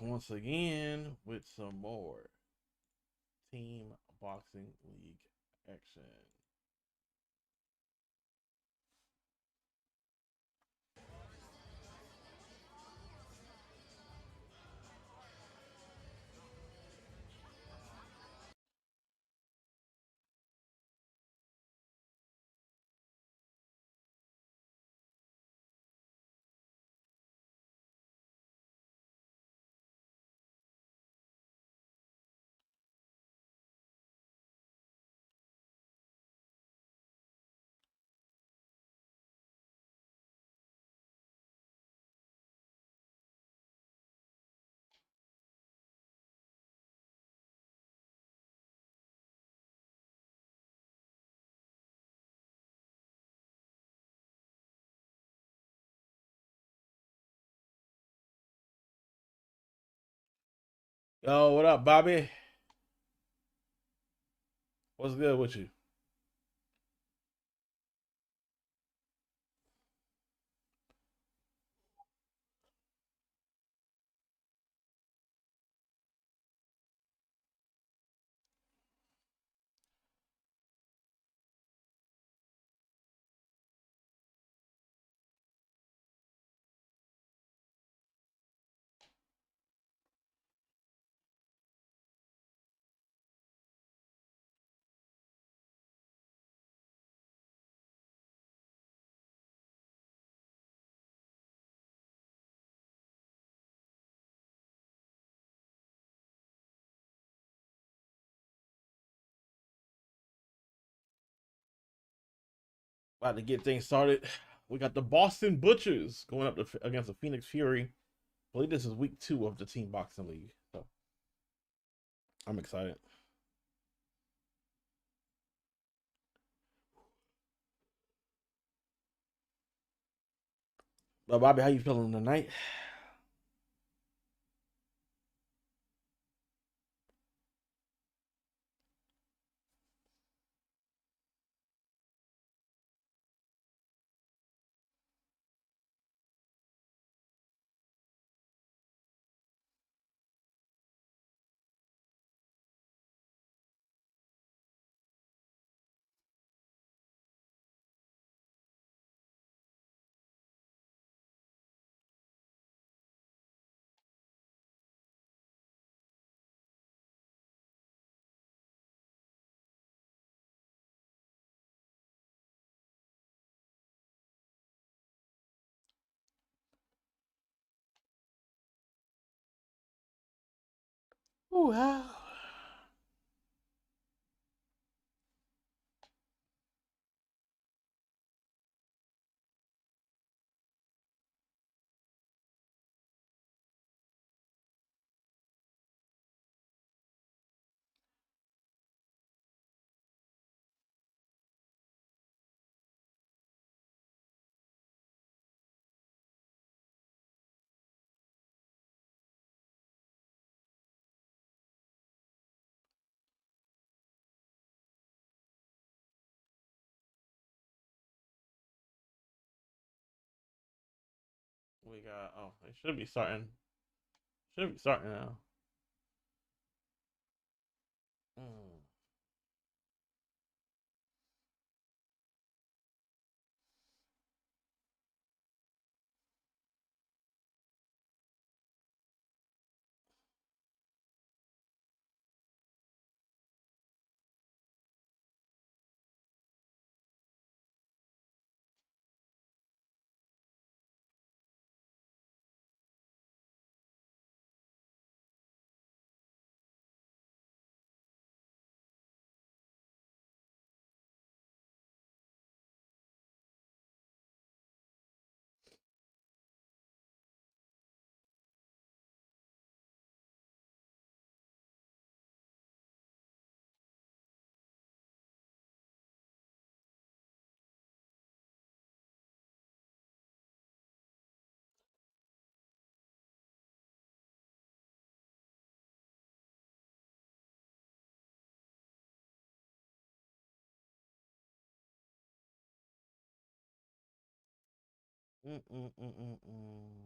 once again with some more Team Boxing League action. Yo, what up, Bobby? What's good with you? About to get things started. We got the Boston Butchers going up against the Phoenix Fury. I believe this is week 2 of the Team Boxing League. So I'm excited. But Bobby, how you feeling tonight? Ooh, wow. We got it should be starting. Should be starting now. Mm. Mm-mm-mm-mm-mm.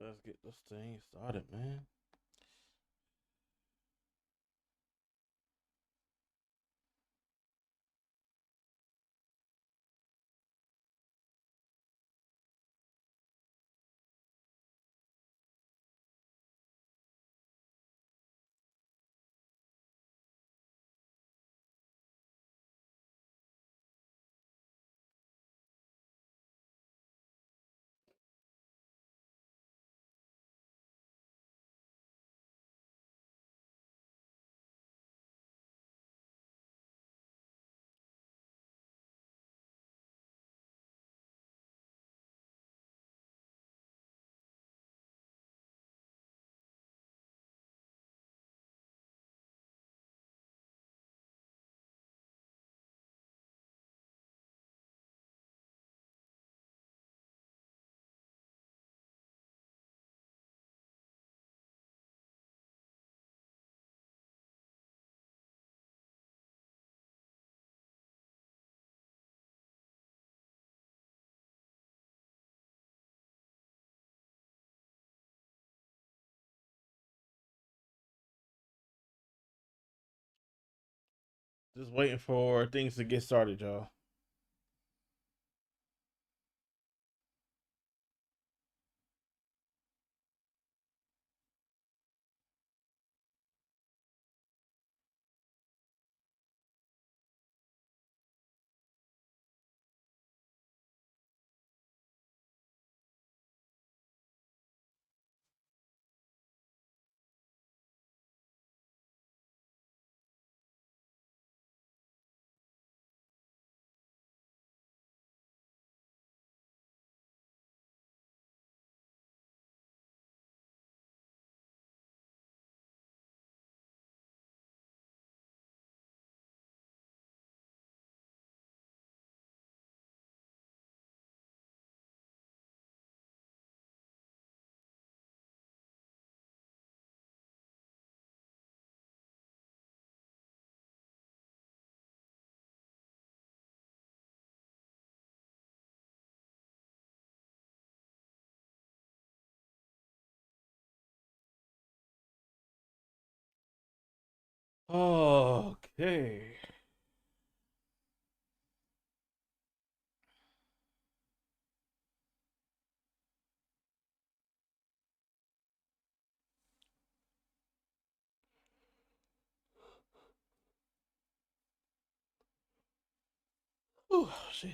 Let's get this thing started, man. Just waiting for things to get started, y'all. Okay. Oh shit.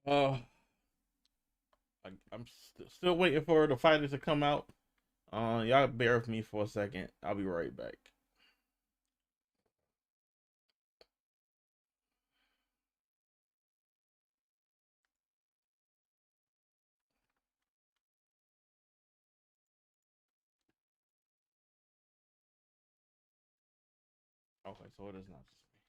Uh, I'm still waiting for the fighters to come out. Y'all bear with me for a second. I'll be right back. Okay, so it is not just me.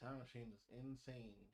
Time machine is insane.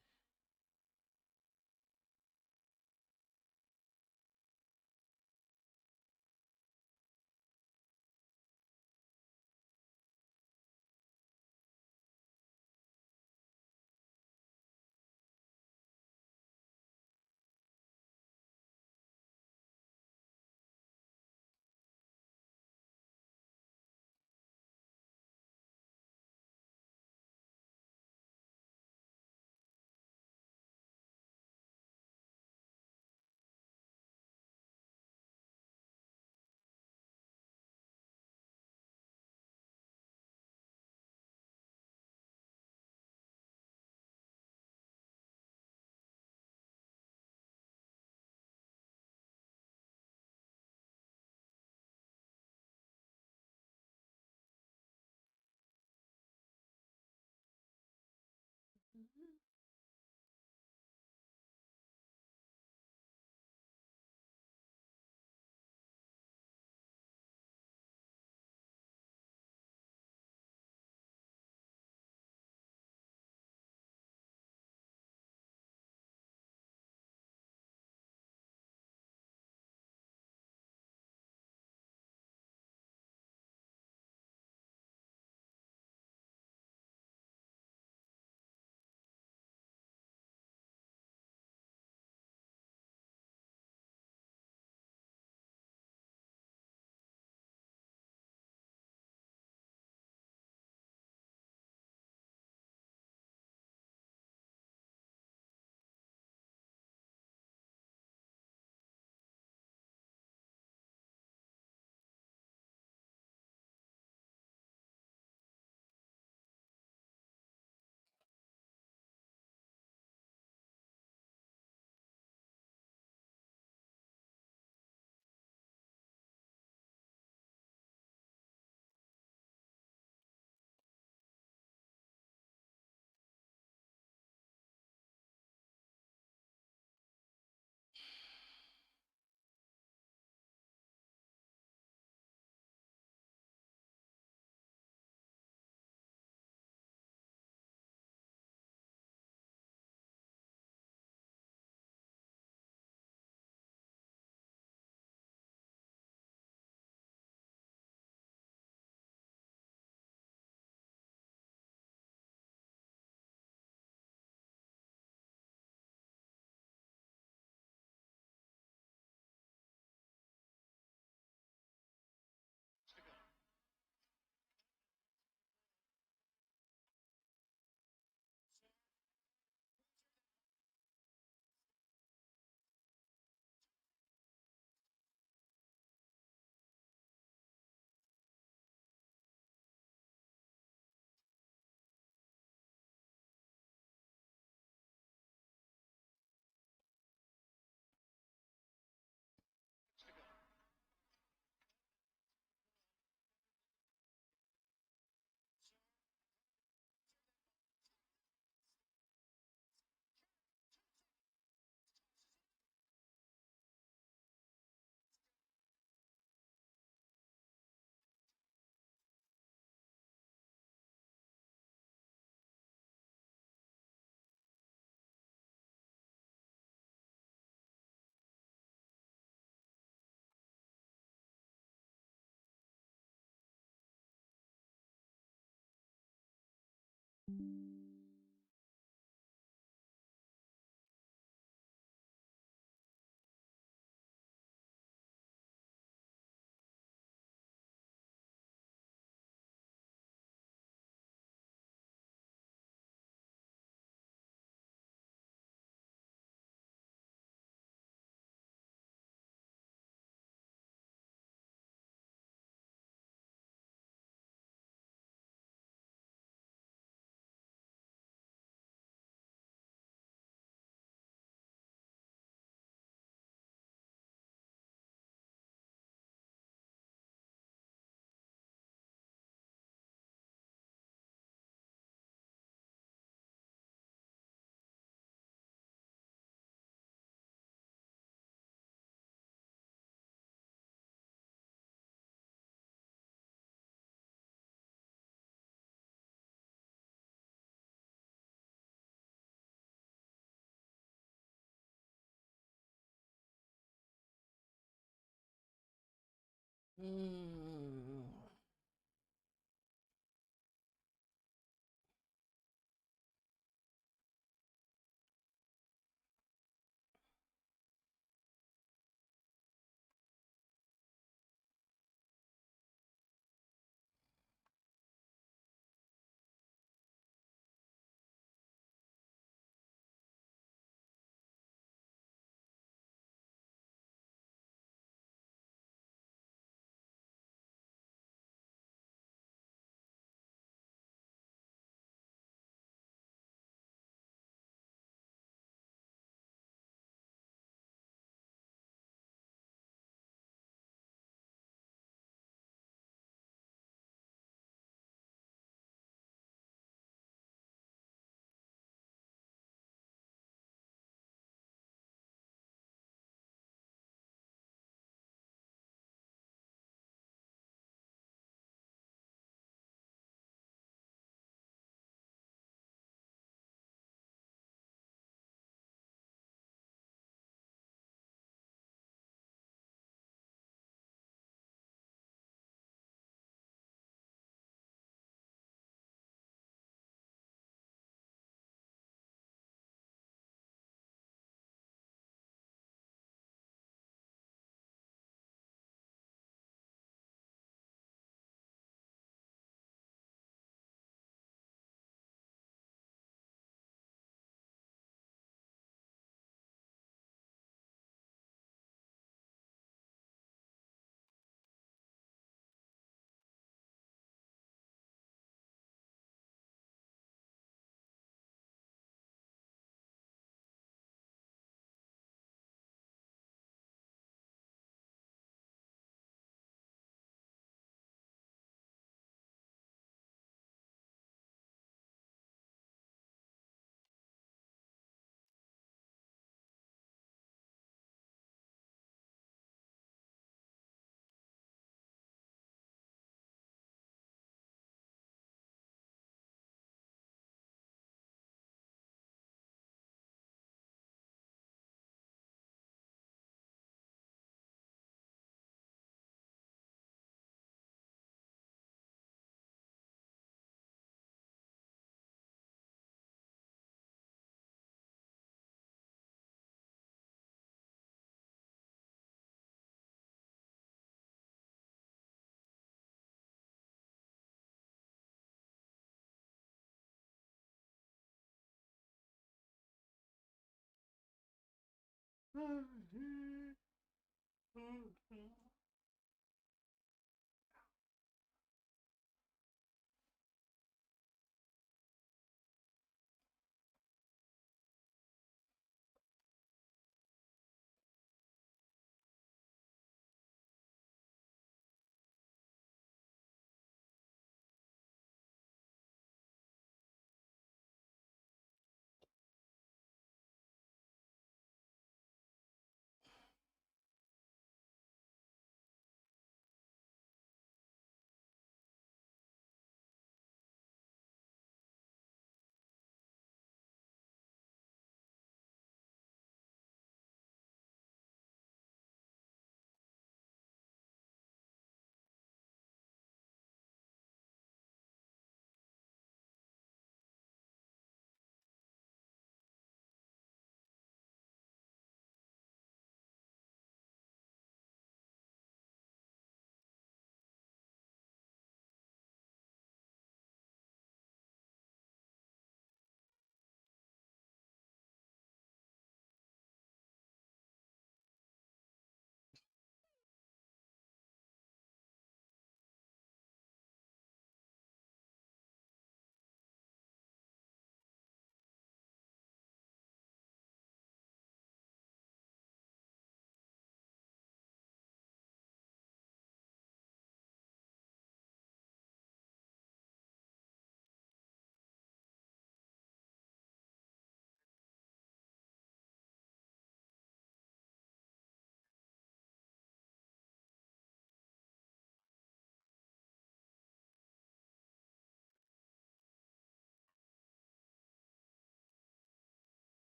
Mm.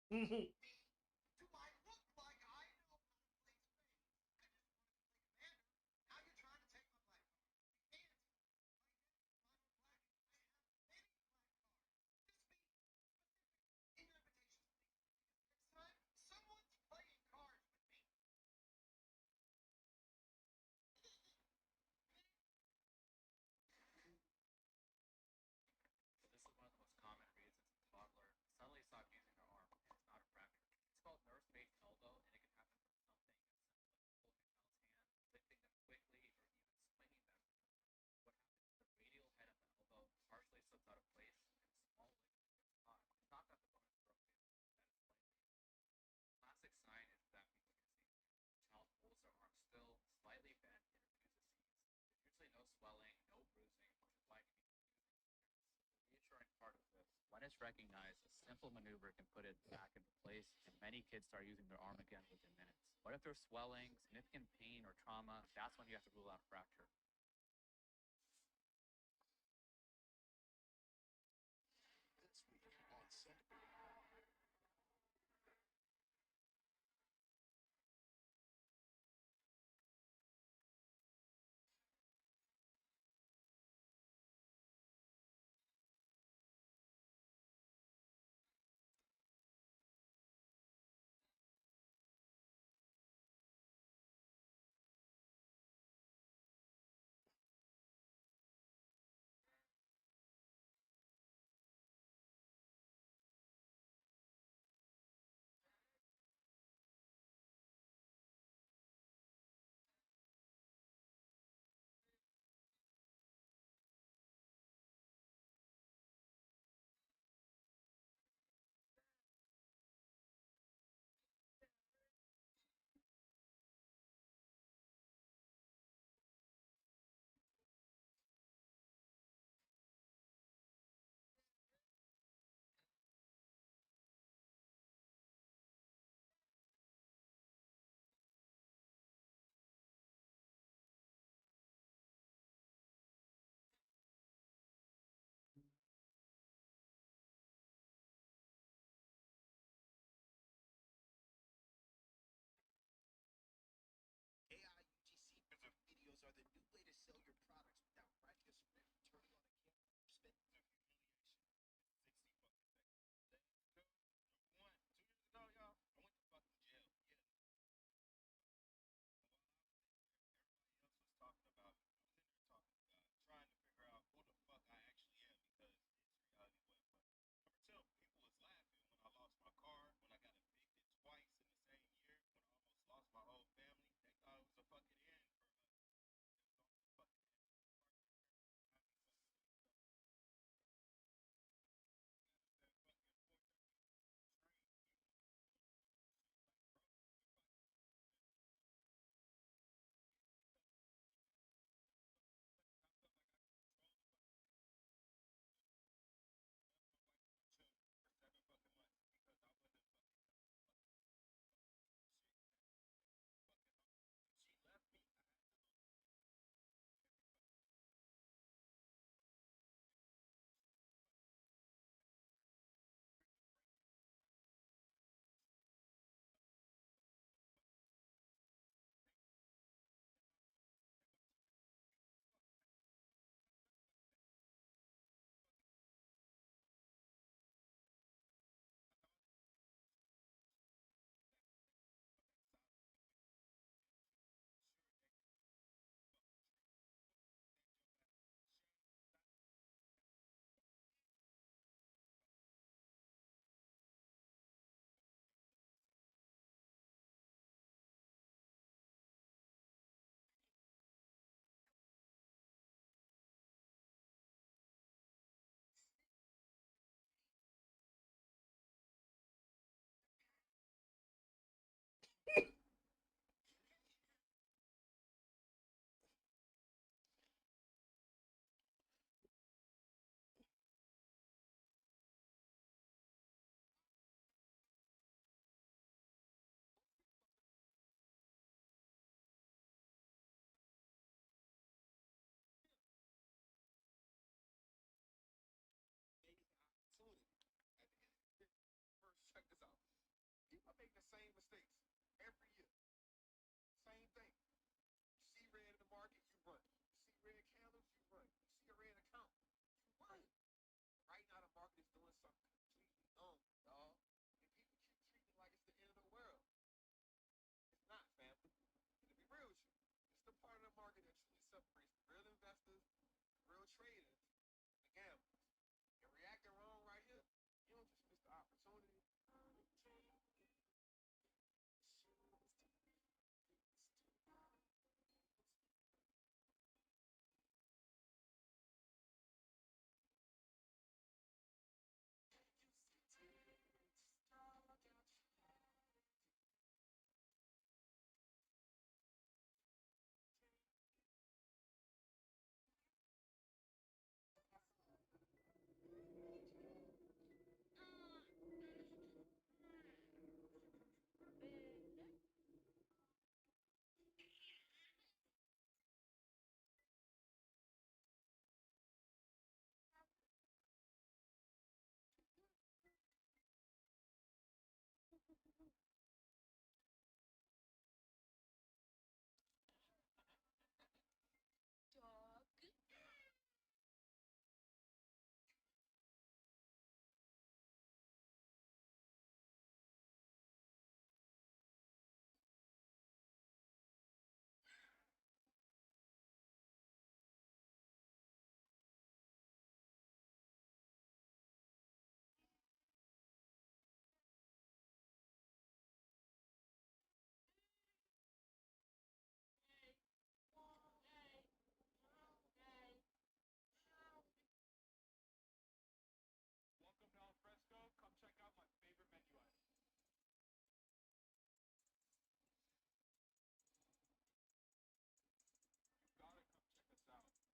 This is one of the most common reasons a toddler suddenly stops using their arm, and it's not a fracture. It's called nursemaid elbow, and it can happen from something as simple as holding a child's hand, lifting them quickly, or even swinging them. What happens is the radial head of the elbow partially slips out of place, and a small ligament gets caught. It's not that the bone is broken, it's that it's slightly bent. The classic sign is that what you're seeing here. The child holds their arm still, slightly bent, and refuses to use it. There's usually no swelling, no bruising, which is why it can be confusing for parents. So the reassuring part of this, when it's recognized, a simple maneuver can put it back into place, and many kids start using their arm again within minutes. But if there's swelling, significant pain, or trauma, that's when you have to rule out a fracture. This week on Sunday. same mistakes every year. Same thing. You see red in the market, you run. You see red candles, you run. You see a red account, you run. Right now, the market is doing something completely dumb, dog. And people keep treating it like it's the end of the world. It's not, family. And to be real with you, it's the part of the market that truly separates the real investors, the real traders, and the gamblers. And reacting wrong right here, you don't just miss the opportunity. Welcome to Al Fresco. Come check out my favorite menu item. You gotta come check us out.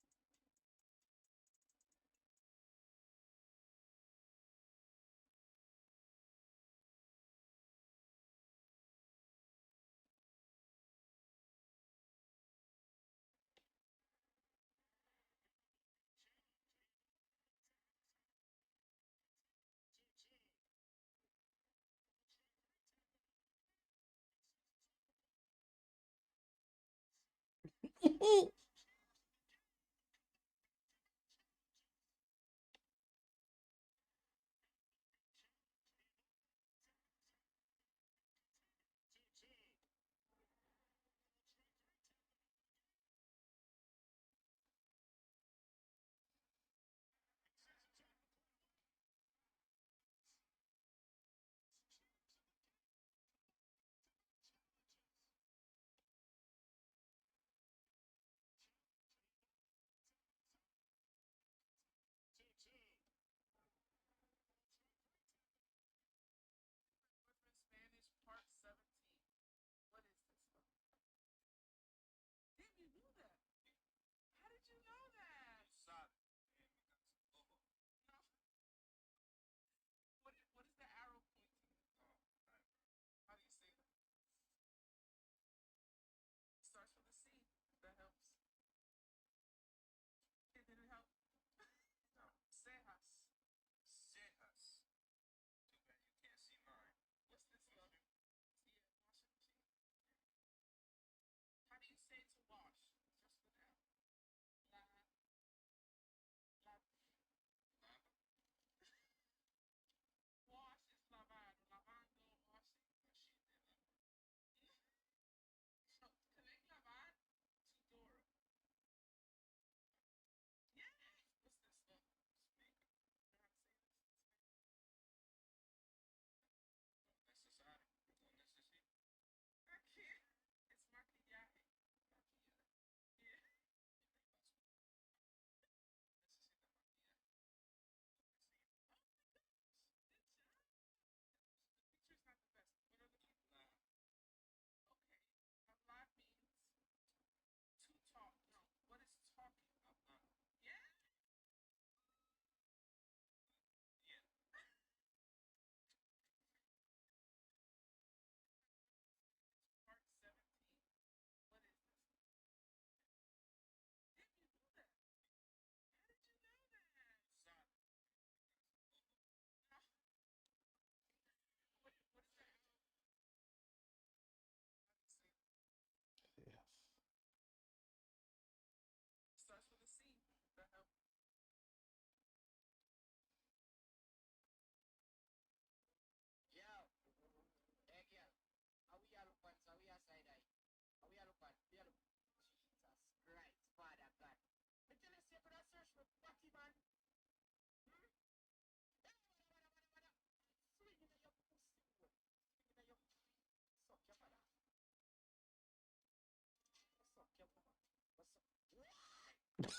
Brother,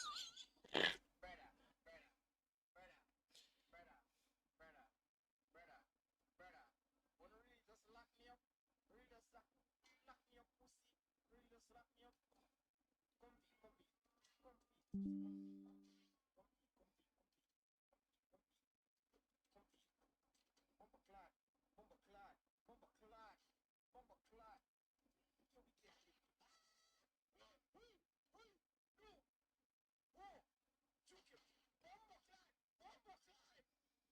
brother, brother, brother, brother, brother, brother. Wanna really just lock me up? Really just lock me up, pussy? Really just lock me up? Comfy, comfy, comfy, comfy, comfy, comfy, bumper clot, bumper clot, bumper clot, bumper clot. Yo, we get it. Whoa, juke it. Bumper clot, bumper clot,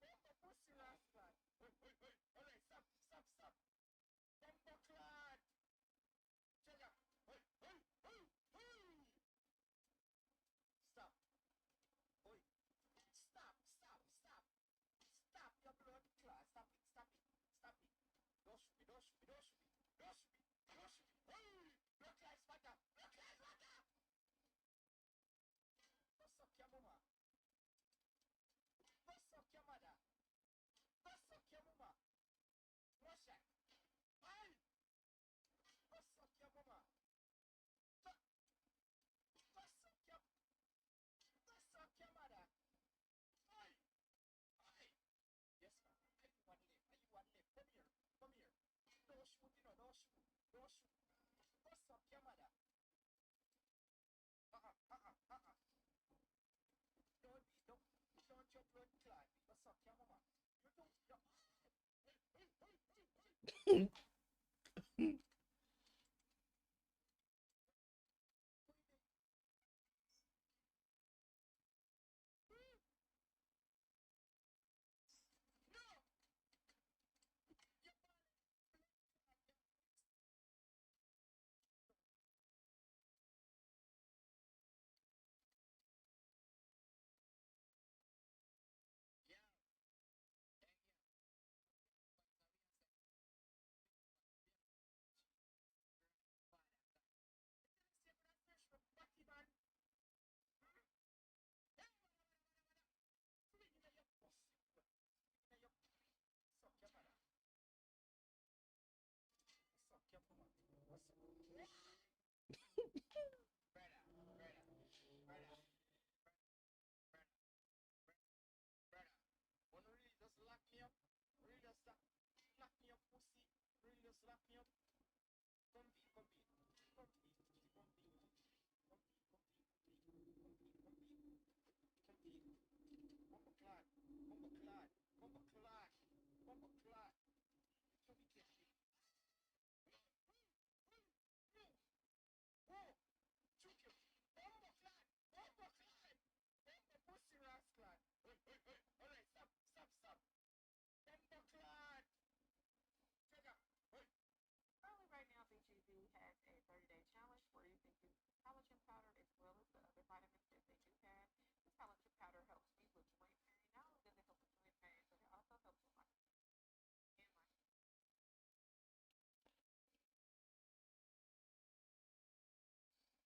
bumper pussy last clot. Hey, all right, stop, stop, stop. Bumper clot. Check out. Hey. Stop. Oi. Stop, stop, stop. Stop your blood clot. Stop it, stop it, stop it. Don't shoot me, don't shoot me, don't shoot me, don't shoot me, don't shoot me. Hey, blood clot spatter, blood clot spatter. Go suck your mama. Go suck your mother. Go suck your mama. Russia. Hey, go suck your mama. Go suck your, go suck your mother. Hey, hey. Yes, ma'am. Are you one left? Are you one left? Come here. Come here. Don't shoot, you know. Don't shoot. Don't shoot. Go suck your mother. Don't your blood clot. Go suck your mama. You don't. No. Yeah. Suck your mother. Suck your mama. Brother, brother, brother, brother. Wanna really just lock me up? Really just lock me up, pussy? Really just lock me up? Comfy, comfy, comfy, comfy, comfy, comfy. Bumper clot, bumper clot, bumper clot, bumper clot. Yo, we get it. Whoa, juke it. Bumper clot, bumper clot, bumper pussy rascal. Hey. All right, stop, stop, stop. Bumper clot. Check out. Hey. Currently, right now, BGV has a 30-day challenge where you can use collagen powder as well as the other vitamins that they do have. This collagen powder helps me with joint pain. Not only does it help with joint pain, but it also helps with my and my joint pain. E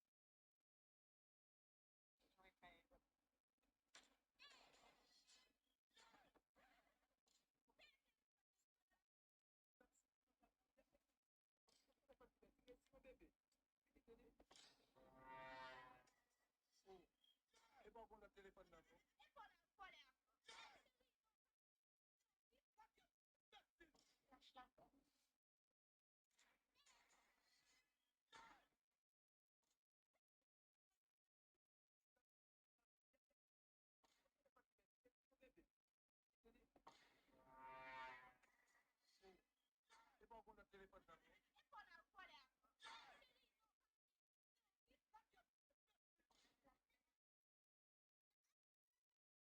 pa kon la telefon nan nou? E pa kon la telefon nan nou?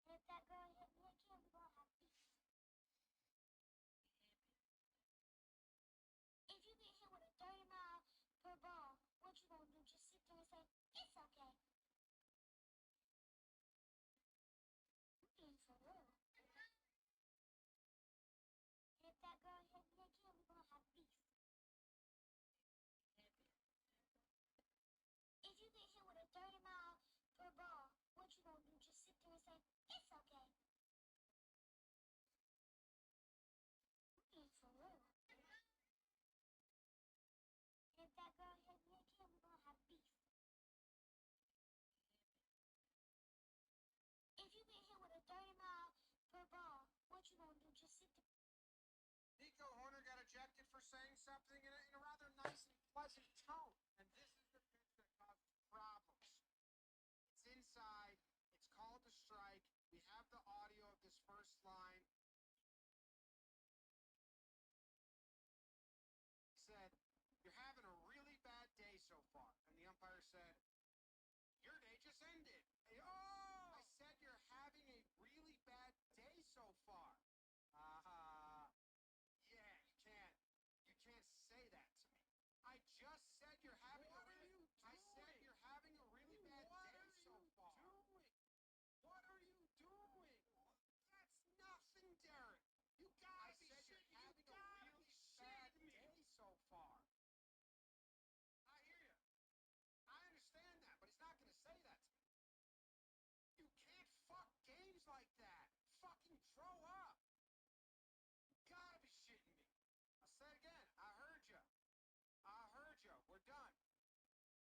If that girl hit me again, we're gonna have beef. If you get hit with a 30-mile per ball, what you gonna do? Just sit there and say, it's okay. I'm being for real. If that girl hit me again, we're gonna have beef. saying something in a rather nice and pleasant tone, and this is the pitch that causes problems. It's inside. It's called a strike. We have the audio of this first line. He said, "You're having a really bad day so far," and the umpire said, "Your day just ended." I said you're having a really bad day so far. Yeah, you can't say that to me. I just said you're having a really bad day so far. What are you doing? That's nothing, Derek. You gotta be shitting. You're having a really bad day so far. I hear you. I understand that, but he's not gonna say that to me. You can't fuck games like that. Fucking grow up. Gotta be shitting me. I said again, I heard you. We're done.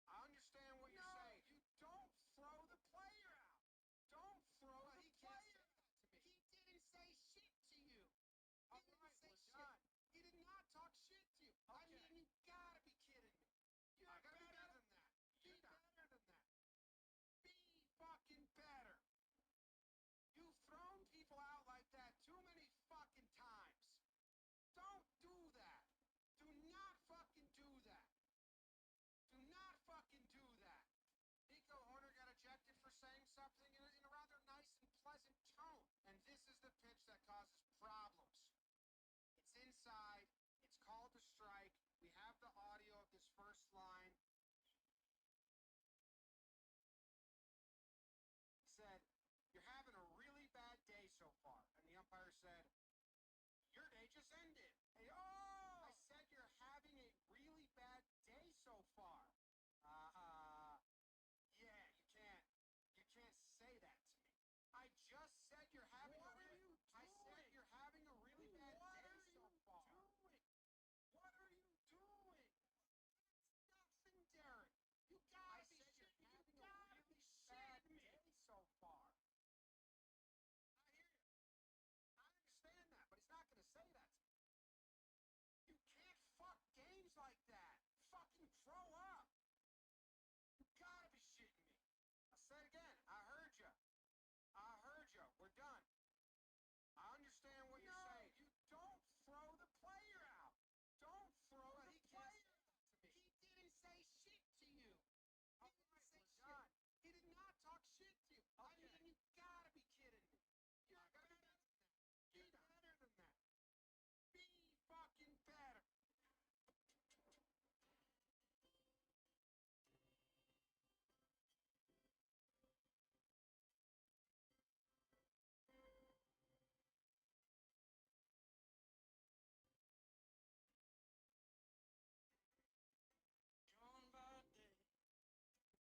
I understand what you're saying. You don't throw the player out. Don't throw the player out to me. He didn't say shit to you. He didn't say shit. He did not talk shit to you. I mean, you gotta be kidding me. You're better than that. Be better than that. Be fucking better. You've thrown people out like that too many fucking times. Don't do that. Do not fucking do that. Do not fucking do that. Nico Horner got ejected for saying something in a rather nice and pleasant tone. And this is the pitch that causes problems. It's inside. It's called a strike. We have the audio of this first line. He said, "You're having a really bad day so far." And the umpire said, "Your day just ended." I said you're having a really bad day so far. Yeah, you can't say that to me. I just said you're having a really bad day so far. What are you doing? That's nothing, Derek. You gotta be shitting. You're having a really bad day so far. I hear you. I understand that, but he's not gonna say that to me. You can't fuck games like that. Fucking grow up. You gotta be shitting me. I said again, I heard you. We're done. I understand what you're saying. You don't throw the player out. Don't throw the player out to me. He didn't say shit to you. He didn't say shit. He did not talk shit to you. I mean, you gotta be kidding me. You're better than that. Be better than that. Be fucking better.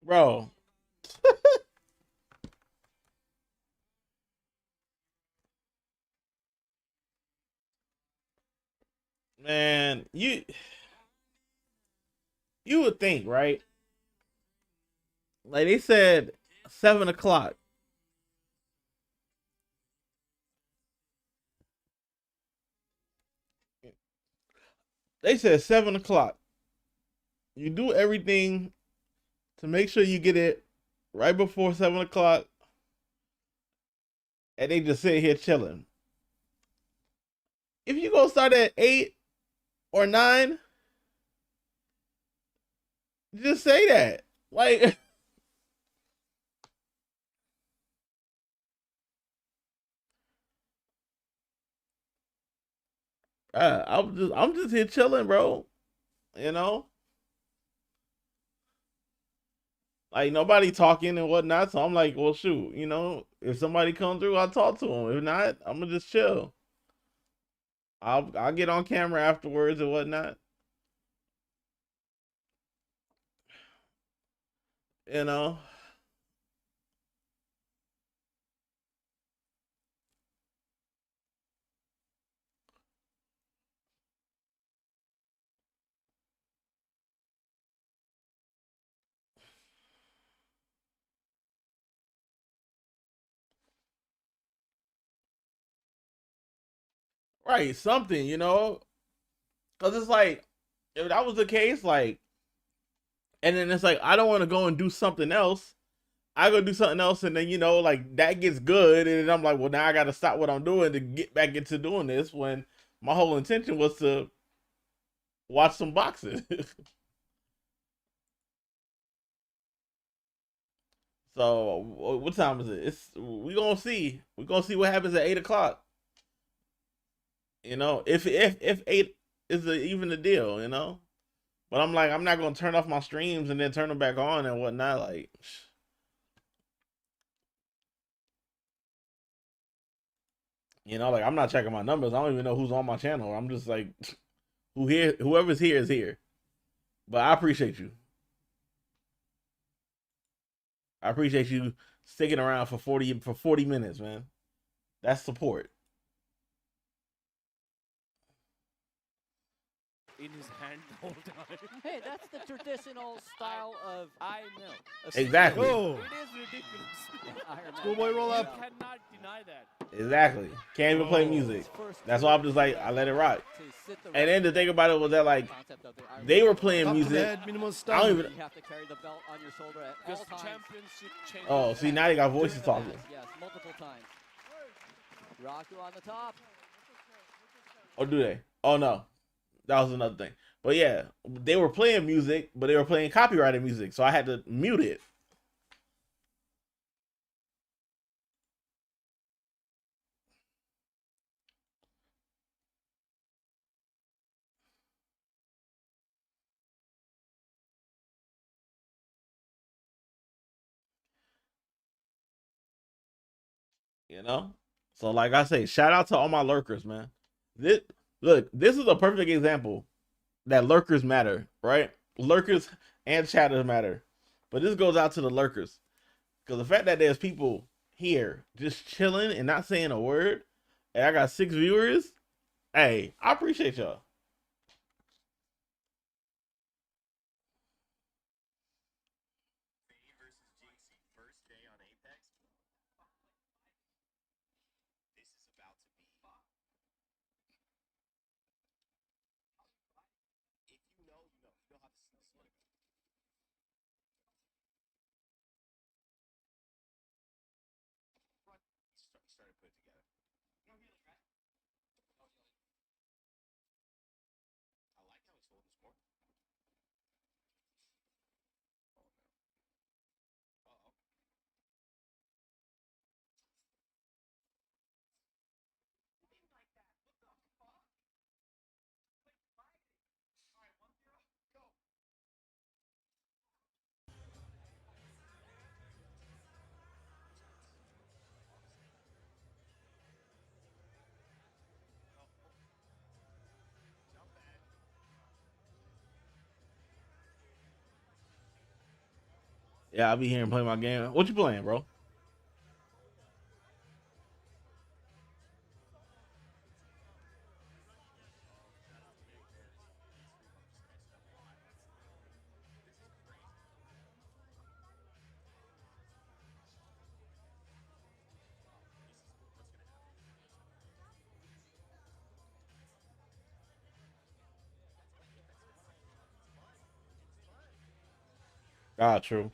Bro, man, you would think, right? Like they said 7 o'clock. They said 7 o'clock. You do everything to make sure you get it right before 7 o'clock, and they just sit here chilling. If you go start at 8 or 9, just say that. Like I'm just here chilling, bro. You know, like nobody talking and whatnot. So I'm like, well, shoot, if somebody come through, I'll talk to them. If not, I'm gonna just chill. I'll get on camera afterwards and whatnot. You know, right? Something, Because it's like, if that was the case, like, and then it's like, I don't want to go and do something else. I go do something else, and then, like, that gets good, and then I'm like, well, now I got to stop what I'm doing to get back into doing this when my whole intention was to watch some boxing. So what time is it? We gonna see. We gonna see what happens at 8 o'clock. If 8 is even the deal. But I'm like, I'm not gonna turn off my streams and then turn them back on and whatnot. Like, like I'm not checking my numbers. I don't even know who's on my channel. I'm just like, whoever's here is here. But I appreciate you. I appreciate you sticking around for 40 minutes, man. That's support. In his hand the whole time. Hey, that's the traditional style of I know. Exactly. Oh, It is ridiculous. Iron Man. Schoolboy roll You up. cannot deny that. Exactly. Can't even play Oh. music. First That's why I'm just like, I let it rock. to sit the And then the thing about it was that, like, concept of the Iron they Man. were playing Top to the music. head, minimal I stun. don't even. You have to carry the belt on your shoulder at all Because times. championship changes. Oh, see, now they got voices talking. Yes, multiple times. Raku on the top. Or do they? Oh no, that was another thing. But yeah, they were playing music, but they were playing copyrighted music, so I had to mute it. So like I say, shout out to all my lurkers, man. This is a perfect example that lurkers matter, right? Lurkers and chatters matter, but this goes out to the lurkers, because the fact that there's people here just chilling and not saying a word, and I got 6 viewers. Hey, I appreciate y'all. Yeah, I'll be here and play my game. What you playing, bro? Ah, true.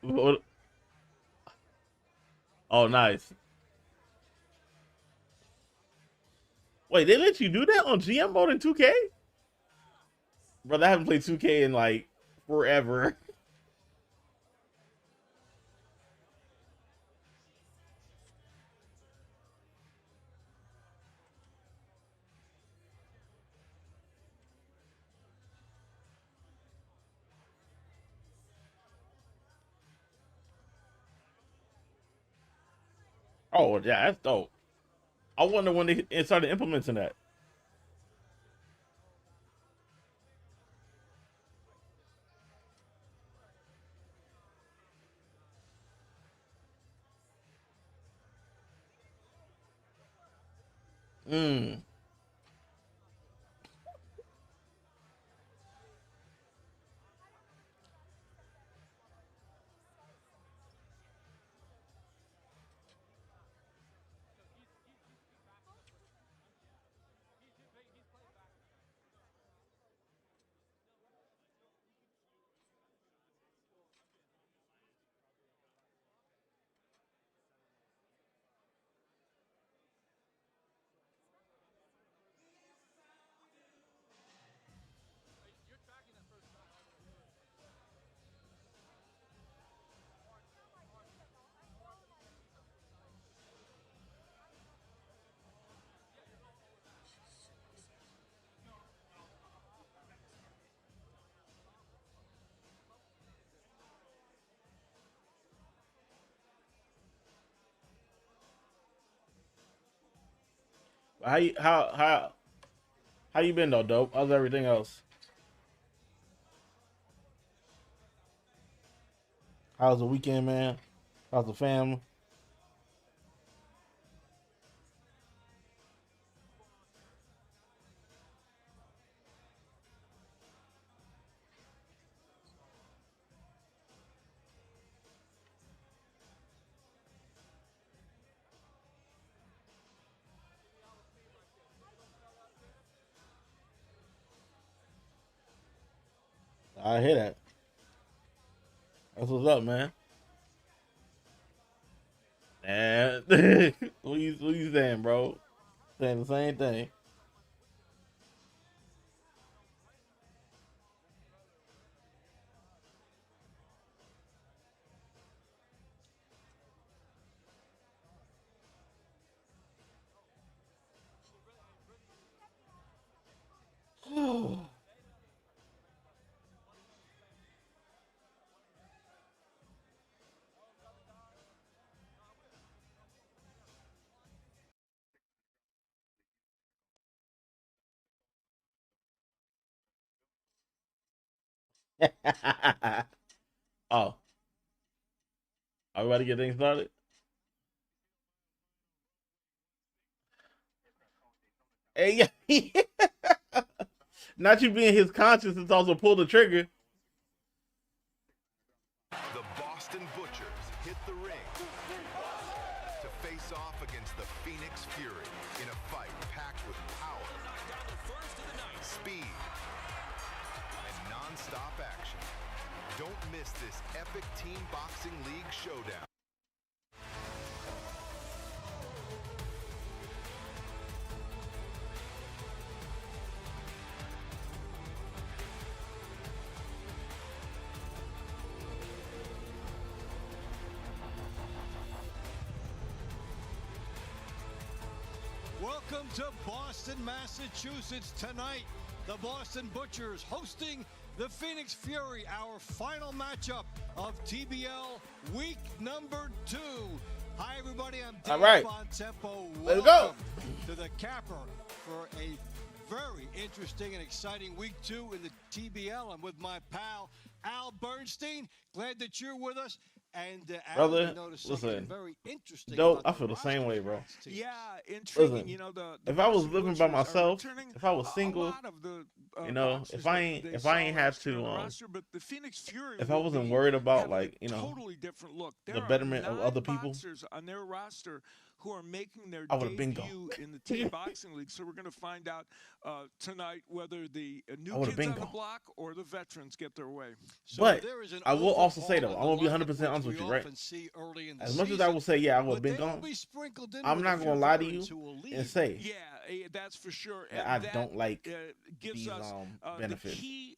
What- Oh, nice. Wait, they let you do that on GM mode in 2K? Brother, I haven't played 2K in like forever. Oh, yeah, that's dope. I wonder when they started implementing that. Mm. How you been though, dope? How's everything else? How's the weekend, man? How's the family? I hear that. That's what's up, man. And what you saying, bro? Saying the same thing. Oh, are we about to get things started? Hey, yeah. Not you being his conscience, it's also pull the trigger. The Boston Butchers hit the ring to face off against the Phoenix Fury in a fight packed with power, speed, and non-stop action. Don't miss this epic Team Boxing League showdown. Welcome to Boston, Massachusetts. Tonight, the Boston Butchers hosting the Phoenix Fury, our final matchup of TBL week number 2. Hi, everybody. I'm Dave All right. Bontempo. Let's go. Welcome to the capper for a very interesting and exciting week 2 in the TBL. I'm with my pal, Al Bernstein. Glad that you're with us. And Al, Brother, you noticed something listen. very interesting. Dope, about I feel the roster same way, bro. teams. Yeah, intriguing. Listen, You know, the if I was Boston living by Butchers are myself, returning if I was a single, lot of the, you know, boxers if I that ain't they if I saw ain't had last year to on the roster, but the Phoenix Fury if I will wasn't be worried about, having like, a you know, totally different look. There the are betterment of 9 other people, boxers on their roster who are making their I would've been gone. debut in the Team Boxing League. So we're going to find out tonight whether the new I would've kids been on the gone. block or the veterans get their way. So But there is an I will also say, overhaul though, in I'm the gonna be lineup, 100% honest which with you, we right? often see early in the As much as I season, will say, yeah, I would have but been they will gone, be sprinkled in I'm with a not few gonna lie to veterans you who will and lead. say Yeah, that's for sure. that And I that don't like gives these us the benefits. key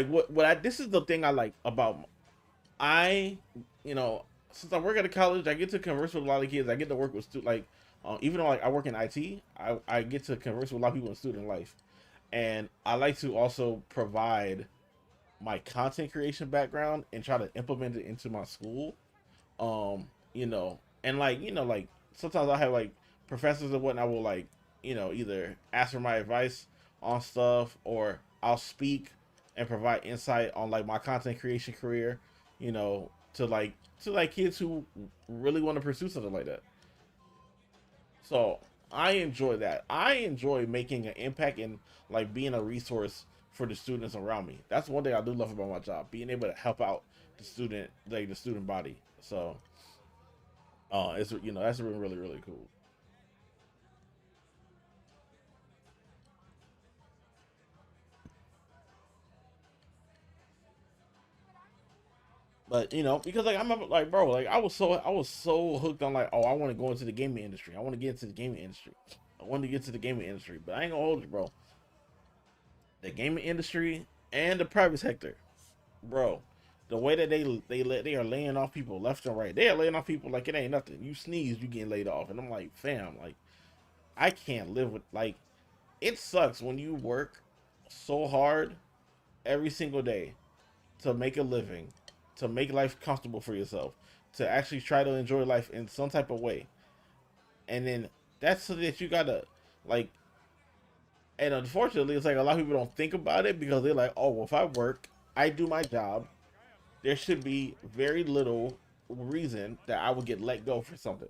like this is the thing I like about since I work at a college, I get to converse with a lot of kids. I get to work with even though like I work in IT, I get to converse with a lot of people in student life, and I like to also provide my content creation background and try to implement it into my school. And like, like sometimes I have like professors and whatnot will like, either ask for my advice on stuff, or I'll speak and provide insight on like my content creation career, to kids who really want to pursue something like that. So I enjoy that. I enjoy making an impact and like being a resource for the students around me. That's one thing I do love about my job, being able to help out the student body. So it's that's really really really cool. But because like I'm like, bro, like I was so hooked on like, oh, I want to go into the gaming industry. I want to get into the gaming industry. I want to get to the gaming industry. But I ain't gonna hold you, bro. The gaming industry and the private sector, bro. The way that they are laying off people left and right. They are laying off people like it ain't nothing. You sneeze, you getting laid off. And I'm like, fam, like I can't live with, like, it sucks when you work so hard every single day to make a living, to make life comfortable for yourself, to actually try to enjoy life in some type of way. And then that's so that you gotta, like, and unfortunately, it's like a lot of people don't think about it because they're like, oh, well, if I work, I do my job, there should be very little reason that I would get let go for something.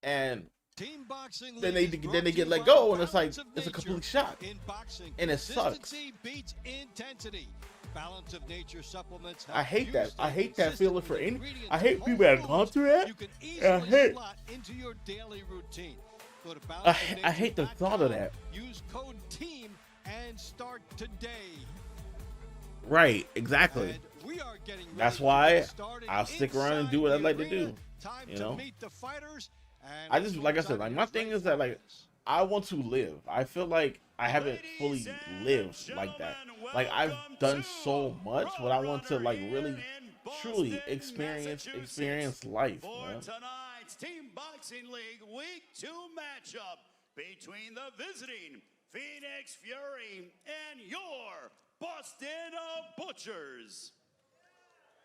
And Team Boxing then League they is get let brought to go, you and by it's like Balance of it's a Nature. complete shock. In boxing, And it sucks. consistency beats intensity. Balance of Nature supplements. I hate help that. you I stay hate that feeling consistent for with any. ingredients I hate and people that have whole gone through that. you can And I easily hate. slot into your daily routine. Go to I hate the thought of that. Use code TEAM and start today. Right, exactly. And we are getting ready That's to why get started I'll stick around and inside do what I the like to arena. do. Time You to know? meet the fighters, and I just, like I let's said, go like to my our thing great is that like fighters. I want to live. I feel like I haven't fully lived like that. Like I've done so much, but I want to like really, truly experience life, For man. tonight's Team Boxing League Week 2 matchup between the visiting Phoenix Fury and your Boston Butchers.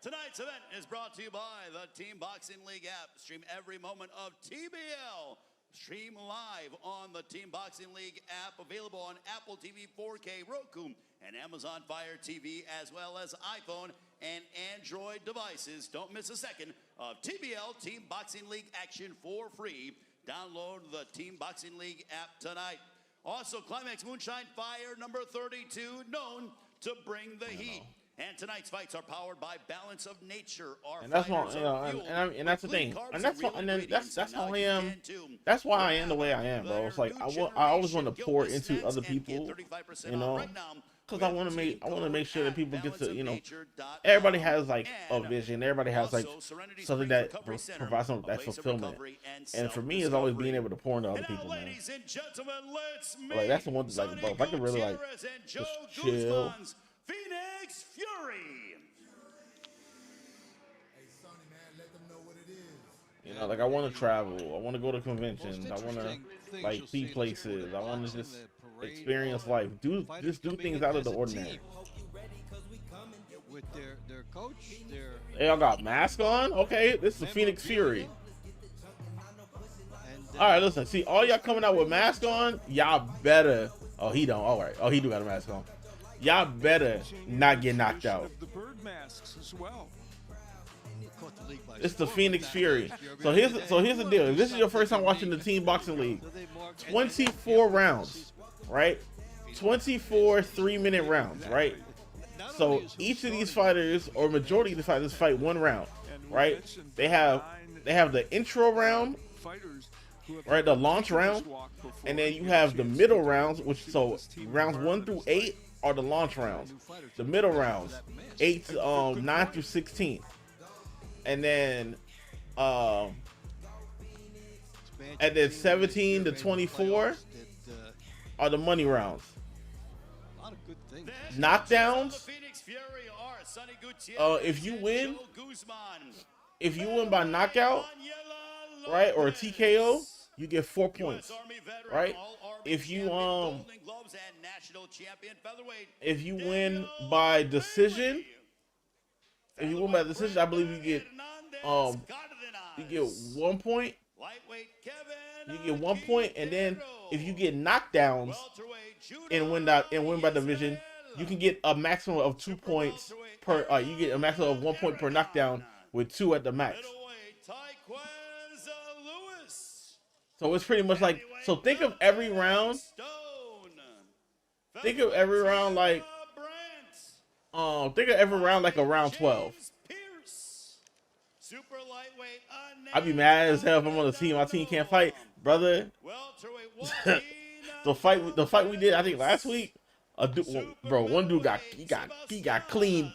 Tonight's event is brought to you by the Team Boxing League app. Stream every moment of TBL. Stream live on the Team Boxing League app, available on Apple TV 4K, Roku, and Amazon Fire TV, as well as iPhone and Android devices. Don't miss a second of TBL Team Boxing League action for free. Download the Team Boxing League app tonight. Also, Climax Moonshine Fire number 32, known to bring the heat. And tonight's fights are powered by Balance of Nature. Our And that's why, fighters are fueled and that's the with clean thing, carbs and that's real why, and then ingredients. that's And how now I you am. can too. That's why I am the way I am, bro. It's like Their I always want to new pour generation into other snacks and people, get 35% you off know, right now because I with want to team make sure that code people at get to, balanceofnature.com. everybody has like a And vision. Everybody has like also, Serenity something Springs that Recovery Center, provides some a that place of fulfillment. recovery And for me, it's always being self-discovery. able to pour into other And now, people, man. ladies and gentlemen, let's meet Like that's the one thing, like, bro, if I could really like Gutierrez and Joe just chill. Guzman's Phoenix Fury. Like I want to travel. I want to go to conventions. Most I want to interesting things like you'll see see places. I want to boxing, just the parade, experience all life. the fighters Do coming things in out of as the a ordinary. team. With their coach, their Hey, y'all got mask on? Okay, this is the Phoenix Fury. and, All right, listen. See, all y'all coming out with mask on, y'all better. Oh, he don't. All right. Oh, he do got a mask on. Y'all better not get knocked out. Of the bird masks as well. caught the league by It's the storm Phoenix with that Fury. match. You're So ready here's today. the deal. If this is your first time watching the Team Boxing League, 24 rounds, right? 24 3-minute rounds, right? Not So only is who each of these starting, fighters, or majority of the fighters, fight one round, And we right? mentioned They have the intro round, fighters who have right? The launch round, walk before and then you get a have the chance middle to rounds, which so this team rounds 1 environment through is 8 are the launch rounds. The middle rounds, 8 to 9 through 16, and then and then 17 to 24 are the money rounds. a lot of good things. Knockdowns. The Phoenix Fury are Sonny Gutierrez If you and win, Joe Guzman. if you win by knockout, Daniela right, or a Lopez. TKO, you get 4 US points. Army veteran, right? All-Army If you, champion, Golden Gloves and national champion featherweight. If you win Daniel by decision, Bailey. if you win by decision, I believe you get Hernandez you Cardenas. get 1 point. Lightweight Kevin you get 1 point, and then if you get knockdowns and win by division, you can get a maximum of 2 points per. You get a maximum of 1 point per knockdown with 2 at the max. So it's pretty much like, so think of every round. Think of every round like a round 12. I'd be mad as hell if I'm on the team. My team can't fight, brother. the fight we did, I think last week, one dude got clean.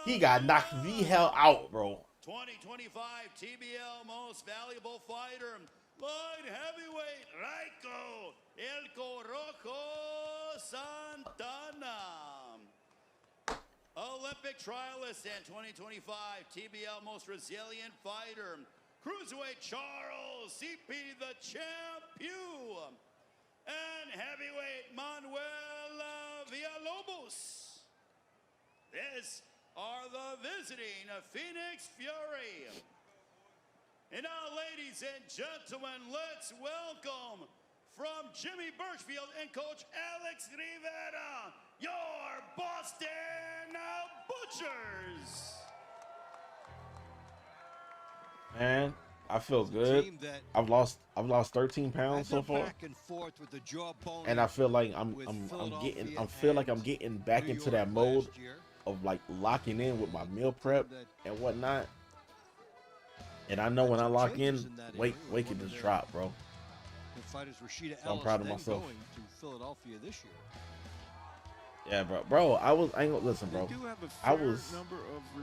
He got knocked the hell out, bro. 2025 TBL Most Valuable Fighter, light heavyweight Raiko El Corojo Santana. Olympic trialist and 2025 TBL Most Resilient Fighter, cruiserweight Charles CP the Champion, and heavyweight Manuel Villalobos. This are the visiting Phoenix Fury. And now, ladies and gentlemen, let's welcome from Jimmy Birchfield and Coach Alex Rivera, your Boston Butchers. Man, I feel good. I've lost 13 pounds so far, and I feel like I'm getting back into that mode of like locking in with my meal prep and whatnot. And I know when I lock in, weight can just drop, bro. So I'm proud of myself. Yeah, bro.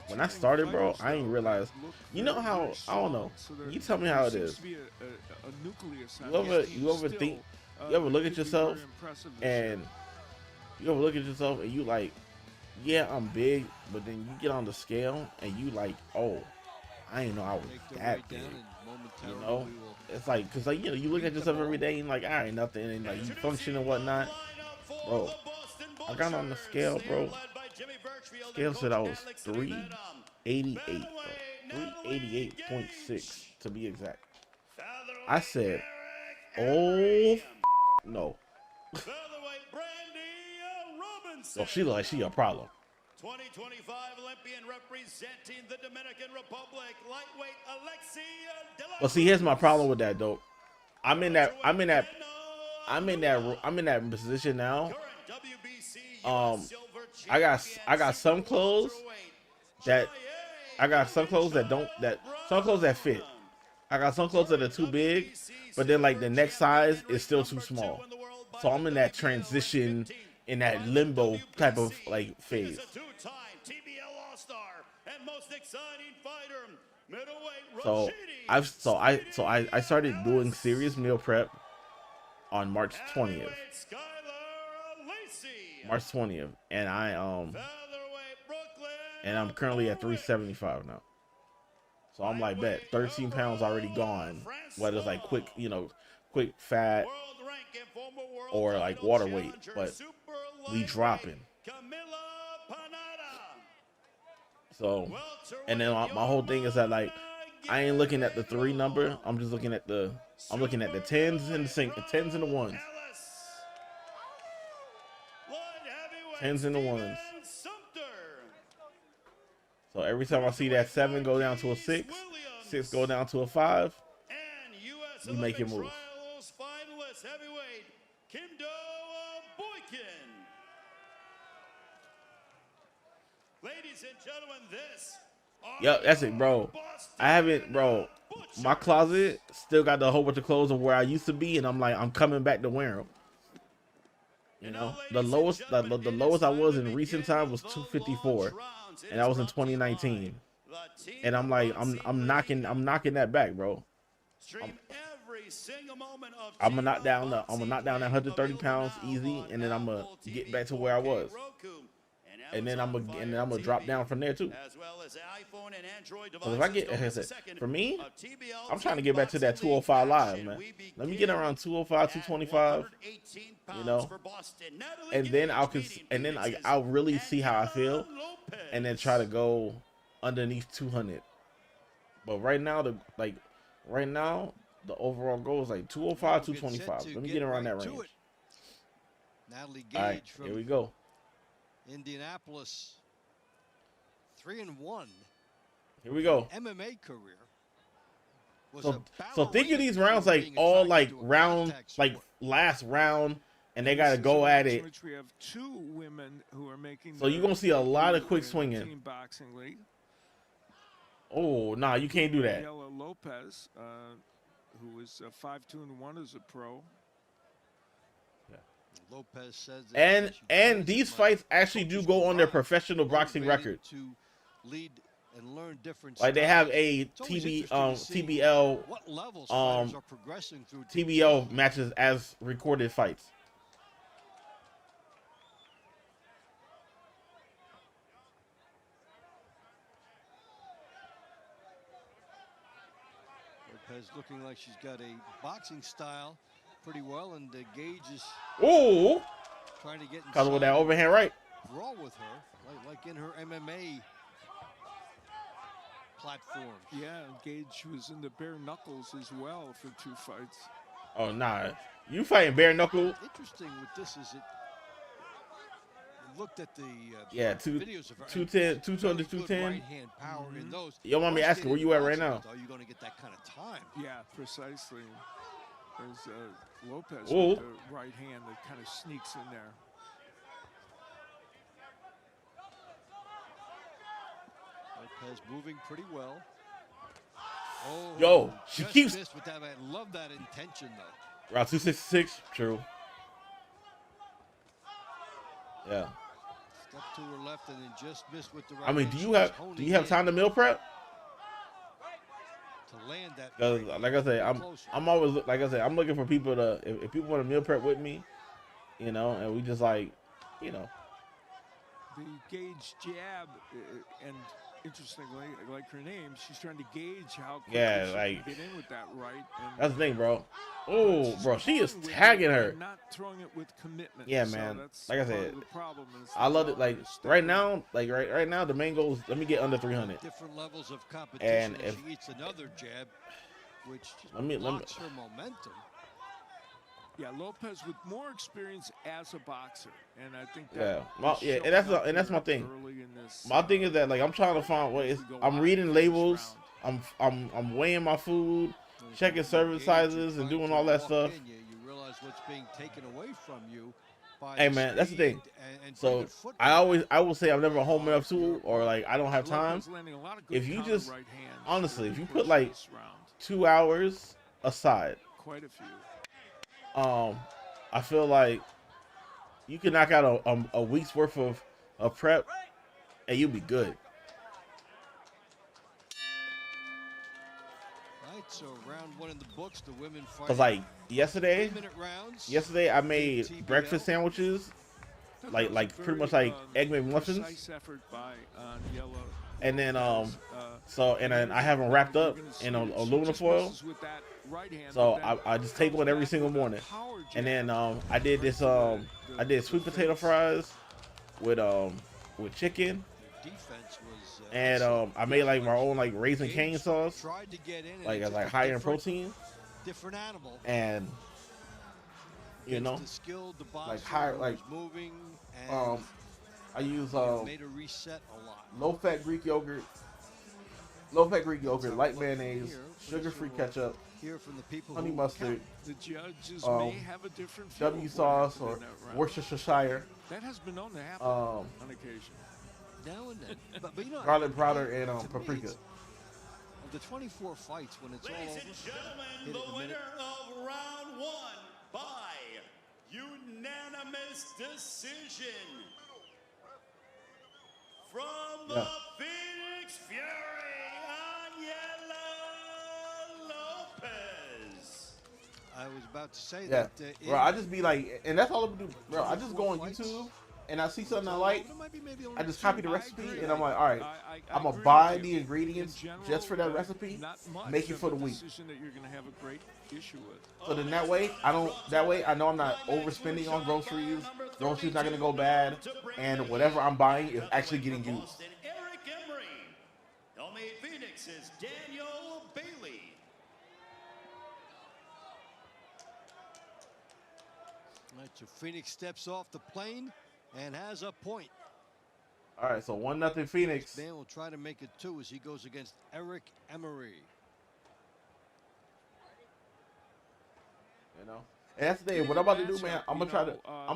When I started, bro, I ain't realized. You know how, I don't know. You tell me how it is. You ever look at yourself and you like, yeah, I'm big, but then you get on the scale and you like, oh, I didn't know I was that big. You know, it's like, cause like, you know, you look at yourself every day and like, I ain't nothing, and like you function and whatnot, bro. I got on the scale, bro. Scale said I was 388, bro. 388.6 to be exact. I said, oh no. So she look like she a problem. 2025 Olympian representing the Dominican Republic, lightweight Alexia De La. Well, see, here's my problem with that, though. I'm in that position now. I got some clothes that some clothes that fit. I got some clothes that are too big, but then like the next size is still too small. So I'm in that transition, in that limbo type of like phase. So I started doing serious meal prep on March 20th. And I'm currently at 375 now. So I'm like, bet 13 pounds already gone. Whether it's like quick fat or like water weight, but we dropping. So, and then my whole thing is that like I ain't looking at the 3 number. I'm just looking at the 10s and the 10s and the 1s. 10s and the 1s. So every time I see that 7 go down to a 6, 6 go down to a 5, we make it move. Ladies and gentlemen, this. Yep, that's it, bro. I haven't, bro. My closet still got the whole bunch of clothes of where I used to be, and I'm like, I'm coming back to wear them. You know, the lowest I was in recent time was 254, and that was in 2019. And I'm like, I'm knocking that back, bro. I'm gonna knock down that 130 pounds easy, and then I'm gonna get back to where I was. And then I'm gonna drop down from there too. So if I get, for me, I'm trying to get back to that 205 live, man. Let me get around 205, 225, you know, and then I'll really see how I feel, and then try to the overall goal is like 205, We'll get set 225. to Let me get get around right that to range. it. Natalie All right, Gage here we from go. Indianapolis, 3-1 Here we go. MMA career. Was So, a think of ballerina these rounds before like being all attracted like to a round, contact like sport. last round, and they This got to is go a at match it. in which we have 2 women who are making. So you're gonna see a lot of quick debut in the swinging. Team Boxing League. Oh, nah, you can't do that. Daniela Lopez, who is 5-2-1 as a pro. Lopez says that And she and plays these as my fights actually do coaches go on their provide, professional boxing motivated record. to lead and learn different Like they have styles. a It's always TB interesting to see TBL what levels fighters um, are progressing through TBL matches as recorded fights. Lopez looking like she's got a boxing style pretty well, and Gage is Oh, trying to get cause with that inside overhand right. brawl with her, like in her MMA platform. Yeah, Gage was in the bare knuckles as well for 2 fights. Oh nah, you fighting bare knuckle? Interesting with this is it. Looked at the Yeah, videos of her. 210, 220, Really good 210. right-hand power in those. Yo, mommy Most asking where you at right now? boxers, Are you going to get that kind of time? Yeah, precisely. There's Lopez Whoa. with the right hand that kind of sneaks in there. Lopez moving pretty well. Oh, Yo, she just keeps- missed with that. I love that intention though. Round 266, true. Yeah. Step to her left and then just missed with the right. I mean, hand. do She you was have honing in time to meal prep? to land that? 'Cause right like I hand say, I'm closer. always like I say, I'm looking for people to if people want to meal prep with me, you know, and we just like, you know, The Gage jab, and interestingly, like her name, she's trying to gauge how quickly Yeah, she like- can get in with that right. And that's the thing, bro. Oh, she's bro, she is throwing with tagging it her. and not throwing it with commitment. Yeah, So man. that's Like I part of said, the problem is I love it. the Like step right in. now, right now, the main goal is let me get under 300. Different levels of competition. And And if- she eats another jab, which just Let me- blocks her momentum. Yeah, Lopez with more experience as a boxer, and I think Yeah. that Well, is yeah, and showing that's up and that's here my thing. early in this, My thing is that like I'm trying to find ways. I'm reading labels. I'm weighing my food, checking service sizes, and doing all that stuff. You realize what's being taken away from you. By Hey the man, that's the thing. speed and So pretty good footwork. I will say I'm never home enough tool or like I don't have time. Lopez landing a lot of good If you counter just right hands honestly, during if you the put course of like this round. 2 hours aside, Quite a few. I feel like you can knock out a week's worth of prep, and you'll be good. Right, so round 1 in the books, the women fight. Cause like yesterday, 3-minute rounds. I made TBL. breakfast sandwiches, like pretty much like egg McMuffins, Precise effort by Yellow. and then so and then I have them wrapped up in aluminum foil. So I just take one every single morning. And then I did this I did sweet potato fries with chicken, Defense was. and I made like my own like raisin cane sauce, Tried to get in. and like it's as just like a high in different- protein, Different animal. and you know The skilled, the boxer like high who like was moving and I use made a reset a lot. low fat Greek yogurt, light mayonnaise, sugar free ketchup, Hear from the people honey who mustard, The judges um, may have a different feel W for sauce Anthony or in that round. Worcestershire, That has been known to happen um, on occasion. now and then. But you know, garlic powder, and to me, paprika. it's- Of the 24 fights, when it's all Ladies over, and gentlemen, hit it in the a minute. winner of round 1 by unanimous decision from the Yeah. Phoenix Fury, Aniela Lopez. I was about to say Yeah, that. bro. I just be like, and that's all I'm do, bro. I just go on YouTube and I see something I like. I just copy the recipe and I'm like, all right, I'm gonna buy the ingredients just for that recipe, make it for the week. That you're going to have a great issue with. So then that way, I know I'm not overspending on groceries. Groceries not gonna go bad, and whatever I'm buying is actually getting used. Boston, Eric Emery. Nomi Phoenix's Daniel Bailey. All right, so Phoenix steps off the plane and has a point. All right, so 1-0 Phoenix. Man will try to make it 2 as he goes against Eric Emery. You know, and that's the thing. What I'm about to do, man, I'm gonna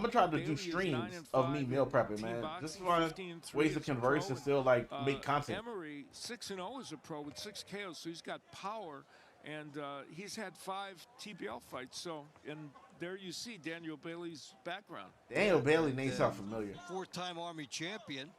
try to do streams of me meal prepping, man. Just find ways to converse and still like make content. Emery 6-0 as a pro with 6 KOs, so he's got power, and he's had 5 TBL fights. So, and there you see Daniel Bailey's background. Daniel Bailey name sounds familiar. 4-time Army champion,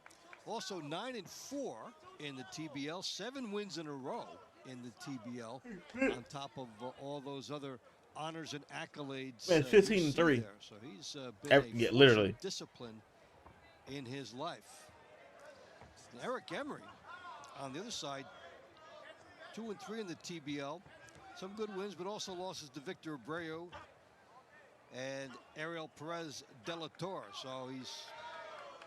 also 9-4 in the TBL, 7 wins in a row in the TBL, on top of all those other honors and accolades. Man, 15-3. So he's been Yeah, literally discipline in his life. And Eric Emery on the other side, 2-3 in the TBL, some good wins, but also losses to Victor Abreu and Ariel Perez de la Torre. So he's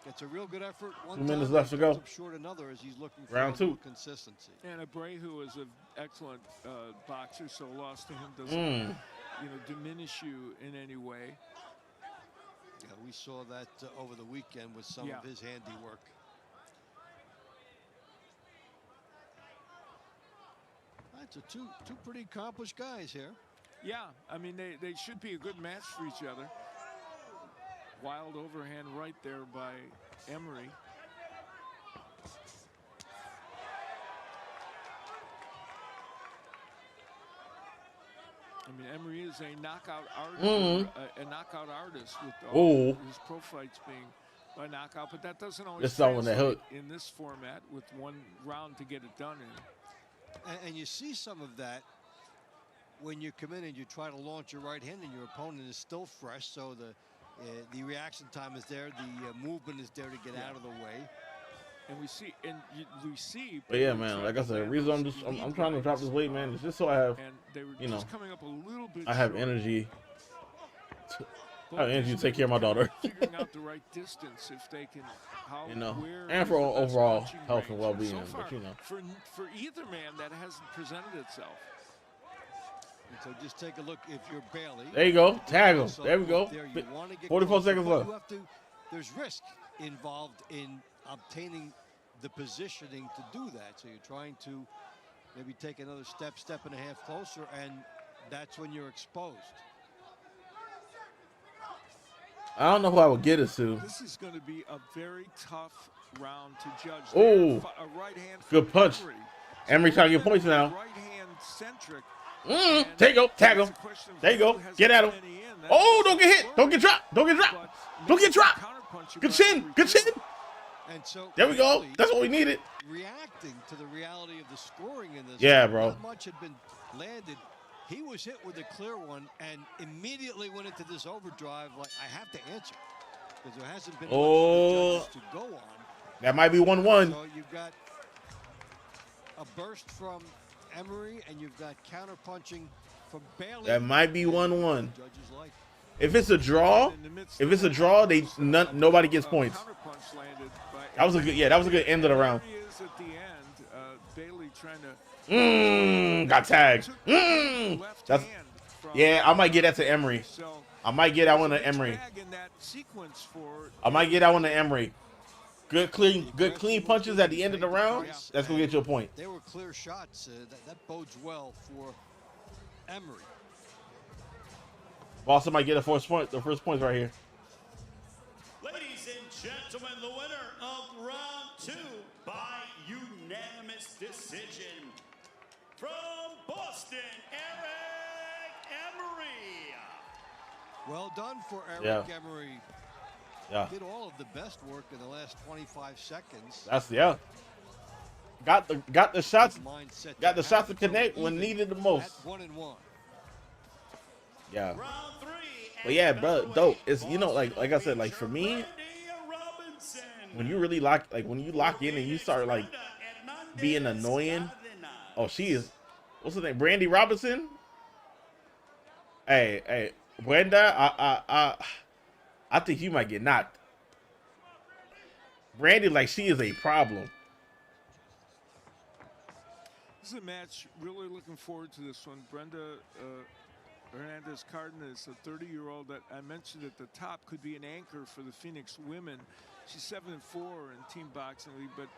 gets a real good effort. 2 minutes left to go. Up short another as he's looking for Round 2. Consistency. And Abreu is an excellent boxer, so a loss to him doesn't diminish you in any way. Yeah, we saw that over the weekend with some of his handiwork. That's two pretty accomplished guys here. Yeah, I mean, they should be a good match for each other. Wild overhand right there by Emery. I mean, Emery is a knockout artist, a knockout artist with all his pro fights being by knockout, but that doesn't always translate in this format with 1 round to get it done in. And you see some of that when you come in and you try to launch your right hand and your opponent is still fresh, so the reaction time is there, the movement is there to get out of the way. And we see, But yeah, man, like I said, the reason I'm trying to drop this weight, man, is just so I have, you know, coming up a little bit I have energy. I have energy to take care of my daughter. Figuring out the right distance if they can, you know, and for overall health and well-being. So far, but you know, for either man, that hasn't presented itself. And so just take a look if you're Bailey. There you go. Tag him. There we go. There, 44 seconds left. There's risk involved in obtaining the positioning to do that. So you're trying to maybe take another step and a half closer, and that's when you're exposed. I don't know who I would get it to. This is going to be a very tough round to judge. Oh, a right hand good punch. Emery trying to get points now. Right hand centric. There you go. Tag him. There you go. Get at him. Oh, don't get hit. Don't get dropped. Don't get dropped. Don't get dropped. Good chin. Good chin. And so there we go. That's what we needed. Reacting to the reality of the scoring in this. Yeah, bro. Not much had been landed. He was hit with a clear one and immediately went into this overdrive like, I have to answer. Because there hasn't been much to go on. That might be 1-1. So you've got a burst from Emery and you've got counter-punching from Bailey. That might be 1-1. If it's a draw, nobody gets points. That was a good end of the round. At the end, Bailey trying to got tagged. I might get that to Emery. I might get that one to Emery. I might get that one to Emery. Good clean punches at the end of the round. That's gonna get you a point. They were clear shots. That bodes well for Emery. Boston might get the first point right here. Ladies and gentlemen, the winner of round 2 by unanimous decision from Boston, Eric Emery. Well done for Eric Emery. Yeah. Did all of the best work in the last 25 seconds. Got the shots. Got the shots to connect when needed the most. At 1-1. Yeah. But yeah, bro, dope. It's, you know, like I said, like for me, when you really lock in and you start like being annoying. Oh, she is. What's her name? Brandy Robinson. Hey, Brenda. I think you might get knocked. Brandy, like, she is a problem. This is a match. Really looking forward to this one. Brenda Hernandez Cardenas, a 30-year-old that I mentioned at the top, could be an anchor for the Phoenix women. She's 7-4 in team boxing league, but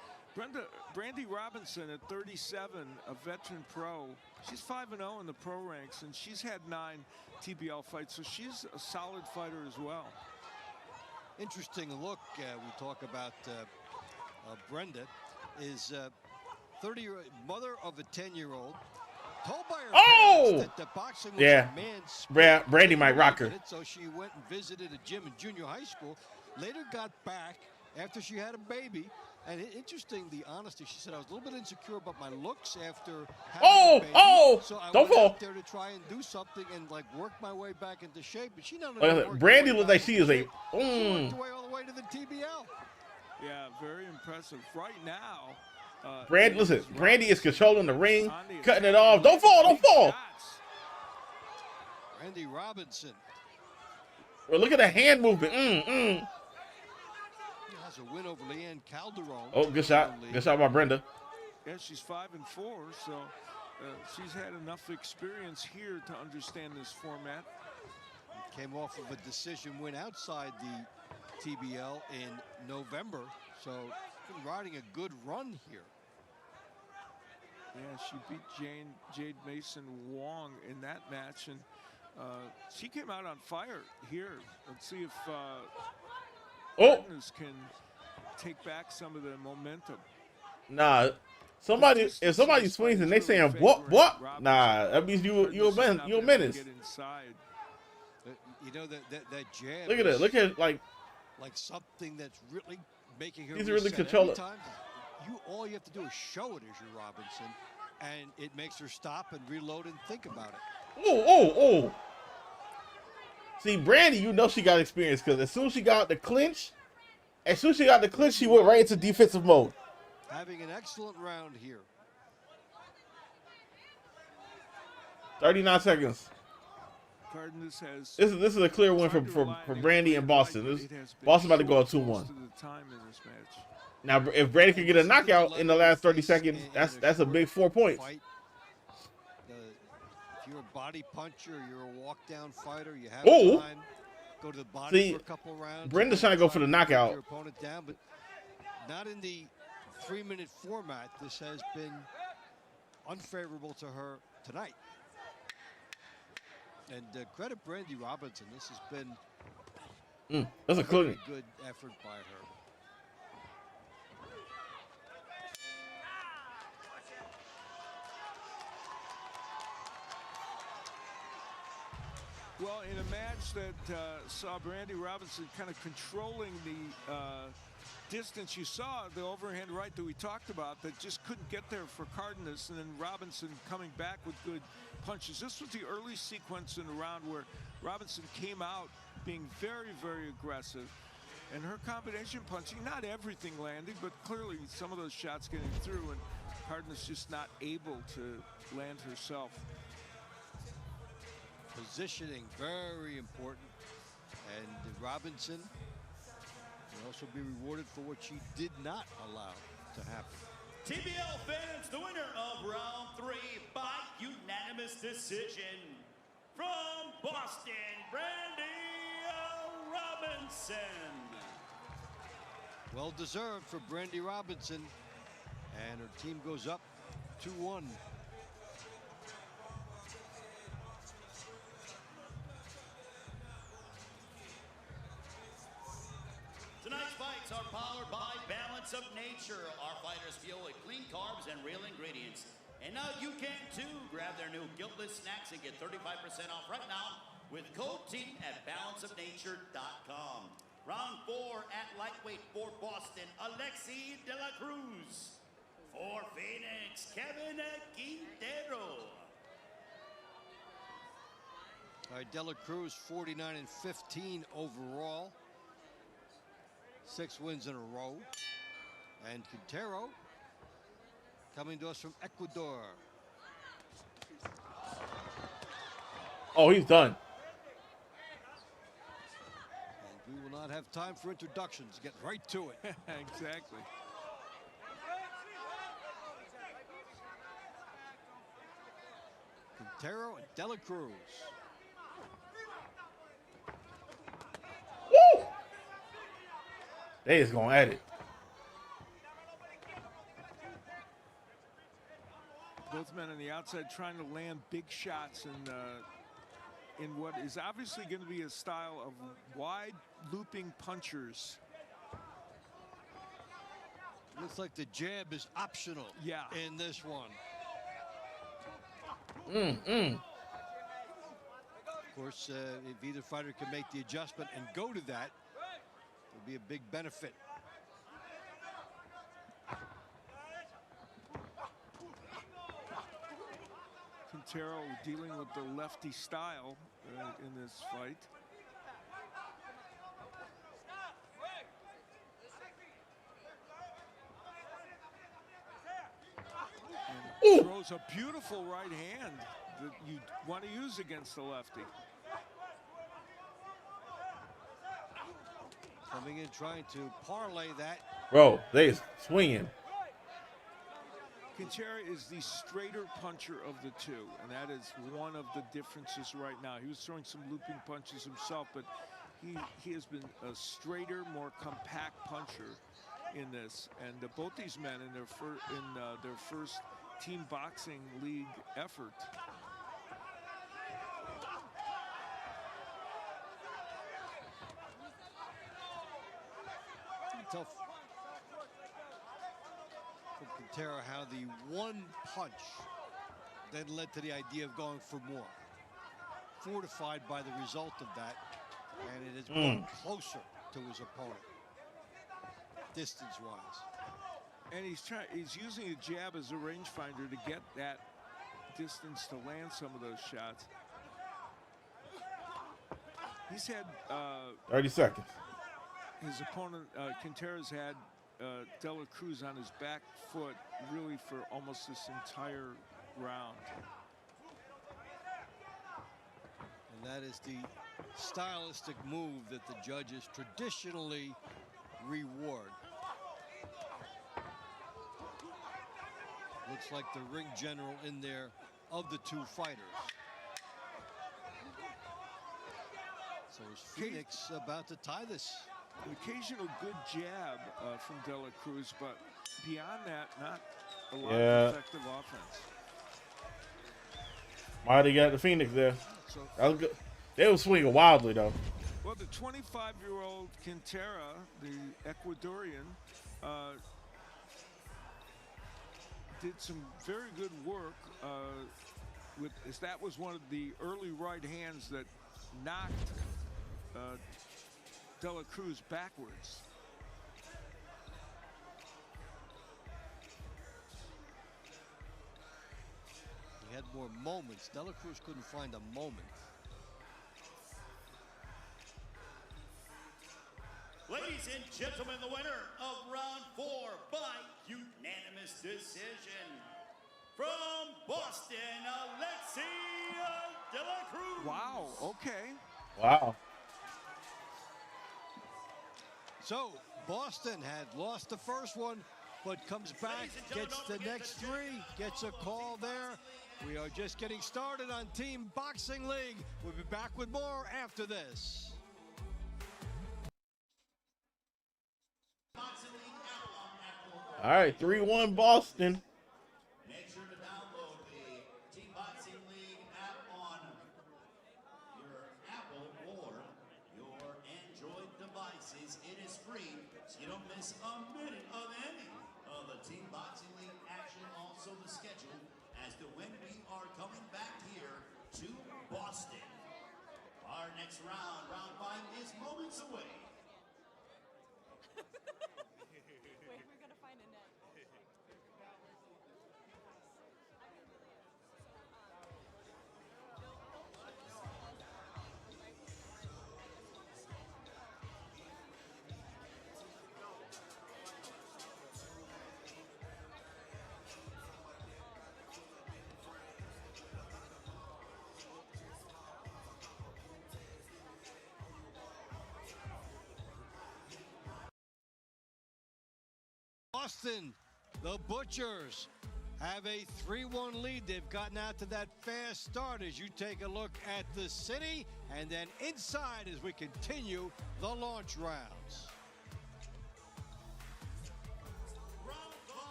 Brandy Robinson at 37, a veteran pro. She's 5-0 in the pro ranks, and she's had 9 TBL fights, so she's a solid fighter as well. Interesting look. We talk about Brenda is 30-year-old mother of a 10-year-old. Told by her parents that the boxing was a man's sport. Brandy might rock her. So she went and visited a gym in junior high school. Later got back after she had a baby. And interesting, the honesty. She said, I was a little bit insecure about my looks after having a baby. So I went out there to try and do something and like work my way back into shape. But she not only Brandy looks like she is a. She worked her way all the way to the TBL. Yeah, very impressive. Right now, Brandy is controlling the ring, cutting it off. Don't fall. Brandy Robinson. Well, look at the hand movement. Has a win over Leanne Calderon. Oh, good shot. Good shot by Brenda. Yeah, she's 5-4, so she's had enough experience here to understand this format. Came off of a decision win outside the TBL in November, so been riding a good run here. Yeah, she beat Jade Mason Wong in that match, and she came out on fire here. Let's see if Cardenas can take back some of the momentum. Nah, if somebody swings and they saying what? Nah, that means you're a menace. Get inside. You know that jab. Look at it. Look at it, like something that's really making her. He's really controlling. All you have to do is show it as your Robinson, and it makes her stop and reload and think about it. Oh. See, Brandy, you know she got experience because as soon as she got the clinch, she went right into defensive mode. Having an excellent round here. 39 seconds. Cardenas has. This is a clear win for Brandy and Boston. Boston about to go up 2-1. Now, if Brandy can get a knockout in the last 30 seconds, that's a big 4 points. If you're a body puncher, you're a walk-down fighter, you have time, go to the body for a couple rounds. Brenda's trying to go for the knockout. Your opponent down, but not in the 3-minute format. This has been unfavorable to her tonight. And credit Brandy Robinson. This has been that's a very good effort by her. Well, in a match that saw Brandy Robinson kind of controlling the distance, you saw the overhand right that we talked about that just couldn't get there for Cardenas, and then Robinson coming back with good punches. This was the early sequence in the round where Robinson came out being very, very aggressive. And her combination punching, not everything landing, but clearly some of those shots getting through, and Cardenas just not able to land herself. Positioning, very important. And Robinson will also be rewarded for what she did not allow to happen. TBL fans, the winner of round 3 by unanimous decision from Boston, Brandy Robinson. Well deserved for Brandy Robinson, and her team goes up 2-1. Tonight's fights are powered by Balance of Nature. Our fighters fuel with clean carbs and real ingredients. And now you can too. Grab their new Guiltless Snacks and get 35% off right now with code TEAM at balanceofnature.com. Round 4 at lightweight for Boston, Alexi De La Cruz. For Phoenix, Kevin Quintero. All right, De La Cruz 49-15 overall. 6 wins in a row. And Quintero coming to us from Ecuador. Oh, he's done. And we will not have time for introductions. Get right to it. Exactly. Quintero and De La Cruz. They is going at it. Both men on the outside trying to land big shots in what is obviously going to be a style of wide looping punchers. Looks like the jab is optional in this one. Of course, if either fighter can make the adjustment and go to that, it'll be a big benefit. Quintero dealing with the lefty style in this fight. And throws a beautiful right hand that you want to use against the lefty. Coming in trying to parlay that. Bro, they swinging. Quintero is the straighter puncher of the two, and that is one of the differences right now. He was throwing some looping punches himself, but he has been a straighter, more compact puncher in this. And both these men in their first team boxing league effort. Tough for Quintero how the one punch then led to the idea of going for more. Fortified by the result of that, and it has brought closer to his opponent, distance-wise. And he's using a jab as a rangefinder to get that distance to land some of those shots. He's had 30 seconds. His opponent, Quintero's had De La Cruz on his back foot really for almost this entire round. And that is the stylistic move that the judges traditionally reward. Looks like the ring general in there of the two fighters. So is Phoenix about to tie this? An occasional good jab from De La Cruz, but beyond that, not a lot of effective offense. Mighty got the Phoenix there. That was good. They were swinging wildly, though. Well, the 25-year-old Quintero, the Ecuadorian, did some very good work that was one of the early right hands that knocked De La Cruz backwards. He had more moments. De La Cruz couldn't find a moment. Ladies and gentlemen, the winner of round 4 by unanimous decision from Boston, Alexei De La Cruz. Wow, okay. Wow. So Boston had lost the first one, but comes back, gets the next 3, gets a call there. We are just getting started on Team Boxing League. We'll be back with more after this. All right, 3-1 Boston. Make sure to download the Team Boxing League app on your Apple or your Android devices. It is free, so you don't miss a minute of any of the Team Boxing League action. Also the schedule as to when we are coming back here to Boston. Our next round, round 5, is moments away. Boston, the Butchers, have a 3-1 lead. They've gotten out to that fast start as you take a look at the city and then inside as we continue the launch rounds.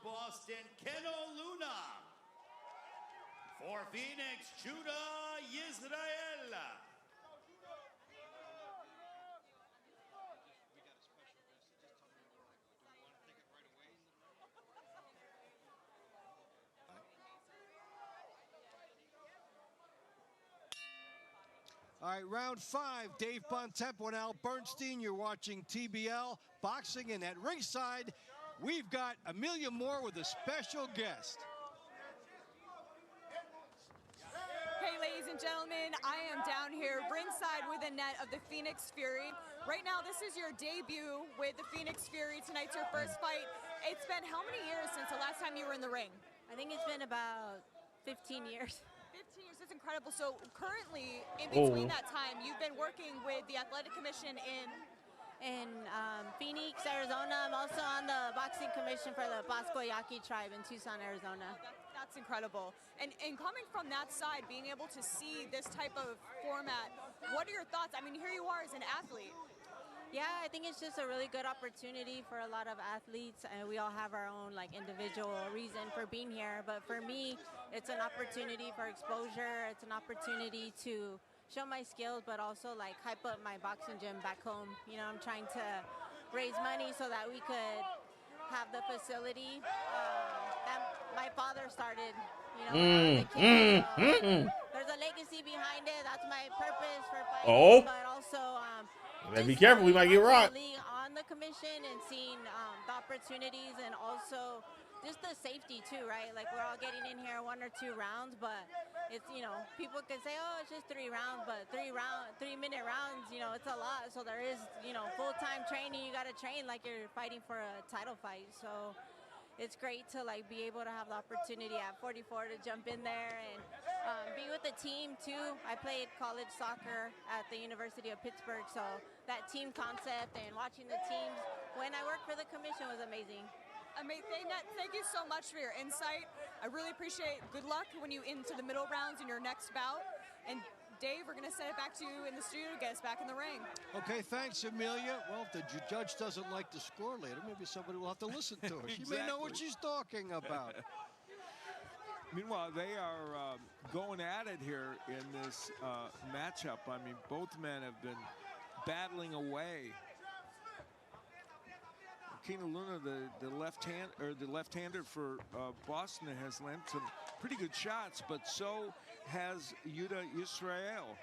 Boston, Keno Luna. For Phoenix, Judah Yisrael. All right, round 5. Dave Bontempo and Al Bernstein. You're watching TBL Boxing, and at ringside, we've got Amelia Moore with a special guest. Hey, ladies and gentlemen, I am down here ringside with Annette of the Phoenix Fury. Right now, this is your debut with the Phoenix Fury. Tonight's your first fight. It's been how many years since the last time you were in the ring? I think it's been about 15 years. 15 years, that's incredible. So currently, in between that time, you've been working with the Athletic Commission in Phoenix, Arizona. I'm also on the boxing commission for the Bosco Yaqui tribe in Tucson, Arizona. That's incredible. And coming from that side, being able to see this type of format, what are your thoughts? I mean, here you are as an athlete. Yeah, I think it's just a really good opportunity for a lot of athletes, and we all have our own like individual reason for being here. But for me, it's an opportunity for exposure. It's an opportunity to show my skills, but also like hype up my boxing gym back home. You know, I'm trying to raise money so that we could have the facility that my father started. You know, when I was a kid. So there's a legacy behind it. That's my purpose for fighting. But also, be careful, we might get rocked. On the commission and seeing the opportunities and also just the safety too, right? Like we're all getting in here 1 or 2 rounds, but it's, you know, people could say, oh, it's just 3 rounds, but 3-minute rounds, you know, it's a lot. So there is, you know, full-time training. You got to train like you're fighting for a title fight. So it's great to like be able to have the opportunity at 44 to jump in there and be with the team too. I played college soccer at the University of Pittsburgh, so that team concept and watching the teams when I worked for the commission was amazing. Thank you so much for your insight. I really appreciate. Good luck when you into the middle rounds in your next bout. And Dave, we're going to send it back to you in the studio to get us back in the ring. Okay, thanks, Amelia. Well, if the judge doesn't like the score later, maybe somebody will have to listen to her. She may know what she's talking about. Meanwhile, they are going at it here in this matchup. I mean, both men have been battling away. Keno Luna, the left-hander for Boston, has landed some pretty good shots, but so has Judah Yisrael.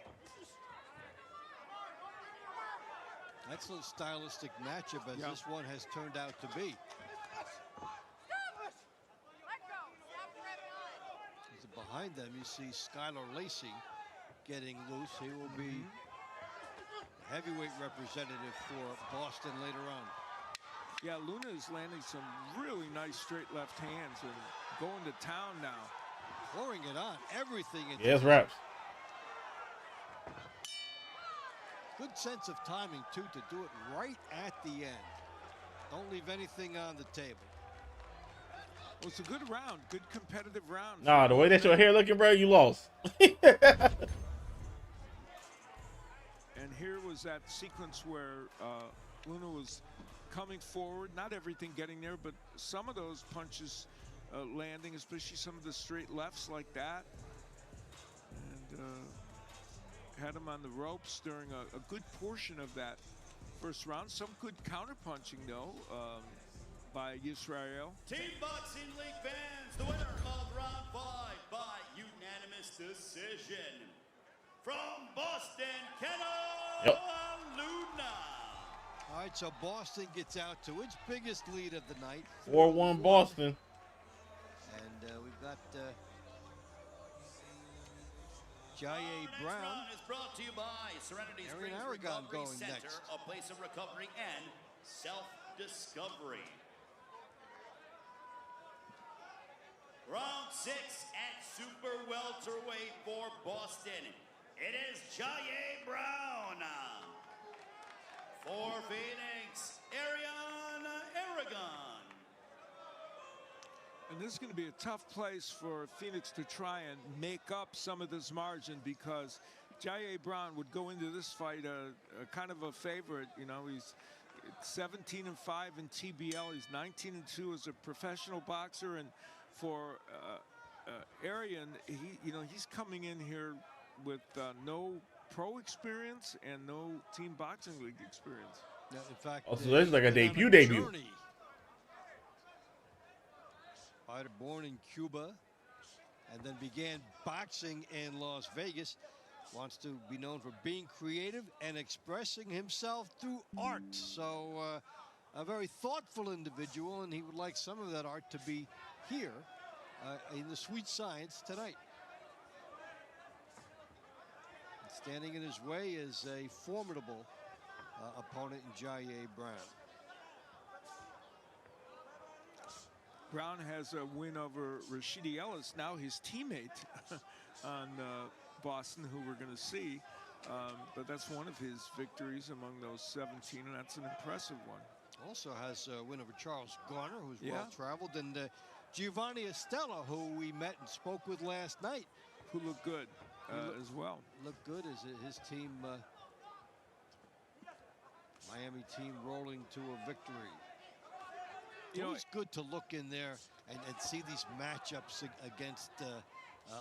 Excellent stylistic matchup as this one has turned out to be. Behind them, you see Skylar Lacey getting loose. He will be heavyweight representative for Boston later on. Yeah, Luna is landing some really nice straight left hands and going to town now. Pouring it on, everything. Yes, Raps. Good sense of timing, too, to do it right at the end. Don't leave anything on the table. Well, it's a good round, good competitive round. Nah, the way that your hair looking, bro, you lost. And here was that sequence where Luna was coming forward, not everything getting there, but some of those punches landing, especially some of the straight lefts like that. And had him on the ropes during a good portion of that first round. Some good counter-punching, though, by Yisrael. Team Boxing League fans, the winner of round 5 by unanimous decision. From Boston, Keno Luna. All right, so Boston gets out to its biggest lead of the night. 4-1 Boston. And we've got Jaye Brown. Round is brought to you by Serenity Springs Aragon Recovery going Center, next. a place of recovery and self-discovery. Round 6 at super welterweight for Boston. It is Jaye Brown. For Phoenix, Aragon. And this is going to be a tough place for Phoenix to try and make up some of this margin, because Jaye Brown would go into this fight a kind of a favorite. You know, he's 17-5 in TBL. He's 19-2 as a professional boxer, and for Arian, he's coming in here with no pro experience and no team boxing league experience. Yeah, in fact, so this is like a debut. Fighter born in Cuba and then began boxing in Las Vegas. Wants to be known for being creative and expressing himself through art. So a very thoughtful individual, and he would like some of that art to be here in the Sweet Science tonight. Standing in his way is a formidable opponent in Jaye Brown. Brown has a win over Rashidi Ellis, now his teammate on Boston, who we're going to see. But that's one of his victories among those 17, and that's an impressive one. Also has a win over Charles Garner, who's well-traveled, and Giovanni Estella, who we met and spoke with last night. Who looked good as well. Looked good as his team, Miami team, rolling to a victory. It's always good to look in there and see these matchups against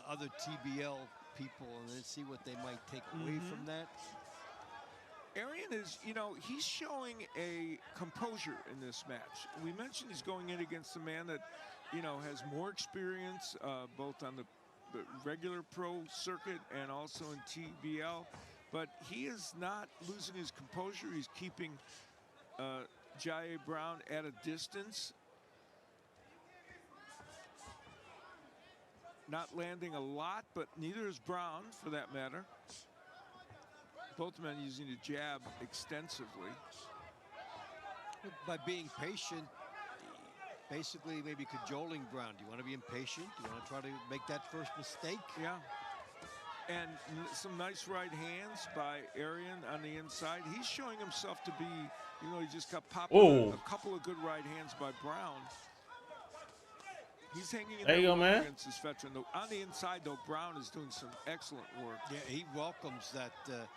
other TBL people and then see what they might take away from that. Arian is, he's showing a composure in this match. We mentioned he's going in against a man that, has more experience both on the regular pro circuit and also in TBL. But he is not losing his composure. He's keeping Jaye Brown at a distance. Not landing a lot, but neither is Brown, for that matter. Both men using the jab extensively. By being patient, basically maybe cajoling Brown. Do you want to be impatient? Do you want to try to make that first mistake? Yeah. And some nice right hands by Arian on the inside. He's showing himself to be, he just got popped with a couple of good right hands by Brown. He's hanging in there against his veteran. On the inside, though, Brown is doing some excellent work. Yeah, he welcomes that the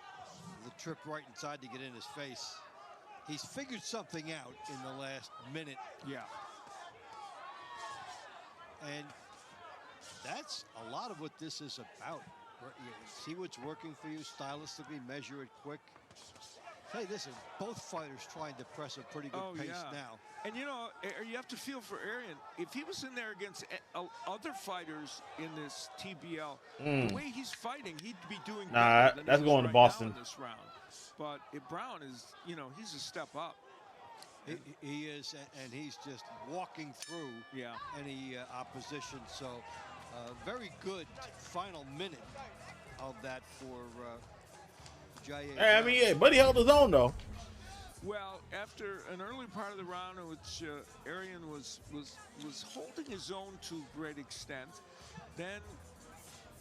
trip right inside to get in his face. He's figured something out in the last minute. Yeah. And that's a lot of what this is about. See what's working for you stylistically, measure it quick. Hey, listen, both fighters trying to press a pretty good pace now. And you have to feel for Arian. If he was in there against other fighters in this TBL, the way he's fighting, he'd be doing better than that's going to Boston in this round. But if Brown is, he's a step up. He is, and he's just walking through any opposition. So very good final minute of that for Jaye. Hey, I mean, Buddy held his own, though. Well, after an early part of the round in which Arian was holding his own to a great extent, then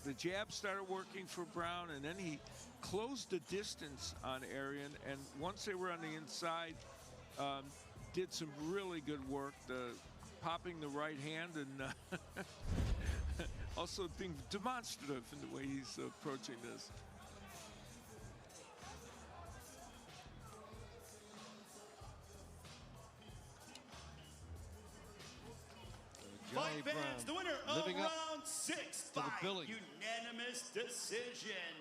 the jab started working for Brown, and then he closed the distance on Arian. And once they were on the inside, did some really good work, popping the right hand and also being demonstrative in the way he's approaching this. Fight fans, the winner of round 6 by unanimous decision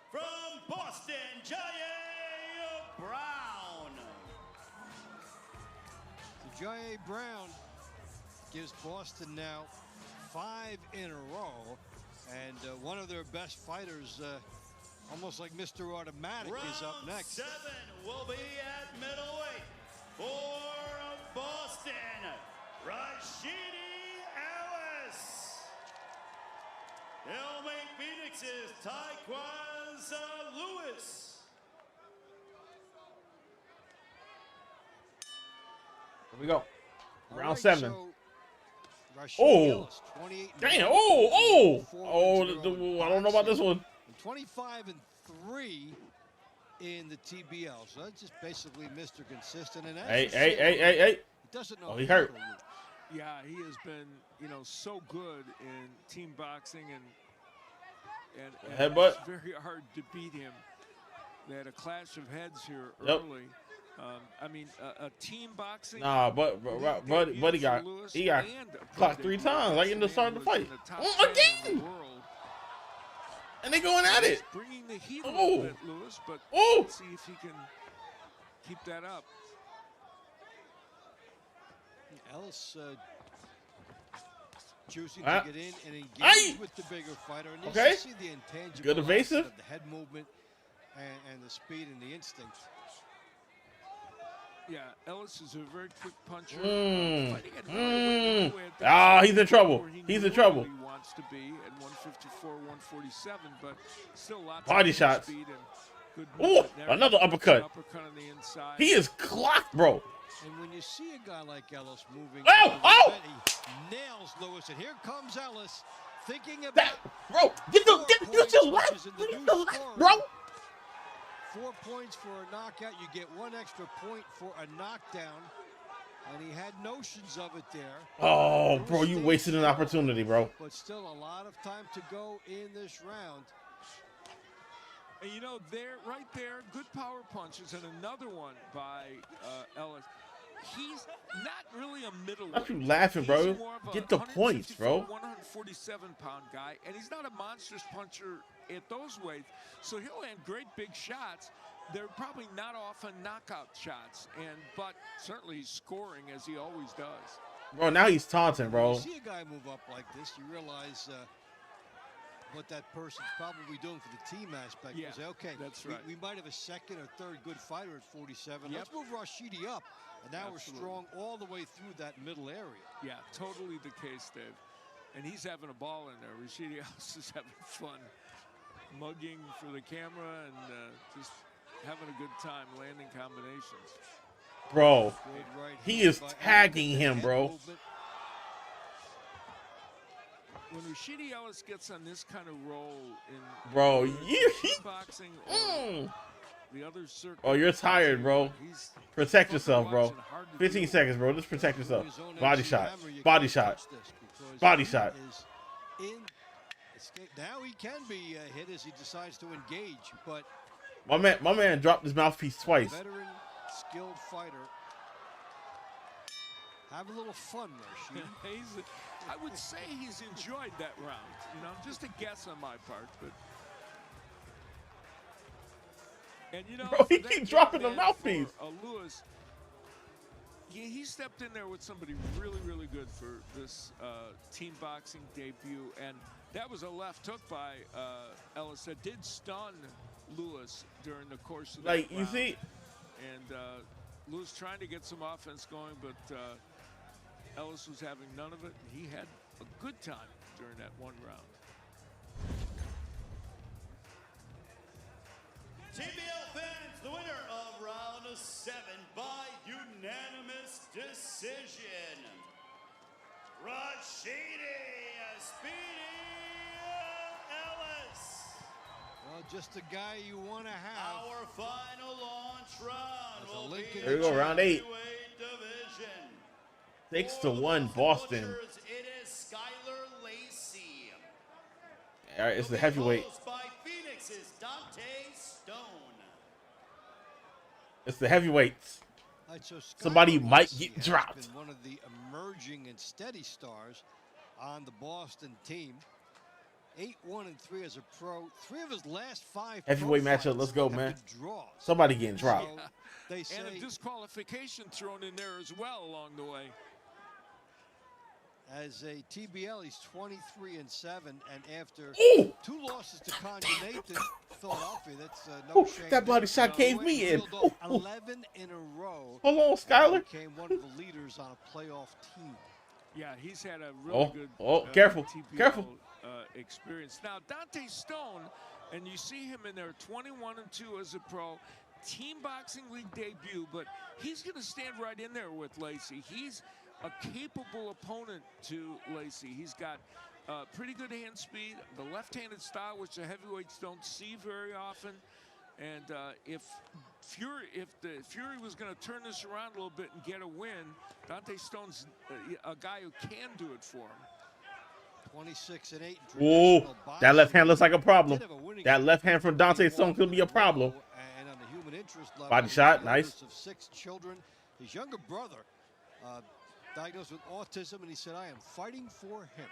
from Boston, Jaye Brown. So Jaye Brown gives Boston now 5 in a row, and one of their best fighters, almost like Mr. Automatic, is up next. Round 7 will be at middleweight for Boston, Rashidi Ellis. He'll make Phoenix's Taekwon Lewis. Here we go. Round Right, 7. So Ellis, 28 damn! I don't know about this one. 25-3 in the TBL. So that's just basically Mr. Consistent. And Hey! He doesn't know. He hurt. Yeah, he has been, so good in team boxing, and headbutt. It's very hard to beat him. They had a clash of heads here early. I mean, a team boxing. Nah, but he got clocked 3 times right in the start of the fight. Again. And they going at it. Bringing the heat a little bit, Lewis, but let's see if he can keep that up. Ellis choosing to get in and engage with the bigger fighter. And you see the intangible good evasive of the head movement and the speed and the instinct. Yeah, Ellis is a very quick puncher. He's in trouble. He's in trouble. He wants to be at 154, 147, but still lots body of shots. Speed and good Another uppercut. Uppercut on the inside. He is clocked, bro. And when you see a guy like Ellis moving, he nails Lewis, and here comes Ellis thinking about that, bro. Get the left, bro. 4 points for a knockout. You get 1 extra point for a knockdown, and he had notions of it there. Oh, bro, you wasted an opportunity, bro. But still a lot of time to go in this round. And you know, right there, good power punches, and another one by Ellis. He's not really a middleweight. Not you laughing, bro. Get the points, bro. 147-pound guy, and he's not a monstrous puncher at those weights, so he'll land great big shots. They're probably not often knockout shots, but certainly he's scoring as he always does. Bro, now he's taunting, bro. When you see a guy move up like this, you realize what that person's probably doing for the team aspect. Yeah, you say, okay, that's right. We might have a second or third good fighter at 47. Let's move Rashidi up. And now we're strong all the way through that middle area. Yeah, totally the case, Dave. And he's having a ball in there. Rashidi Ellis is having fun, mugging for the camera and just having a good time landing combinations. Bro, he is tagging him, bro. When Rashidi Ellis gets on this kind of roll in boxing or the other circuit. Oh, you're tired, bro. Protect yourself, bro. 15 seconds, bro. Just protect yourself. Body shot. Body shot. Body shot. Now he can be hit as he decides to engage, but my man dropped his mouthpiece twice. Veteran, skilled fighter. Have a little fun, Rashid. I would say he's enjoyed that round. You know, just a guess on my part, but. And you know, bro, he keeps dropping the mouthpiece. Lewis, he stepped in there with somebody really, really good for this team boxing debut, and that was a left hook by Ellis that did stun Lewis during the course of that round. You see, and Lewis trying to get some offense going, but Ellis was having none of it. He had a good time during that one round. TBL fans, the winner of round 7 by unanimous decision, Rashidi Speedy Ellis. Well, just the guy you want to have. Our final launch round will be there we go, round 8. Division. 6-1 Boston. It is Skylar Lacey. All right, it's the heavyweight. By Phoenix's Dante Stone. It's the heavyweights. Right, so somebody might get dropped. Been one of the emerging and steady stars on the Boston team. 8-1-3 as a pro. 3 of his last 5 heavyweight matchup. Let's go, man. Somebody getting dropped. So they say, and a disqualification thrown in there as well along the way. As a TBL, he's 23-7, and after 2 losses to Conjure Nathan, Philadelphia, that's no shame. That body shot caved me in. 11 in a row. Hold on, Skylar. Became one of the leaders on a playoff team. Yeah, he's had a really good careful, TBL, careful. Experience. Now, Dante Stone, and you see him in there 21-2 as a pro. Team Boxing League debut, but he's going to stand right in there with Lacey. He's a capable opponent to Lacey. He's got pretty good hand speed, the left-handed style, which the heavyweights don't see very often. And if the Fury was going to turn this around a little bit and get a win, Dante Stone's a guy who can do it for him. 26-8. Ooh, that left hand looks like a problem. That left hand from Dante Stone could be a problem. And on the human interest level. Body He's shot, the nice. oldest of 6 children. His younger brother diagnosed with autism, and he said, I am fighting for him.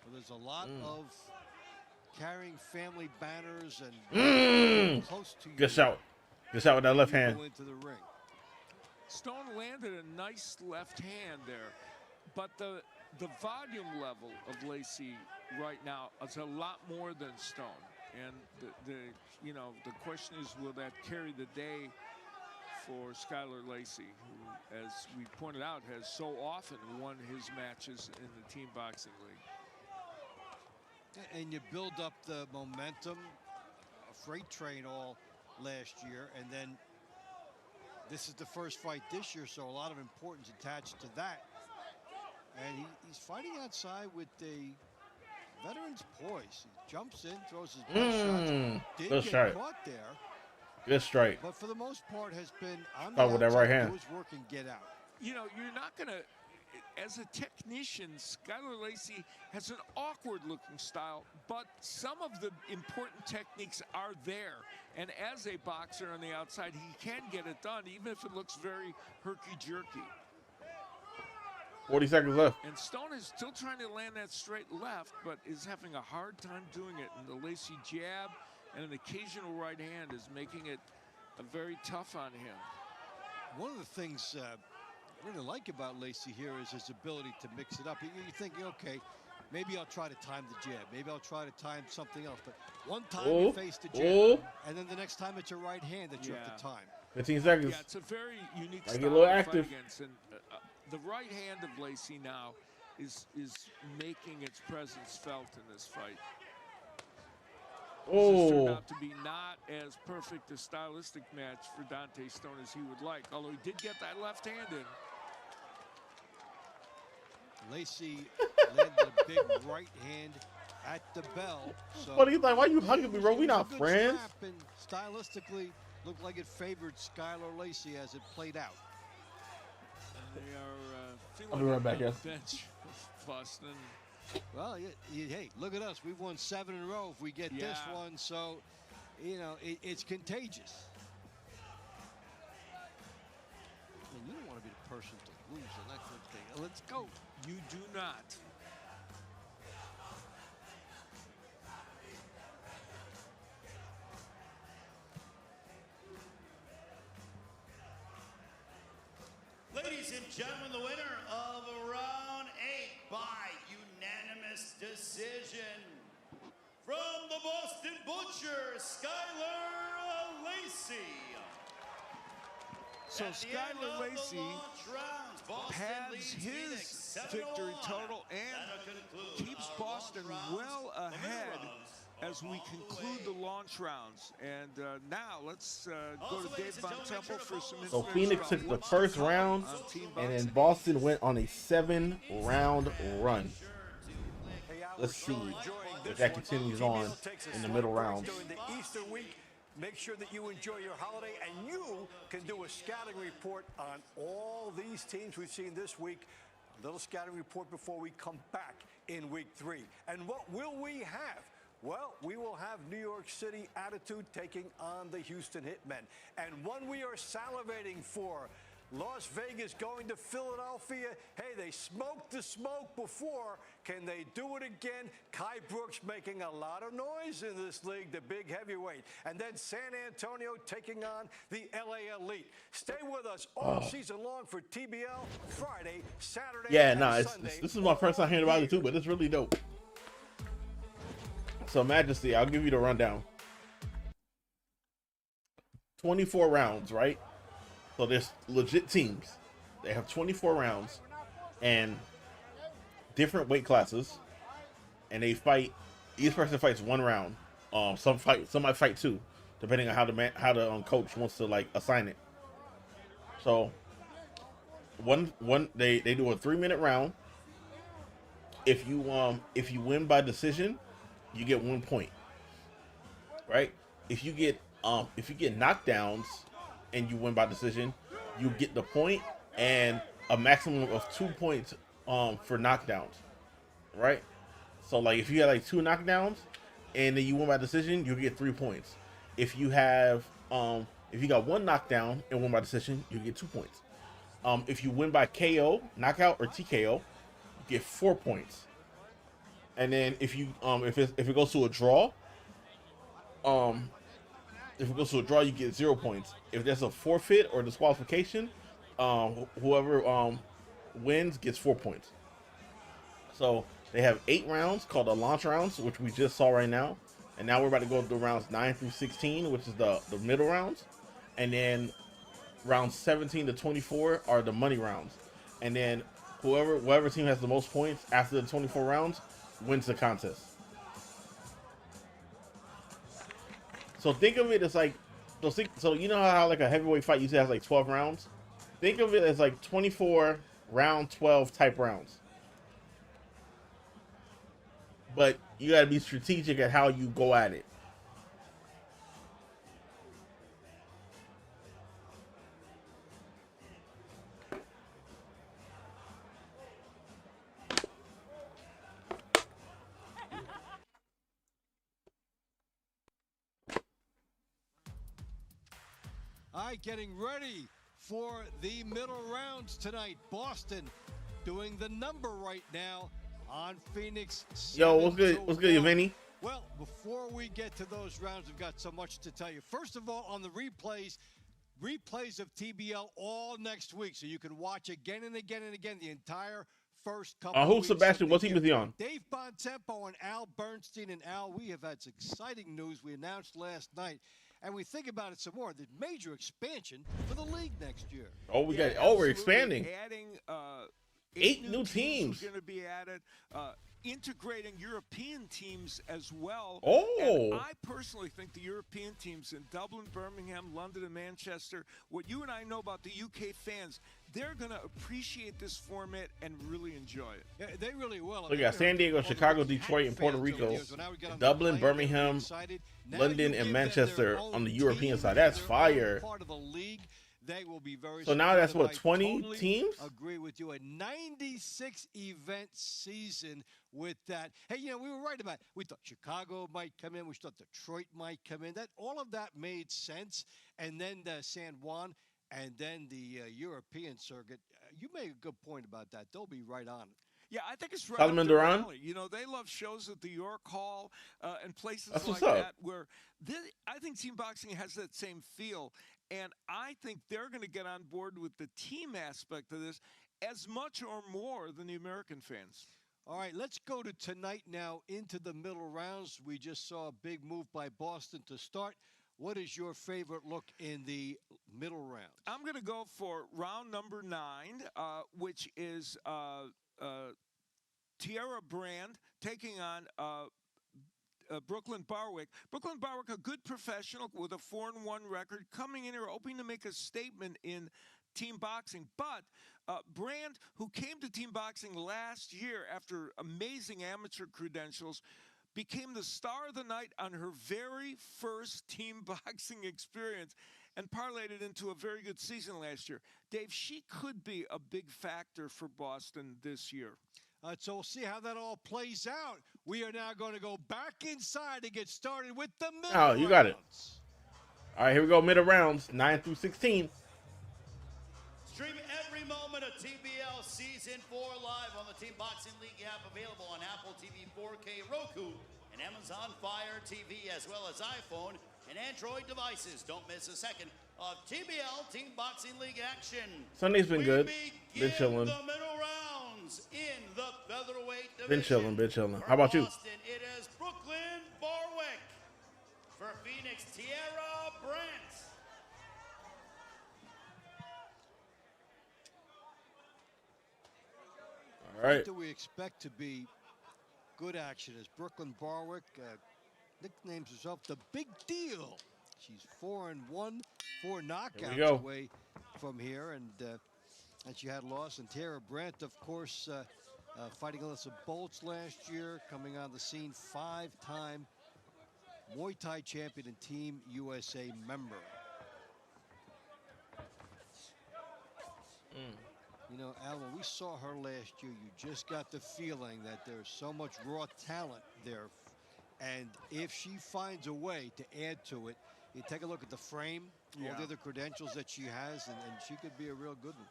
Well, there's a lot of carrying family banners and close to you. Good shot. Good shot with that left hand. Go into the ring. Stone landed a nice left hand there, but the volume level of Lacey right now is a lot more than Stone, and the question is, will that carry the day for Skylar Lacey, who, as we pointed out, has so often won his matches in the Team Boxing League. And you build up the momentum, a freight train all last year, and then this is the first fight this year, so a lot of importance attached to that. And he's fighting outside with a veteran's poise. He jumps in, throws his best shots. Did Good get strike. caught there, Good strike. but for the most part has been on Oh, the with that outside, right hand. do his work and get out. You know, you're not going to, as a technician, Skylar Lacey has an awkward looking style, but some of the important techniques are there. And as a boxer on the outside, he can get it done, even if it looks very herky-jerky. 40 seconds left. And Stone is still trying to land that straight left, but is having a hard time doing it. And the Lacey jab and an occasional right hand is making it very tough on him. One of the things I really like about Lacey here is his ability to mix it up. You're thinking, okay, maybe I'll try to time the jab. Maybe I'll try to time something else. But one time you face the jab, and then the next time it's your right hand that you have to time. 15 seconds. Yeah, it's a very unique I style get a little to active. fight against. And the right hand of Lacey now is making its presence felt in this fight. This has turned out to be not as perfect a stylistic match for Dante Stone as he would like, although he did get that left hand in. Lacey landed a big right hand at the bell. So What are you like? Why you hugging me, bro? We it was a not good friends. scrap, and stylistically looked like it favored Skylar Lacey as it played out. They are feeling I'll be right back, on the yes. bench, Boston. Well, hey, look at us. We've won 7 in a row if we get this Yeah. one. So, you know, it's contagious. And you don't want to be the person to lose on that good thing. Let's go. You do not. Ladies and gentlemen, the winner of round 8 by unanimous decision from the Boston Butcher, Skylar Lacey. So At the end Skylar of the Lacey launch rounds, Boston pads leads his Phoenix 7-1. victory total and That'll conclude keeps our Boston launch rounds, well the middle ahead rounds as we all the conclude way. the launch rounds. And now let's go Also, to ladies Dave and Von gentlemen, Temple make for sure some to So follow Phoenix us took the what's first to come round, on Team and then Boxing. Boston went on a 7-round run. Let's see if that continues on in the middle rounds. During the Easter week, make sure that you enjoy your holiday, and you can do a scouting report on all these teams we've seen this week. A little scouting report before we come back in week 3. And what will we have? Well, we will have New York City Attitude taking on the Houston Hitmen. And one we are salivating for, Las Vegas going to Philadelphia. Hey, they smoked the smoke before. Can they do it again? Kai Brooks making a lot of noise in this league, the big heavyweight. And then San Antonio taking on the LA Elite. Stay with us all season long for TBL, Friday, Saturday, Yeah, and nah, Sunday. this is my first time hearing about it too, but it's really dope. So Majesty, I'll give you the rundown. 24 rounds, right? So there's legit teams. They have 24 rounds and different weight classes, and they fight. Each person fights 1 round. Some might fight 2, depending on how the coach wants to like assign it. So they do a 3-minute round. If you win by decision, you get 1 point. Right? If you get knockdowns and you win by decision, you get the point and a maximum of 2 points for knockdowns. Right? So like if you had like 2 knockdowns, and then you win by decision, you get 3 points. If you have if you got one knockdown and win by decision, you get 2 points. If you win by KO, knockout, or TKO, you get 4 points. And then if you if it goes to a draw, you get 0 points. If there's a forfeit or disqualification, whoever wins gets 4 points. So they have 8 rounds called the launch rounds, which we just saw right now. And now we're about to go through rounds 9 through 16, which is the middle rounds. And then rounds 17 to 24 are the money rounds. And then whoever team has the most points after the 24 rounds wins the contest. So think of it as like, so you know how like a heavyweight fight usually has like 12 rounds? Think of it as like 24 round 12 type rounds. But you gotta be strategic at how you go at it. All right, getting ready for the middle rounds tonight. Boston doing the number right now on Phoenix. Yo, what's good? What's good, Vinny? Well, before we get to those rounds, we've got so much to tell you. First of all, on the replays of TBL all next week, so you can watch again and again and again the entire first couple of Who's weeks. Sebastian? What team is he on? Dave Bontempo and Al Bernstein. And Al, we have had some exciting news we announced last night. And we think about it some more. The major expansion for the league next year. Oh, we're expanding. Adding 8 new teams. Are going to be added. Integrating European teams as well. Oh. And I personally think the European teams in Dublin, Birmingham, London, and Manchester, what you and I know about the UK fans, they're going to appreciate this format and really enjoy it. Yeah, they really will. So we got San Diego, Chicago, Detroit, and Puerto Rico, Dublin, Birmingham, London, and Manchester on the European side. That's fire. Part of the league. They will be very so now that's what, I 20 totally teams? Agree with you. A 96 event season with that. Hey, you know, we were right about it. We thought Chicago might come in. We thought Detroit might come in. That all of that made sense. And then San Juan and then the European circuit. You made a good point about that. They'll be right on it. Yeah, I think it's right. Salomon Duran? You know, they love shows at the York Hall and places That's like that where I think team boxing has that same feel. And I think they're going to get on board with the team aspect of this as much or more than the American fans. All right, let's go to tonight now into the middle rounds. We just saw a big move by Boston to start. What is your favorite look in the middle round? I'm going to go for round number 9, which is Tierra Brand taking on Brooklyn Barwick. Brooklyn Barwick, a good professional with a 4-1 record, coming in here hoping to make a statement in team boxing. But Brand, who came to team boxing last year after amazing amateur credentials, became the star of the night on her very first team boxing experience and parlayed it into a very good season last year. Dave, she could be a big factor for Boston this year. So we'll see how that all plays out. We are now going to go back inside to get started with the middle rounds. Oh, you got it. All right, here we go. Middle rounds, 9 through 16. Stream every moment of TBL Season 4 live on the Team Boxing League app, available on Apple TV 4K, Roku, and Amazon Fire TV, as well as iPhone and Android devices. Don't miss a second of TBL Team Boxing League action. Sunday's been good. Been chilling. The middle rounds in the featherweight division. Been chilling. How about you? Boston, it is Brooklyn Barwick. For Phoenix, Tierra Brand. All right. What do we expect to be good action as Brooklyn Barwick nicknames herself the Big Deal. She's 4-1, 4 knockouts away from here, and she had loss. And Tierra Brandt, of course, fighting Alyssa Bolts last year, coming on the scene, 5-time Muay Thai champion and Team USA member. You know, Al, when we saw her last year, you just got the feeling that there's so much raw talent there And if she finds a way to add to it, you take a look at the frame, all the other credentials that she has, and she could be a real good one.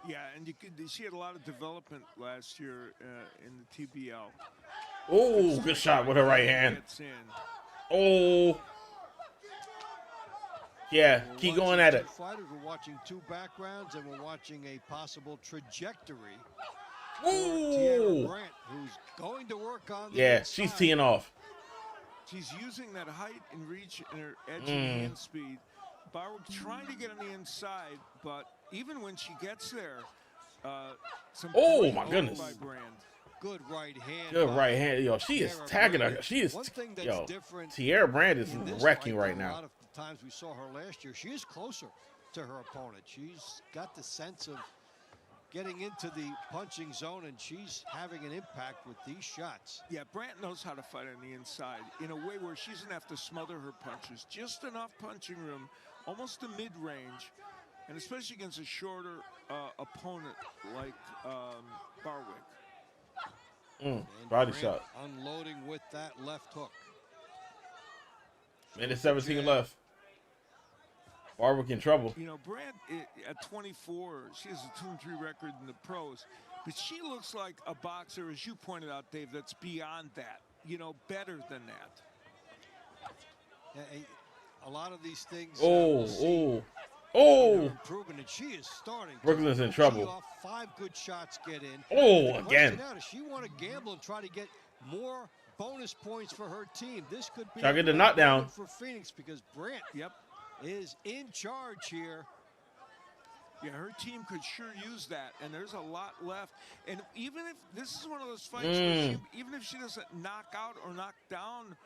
Yeah, and she had a lot of development last year in the TBL. Oh, good shot with her right hand. Oh. Yeah, keep going at it. Fighters, we're watching two backgrounds, and we're watching a possible trajectory for Ooh. Tiara Brandt, who's going to work on the inside. She's teeing off. She's using that height and reach and her edge and hand speed. Barwick trying to get on the inside, but even when she gets there, my goodness. By Brand. Good right hand. Good right hand. Yo, she is tagging her. She is, yo, Tiara Brandt is wrecking right now. A lot of the times we saw her last year, she is closer to her opponent. She's got the sense of getting into the punching zone, and she's having an impact with these shots. Yeah, Brandt knows how to fight on the inside in a way where she doesn't have to smother her punches. Just enough punching room, almost to mid-range, and especially against a shorter opponent like Barwick. Body shot. Unloading with that left hook. Minute 17 left. Barwick in trouble. You know, Brandt at 24, she has a 2-3 record in the pros, but she looks like a boxer, as you pointed out, Dave, that's beyond that. You know, better than that. A lot of these things. Improvement, and she is starting. Brooklyn's in trouble. Off 5 good shots get in. Again. Does she want to gamble and try to get more bonus points for her team? This could be try to get the knockdown for Phoenix, because Brandt is in charge here. Yeah, her team could sure use that, and there's a lot left. And even if this is one of those fights where even if she doesn't knock out or knock down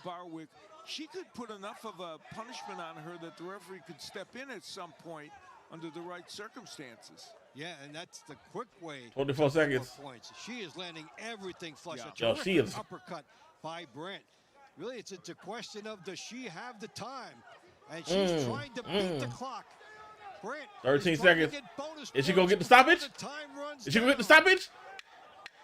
Barwick, she could put enough of a punishment on her that the referee could step in at some point under the right circumstances. Yeah, and that's the quick way. 24 seconds. Points. She is landing everything flush. Yo, she is uppercut by Brandt. Really, it's a question of, does she have the time? And she's trying to beat the clock. Brandt 13 seconds. Is she gonna get the stoppage? Is she gonna get the stoppage?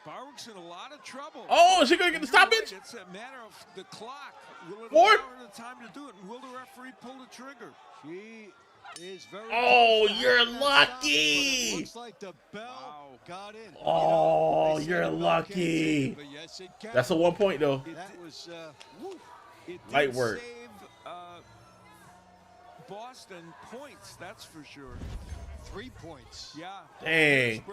Barwick's in a lot of trouble. Oh, is she gonna get the stoppage? It's a matter of the clock. Will it Fourth? allow her the time to do it? And will the referee pull the trigger? She is very. Oh, you're lucky. Looks like the bell got in. Oh, you're lucky. Yes, it can. That's a 1 point though. That was light work. Save Boston points, that's for sure. 3 points. Yeah. Dang.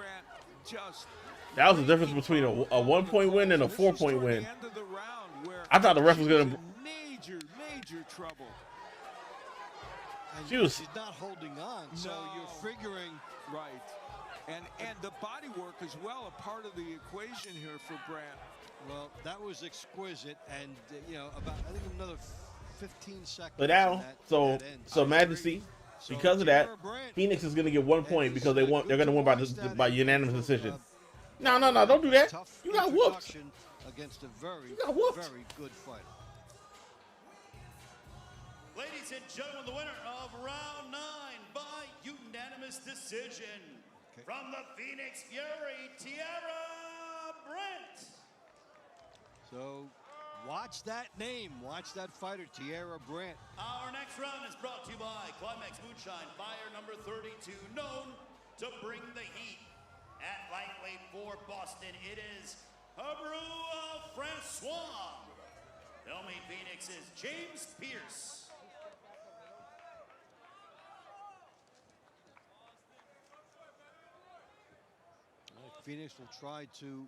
Just that was the difference between a 1 point win and a 4 point win. I thought the ref was gonna. Major trouble. And she's not holding on, so you're figuring right. And the body work as well, a part of the equation here for Brandt. Well, that was exquisite, and about I think another 15 seconds. But now, so Majesty, because of that, Phoenix is gonna get 1 point because they're gonna win by unanimous decision. No, don't do that. You got whooped. Against a very good fighter. Ladies and gentlemen, the winner of round 9 by unanimous decision from the Phoenix Fury, Tiara Brandt. So watch that name. Watch that fighter, Tiara Brandt. Our next round is brought to you by Climax Moonshine, fire number 32, known to bring the heat. At lightweight for Boston, it is Abreu Francois. Filming Phoenix is James Pierce. Phoenix will try to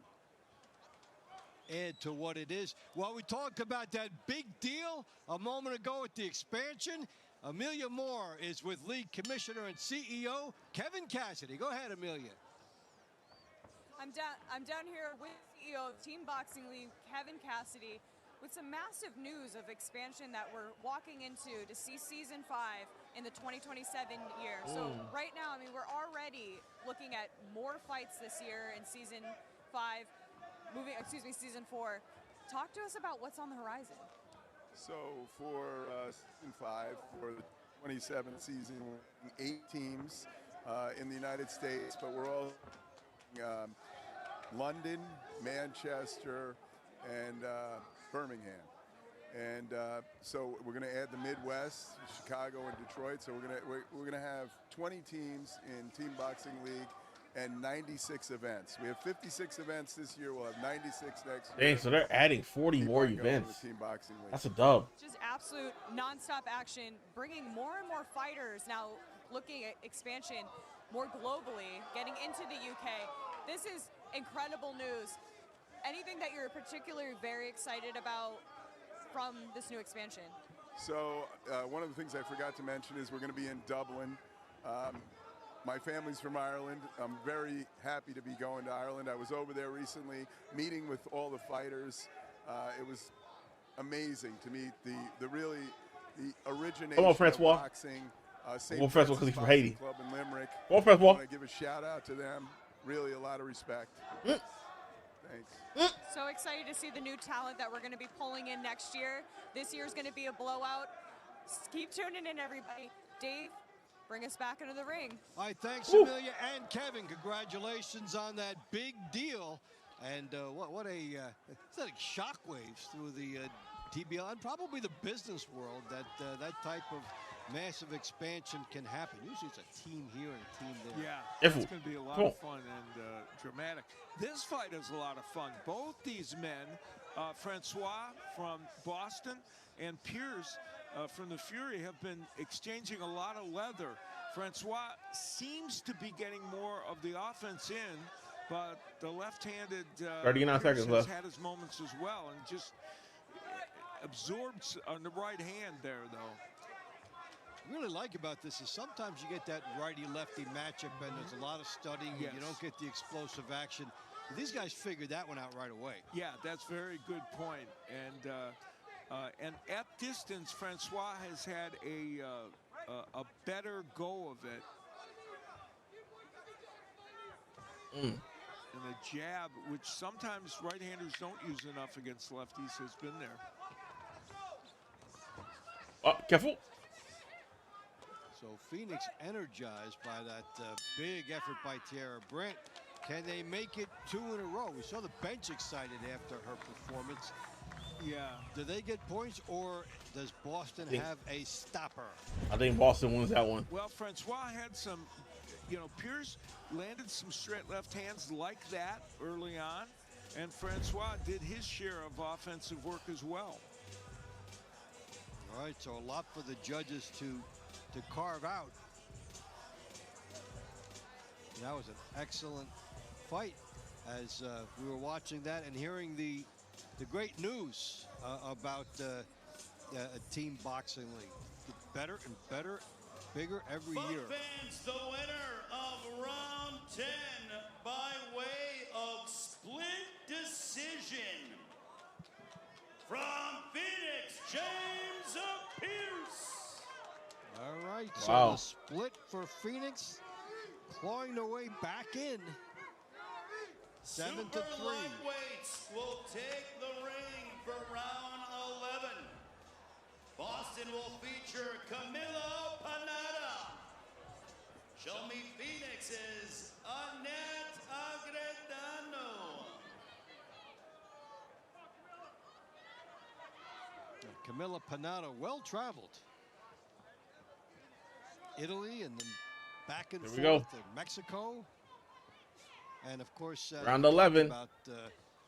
add to what it is. Well, we talked about that big deal a moment ago at the expansion. Amelia Moore is with League Commissioner and CEO Kevin Cassidy. Go ahead, Amelia. I'm down here with CEO of Team Boxing League, Kevin Cassidy, with some massive news of expansion that we're walking into to see Season 5 in the 2027 year. So right now, I mean, we're already looking at more fights this year in Season 5, Season 4. Talk to us about what's on the horizon. So for Season 5, for the 27th season, 8 teams in the United States, but we're all London, Manchester, and Birmingham. And so we're going to add the Midwest, Chicago and Detroit. So we're going to have 20 teams in Team Boxing League and 96 events. We have 56 events this year. We'll have 96 next year. Dang, so they're adding 40 more events. Team Boxing League. That's a dub. Just absolute nonstop action, bringing more and more fighters now looking at expansion more globally, getting into the UK. This is incredible news. Anything that you're particularly very excited about from this new expansion? So one of the things I forgot to mention is we're going to be in Dublin. My family's from Ireland. I'm very happy to be going to Ireland. I was over there recently meeting with all the fighters. It was amazing to meet the origination of boxing. St. Francois, because he's from Haiti. Club in Limerick. Well, Francois. I want to give a shout out to them. Really a lot of respect. Thanks. So excited to see the new talent that we're going to be pulling in next year. This year's going to be a blowout. Keep tuning in, everybody. Dave, bring us back into the ring. All right, thanks, Amelia and Kevin. Congratulations on that big deal. And what it's like shockwaves through the TBL and probably the business world that type of massive expansion can happen. Usually it's a team here and a team there. Yeah, it's going to be a lot of fun and dramatic. This fight is a lot of fun. Both these men, Francois from Boston and Pierce from the Fury, have been exchanging a lot of leather. Francois seems to be getting more of the offense in, but the left-handed 39 seconds has left. had his moments as well, and just absorbs on the right hand there, though. Really like about this is sometimes you get that righty-lefty matchup and there's a lot of studying and you don't get the explosive action. These guys figured that one out right away. Yeah, that's a very good point. And at distance, Francois has had a better go of it. And the jab, which sometimes right-handers don't use enough against lefties, has been there. Careful. So Phoenix energized by that big effort by Tierra Brent. Can they make it 2 in a row? We saw the bench excited after her performance. Yeah. Do they get points or does Boston have a stopper? I think Boston wins that one. Well, Francois had some, Pierce landed some straight left hands like that early on, and Francois did his share of offensive work as well. All right, so a lot for the judges to carve out. That was an excellent fight as we were watching that and hearing the great news about Team Boxing League. Get better and better, bigger every year. Fans, the winner of round 10 by way of split decision from Phoenix, James Pierce. All right, so the split for Phoenix, clawing their way back in. 7-3. Super lightweights will take the ring for round 11. Boston will feature Camilo Panada. Show me Phoenix's Annette Agredano. Camila Panada, well-traveled. Italy and then back and forth to Mexico. And of course, round 11. About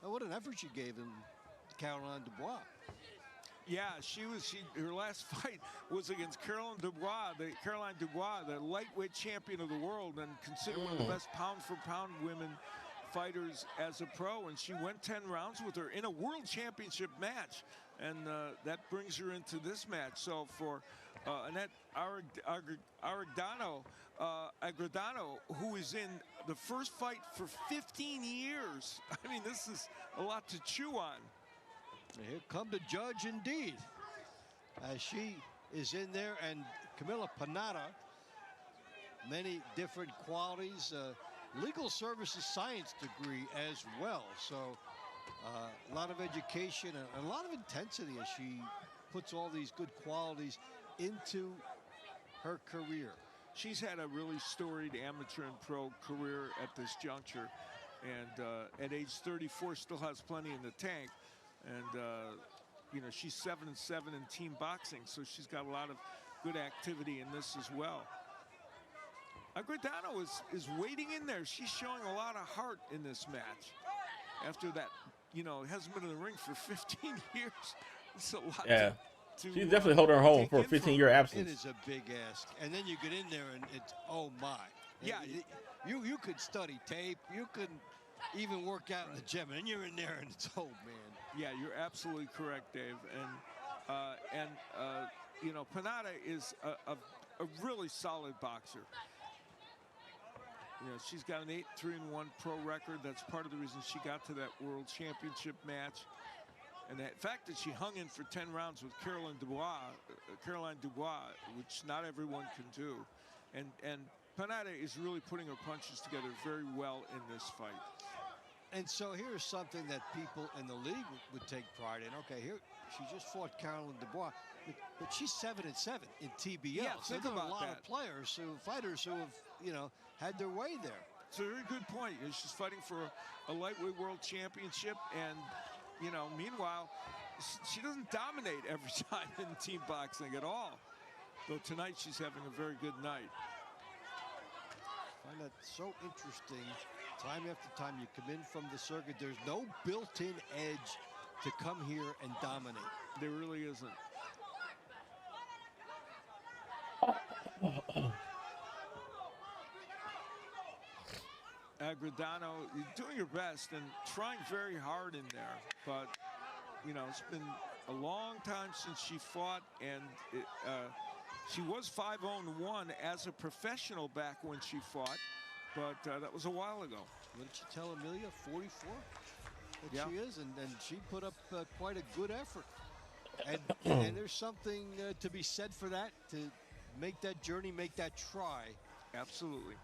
what an effort she gave in Caroline Dubois. Yeah, her last fight was against Caroline Dubois, the lightweight champion of the world and considered one of the best pound-for-pound women fighters as a pro. And she went 10 rounds with her in a world championship match. And that brings her into this match. So for Annette Agredano, who is in the first fight for 15 years. I mean, this is a lot to chew on. Here come the judge indeed, as she is in there, and Camila Panada, many different qualities, legal services science degree as well. So a lot of education and a lot of intensity as she puts all these good qualities into her career. She's had a really storied amateur and pro career at this juncture, and at age 34 still has plenty in the tank. And, you know, she's 7-7 in team boxing, so she's got a lot of good activity in this as well. Agredano is waiting in there. She's showing a lot of heart in this match. After that, you know, hasn't been in the ring for 15 years. It's a lot. Yeah. She's definitely holding her home for a 15-year absence. It is a big ask. And then you get in there and it's, oh my. Yeah. You could study tape. You could even work out in the gym. And you're in there and it's, oh man. Yeah, you're absolutely correct, Dave. And you know, Pennada is a really solid boxer. You know, she's got an 8-3-1 pro record. That's part of the reason she got to that World Championship match. And the fact that she hung in for 10 rounds with Caroline Dubois, which not everyone can do. And Pennada is really putting her punches together very well in this fight. And so here's something that people in the league would take pride in. Okay, here she just fought Caroline Dubois, but she's 7-7 in TBL. Yeah, so think there are about a lot that. of fighters who have, you know, had their way there. It's a very good point. She's fighting for a lightweight world championship, and you know, meanwhile, she doesn't dominate every time in team boxing at all. Though tonight she's having a very good night. I find that so interesting. Time after time, you come in from the circuit. There's no built-in edge to come here and dominate. There really isn't. Agredano, you're doing your best and trying very hard in there, but you know, it's been a long time since she fought, and she was 5-0-1 as a professional back when she fought, but that was a while ago. What did you tell Amelia? 44? That Yeah. she is, and she put up quite a good effort. And there's something to be said for that, to make that journey, make that try. Absolutely.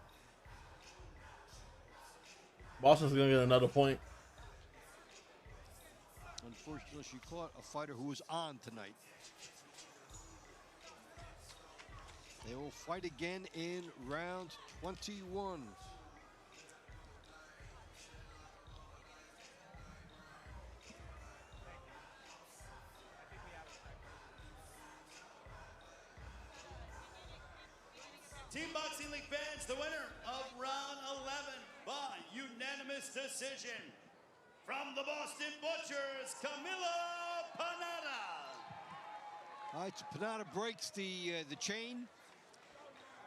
Boston's gonna get another point. Unfortunately, she caught a fighter who was on tonight. They will fight again in round 21. Team Boxing League fans, the winner of round 11 by unanimous decision from the Boston Butchers, Camila Pennada. All right, so Pennada breaks the chain,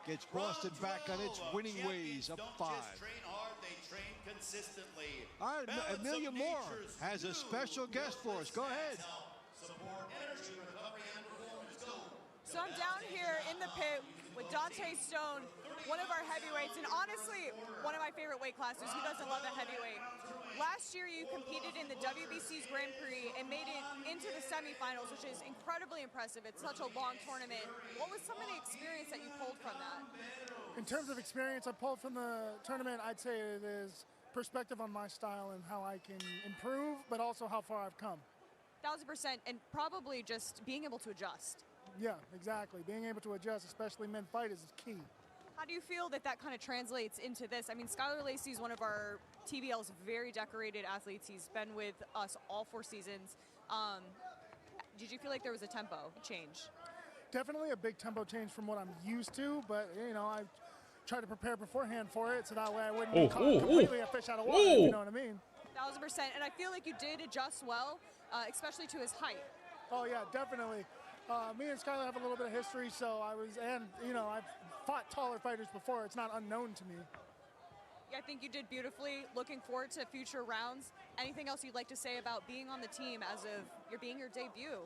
gets Boston back on its winning ways, up 5. Just train hard, they train consistently. All right, Balance Amelia of Moore Nature's has a new special guest for us. Go ahead. Support energy, recovery, and performance. Go. So I'm down here in the pit with Dante Stone, one of our heavyweights, and honestly, one of my favorite weight classes. Who doesn't love a heavyweight? Last year, you competed in the WBC's Grand Prix and made it into the semifinals, which is incredibly impressive. It's such a long tournament. What was some of the experience that you pulled from that? In terms of experience I pulled from the tournament, I'd say it is perspective on my style and how I can improve, but also how far I've come. 1000%, and probably just being able to adjust. Yeah, exactly. Being able to adjust, especially mid-fight, is key. How do you feel that that kind of translates into this? I mean, Skylar Lacey is one of our TBL's very decorated athletes. He's been with us all 4 seasons. Did you feel like there was a tempo change? Definitely a big tempo change from what I'm used to, but, you know, I try to prepare beforehand for it so that way I wouldn't be caught completely a fish out of water, if you know what I mean. 1000%, and I feel like you did adjust well, especially to his height. Oh, yeah, definitely. Me and Skylar have a little bit of history, so you know, I've fought taller fighters before. It's not unknown to me. Yeah, I think you did beautifully. Looking forward to future rounds. Anything else you'd like to say about being on the team as of your debut?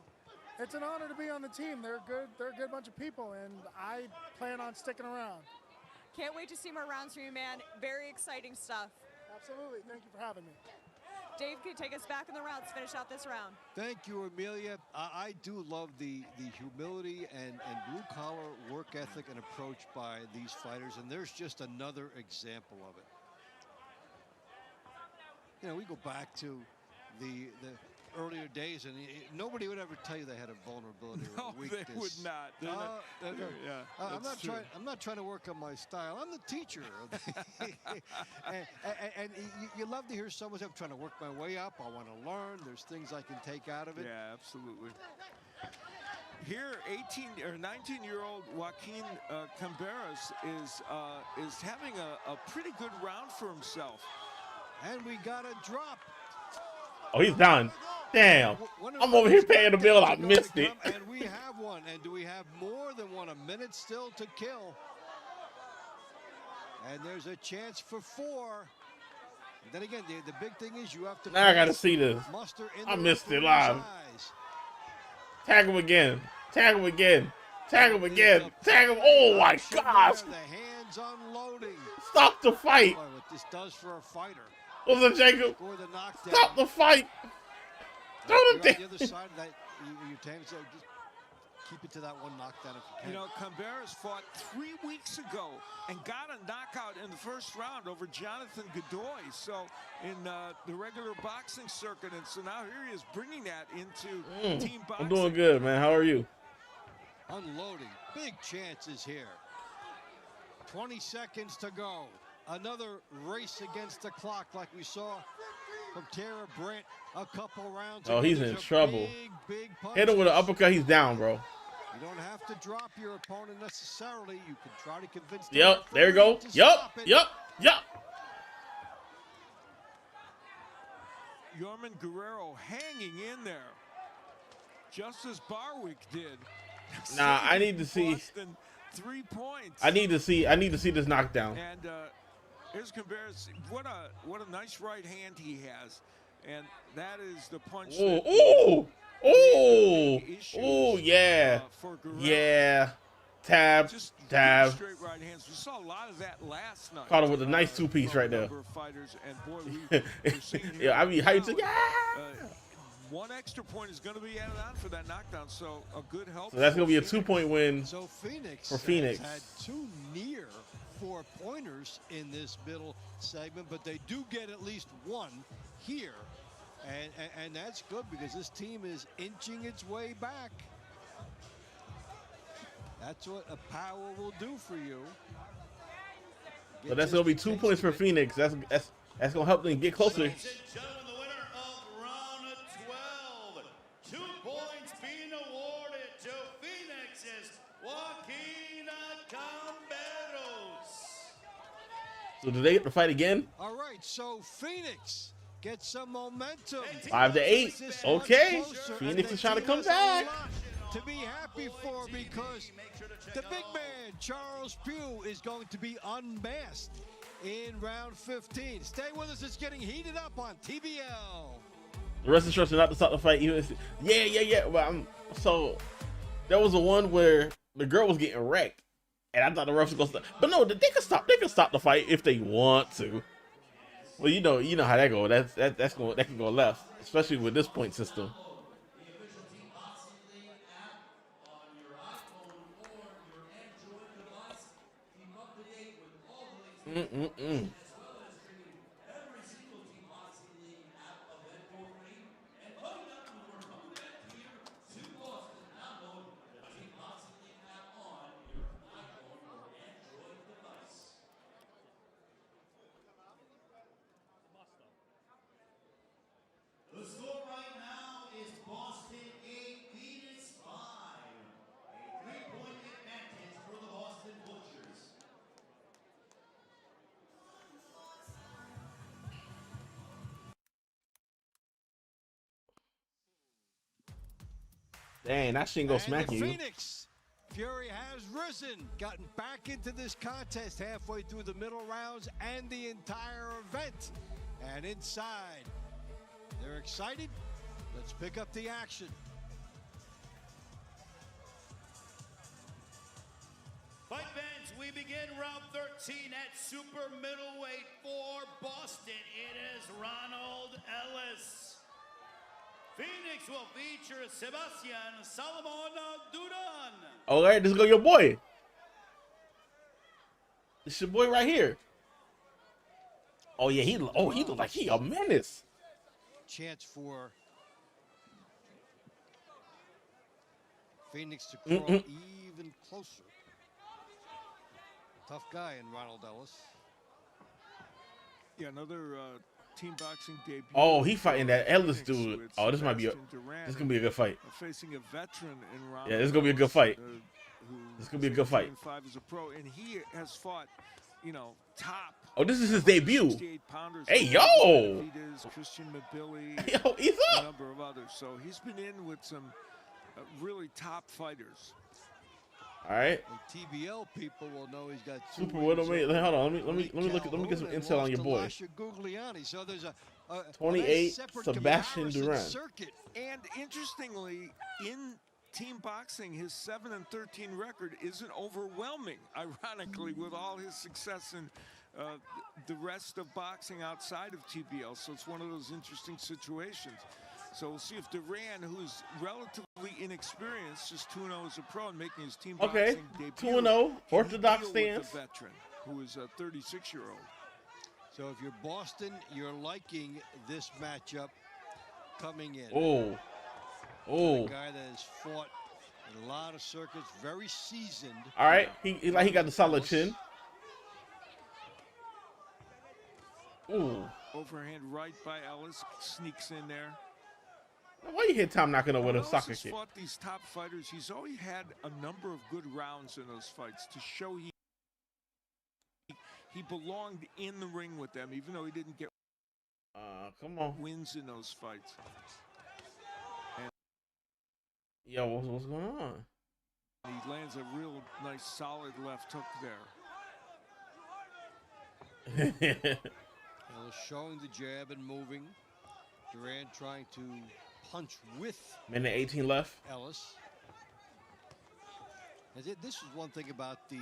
It's an honor to be on the team. They're a good bunch of people, and I plan on sticking around. Can't wait to see more rounds from you, man. Very exciting stuff. Absolutely. Thank you for having me. Dave, can you take us back in the rounds, finish out this round? Thank you, Amelia. I do love the humility and blue-collar work ethic and approach by these fighters, and there's just another example of it. You know, we go back to the earlier days, and nobody would ever tell you they had a vulnerability or a weakness. They would not. I'm not trying to work on my style. I'm the teacher. and you love to hear someone say, I'm trying to work my way up. I want to learn. There's things I can take out of it. Yeah, absolutely. Here, 18 or 19-year-old Joaquin Camberas is having a pretty good round for himself. And we got a drop. Oh, he's done. Damn. I'm over here paying the bill. I missed it. And we have one. And do we have more than one? A minute still to kill. And there's a chance for 4. And then again, the big thing is you have to. Now I got to see this. I missed it live. Tag him again. Tag him again. Tag him again. Tag him. Oh, my gosh. The hands unloading. Stop the fight. What this does for a fighter. What's up, Jacob? Stop the fight. Throw the thing. On the other side of that, your team, so just keep it to that one knockdown if you can. You know, Camberas fought 3 weeks ago and got a knockout in the first round over Jonathan Godoy. So in the regular boxing circuit, and so now here he is bringing that into team boxing. I'm doing good, man. How are you? Unloading. Big chances here. 20 seconds to go. Another race against the clock like we saw from Tara Brent a couple rounds ago. Oh, he's in trouble. Big Hit him with an uppercut. He's down, bro. You don't have to drop your opponent necessarily. You can try to convince them. Yep, there you go. Yep. Yorman Guerrero hanging in there, just as Barwick did. Nah, I need to see. Boston, 3 points. I need to see this knockdown. And here's Camberas. What a nice right hand he has, and that is the punch. Oh, yeah, yeah. Tab. Straight right hands. We saw a lot of that last night. Caught him with a nice 2-piece right there. Fighters, and boy, we're seeing here, yeah, I mean, how you say, one extra point is going to be added on for that knockdown, so a good help. So that's going to be a 2-point win for Phoenix. Had 2 near 4-pointers in this middle segment, but they do get at least 1 here, and that's good because this team is inching its way back. That's what a power will do for you. So that's going to be 2 points for Phoenix. That's going to help them get closer. Ladies and gentlemen, the winner of round 12. 2 points being awarded to Phoenix's Joaquin Camberos. So do they get to fight again? All right, so Phoenix gets some momentum. 5-8. Okay. Phoenix is trying to come back. To be happy for because the big man, Charles Pugh, is going to be unmasked in round 15. Stay with us. It's getting heated up on TBL. The rest instruction not to stop the fight. Yeah. Well, so there was a one where the girl was getting wrecked, and I thought the refs was gonna stop. But no, they can stop. They can stop the fight if they want to. Well, you know how that goes. That can go left, especially with this point system. The score right now is Boston 8, Phoenix 5. A 3-point advantage for the Boston Butchers. Dang, that shit go smack you. Phoenix Fury has risen, gotten back into this contest halfway through the middle rounds and the entire event. And inside, they're excited. Let's pick up the action. Fight fans, we begin round 13 at super middleweight for Boston. It is Ronald Ellis. Phoenix will feature Sebastian Salomon Duran. All right, this is go your boy. This your boy right here. Oh yeah, he look like he a menace. chance for Phoenix to crawl even closer. Tough guy in Ronald Ellis. Yeah, another team boxing debut. Oh, he fighting that Ellis Phoenix dude. with Oh, this might be a. Sebastian Duran, This gonna be a good fight. facing a veteran in Ronald Yeah, this gonna be a good fight. who This gonna be a good fight. 5 as a pro, and he has fought, you know, top. Oh, this is his debut. 68-pounders. Hey, yo! Benavidez, Christian Mabili, Yo, he's a up. number of others. So he's been in with some really top fighters. All right. The TBL people will know he's got Super middleweight. Hold on. Let me get some intel on your boy. So there's a 28, separate Sebastian comparison Duran. circuit. And interestingly, in team boxing, his 7-13 record isn't overwhelming. Ironically, with all his success in the rest of boxing outside of TBL, so it's one of those interesting situations. So we'll see if Duran, who's relatively inexperienced, just 2-0 as a pro and making his team Okay, boxing debut, 2-0, can orthodox deal with stance. the veteran, who is a 36-year-old. So if you're Boston, you're liking this matchup coming in. Oh. Oh. A guy that has fought in a lot of circuits, very seasoned. All right. He got the solid chin. Ooh. Overhand right by Ellis, sneaks in there. Why you hit Tom knocking over the Ellis soccer has kick? fought these top fighters. He's always had a number of good rounds in those fights to show he belonged in the ring with them, even though he didn't get come on. wins in those fights. And Yo, what's going on? he lands a real nice, solid left hook there. Ellis showing the jab and moving. Duran trying to punch with Minute 18 left. Ellis. And this is one thing about the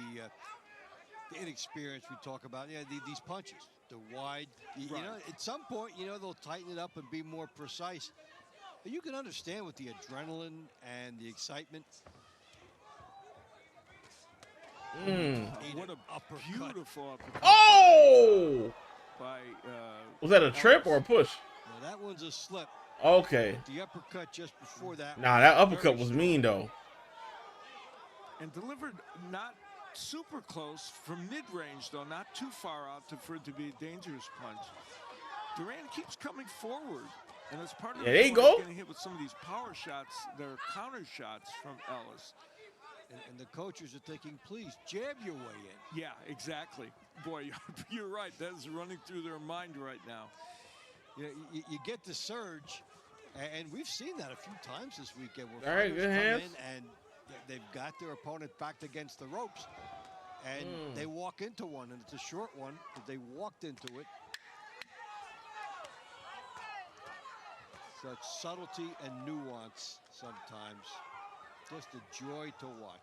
inexperience we talk about. Yeah, these punches, the wide. You know, at some point, you know, they'll tighten it up and be more precise. But you can understand with the adrenaline and the excitement. What a beautiful uppercut. Oh! By, Was that a trip or a push? Now that one's a slip. Okay. The uppercut just before that. Nah, that uppercut was mean though. And delivered not super close from mid-range, though, not too far out for it to be a dangerous punch. Duran keeps coming forward, and as part of there you go. Getting hit with some of these power shots, there are counter shots from Ellis. And the coaches are thinking, please jab your way in. Yeah, exactly. Boy, you're right. That is running through their mind right now. You get the surge, and we've seen that a few times this weekend. Where All right, fighters good come hands. in and they've got their opponent backed against the ropes, and they walk into one, and it's a short one, but they walked into it. Such subtlety and nuance sometimes. Just a joy to watch.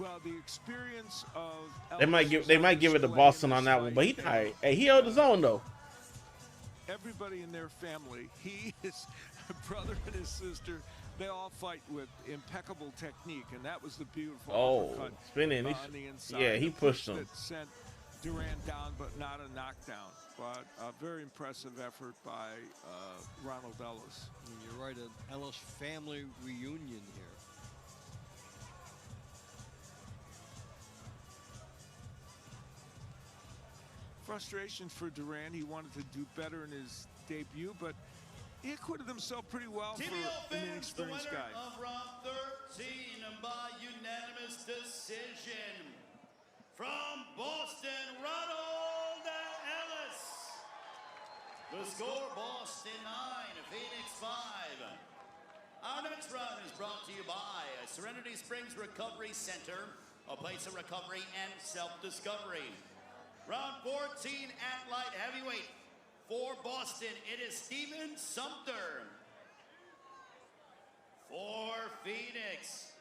Well, the experience of They might give it to Boston on that one, but he held his own though. Everybody in their family, he, his brother and his sister, they all fight with impeccable technique, and that was the beautiful uppercut spinning. on the inside. Yeah, he The pushed push him. that sent Duran down, but not a knockdown. But a very impressive effort by Ronald Ellis. And you're right, an Ellis family reunion here. Frustration for Duran. He wanted to do better in his debut, but he acquitted himself pretty well for an inexperienced guy. Of round 13 by unanimous decision from Boston, Ronald Ellis. The score, Boston 9, Phoenix 5. Our next round is brought to you by Serenity Springs Recovery Center, a place of recovery and self-discovery. Round 14 at light heavyweight. For Boston, it is Stephen Sumter. For Phoenix,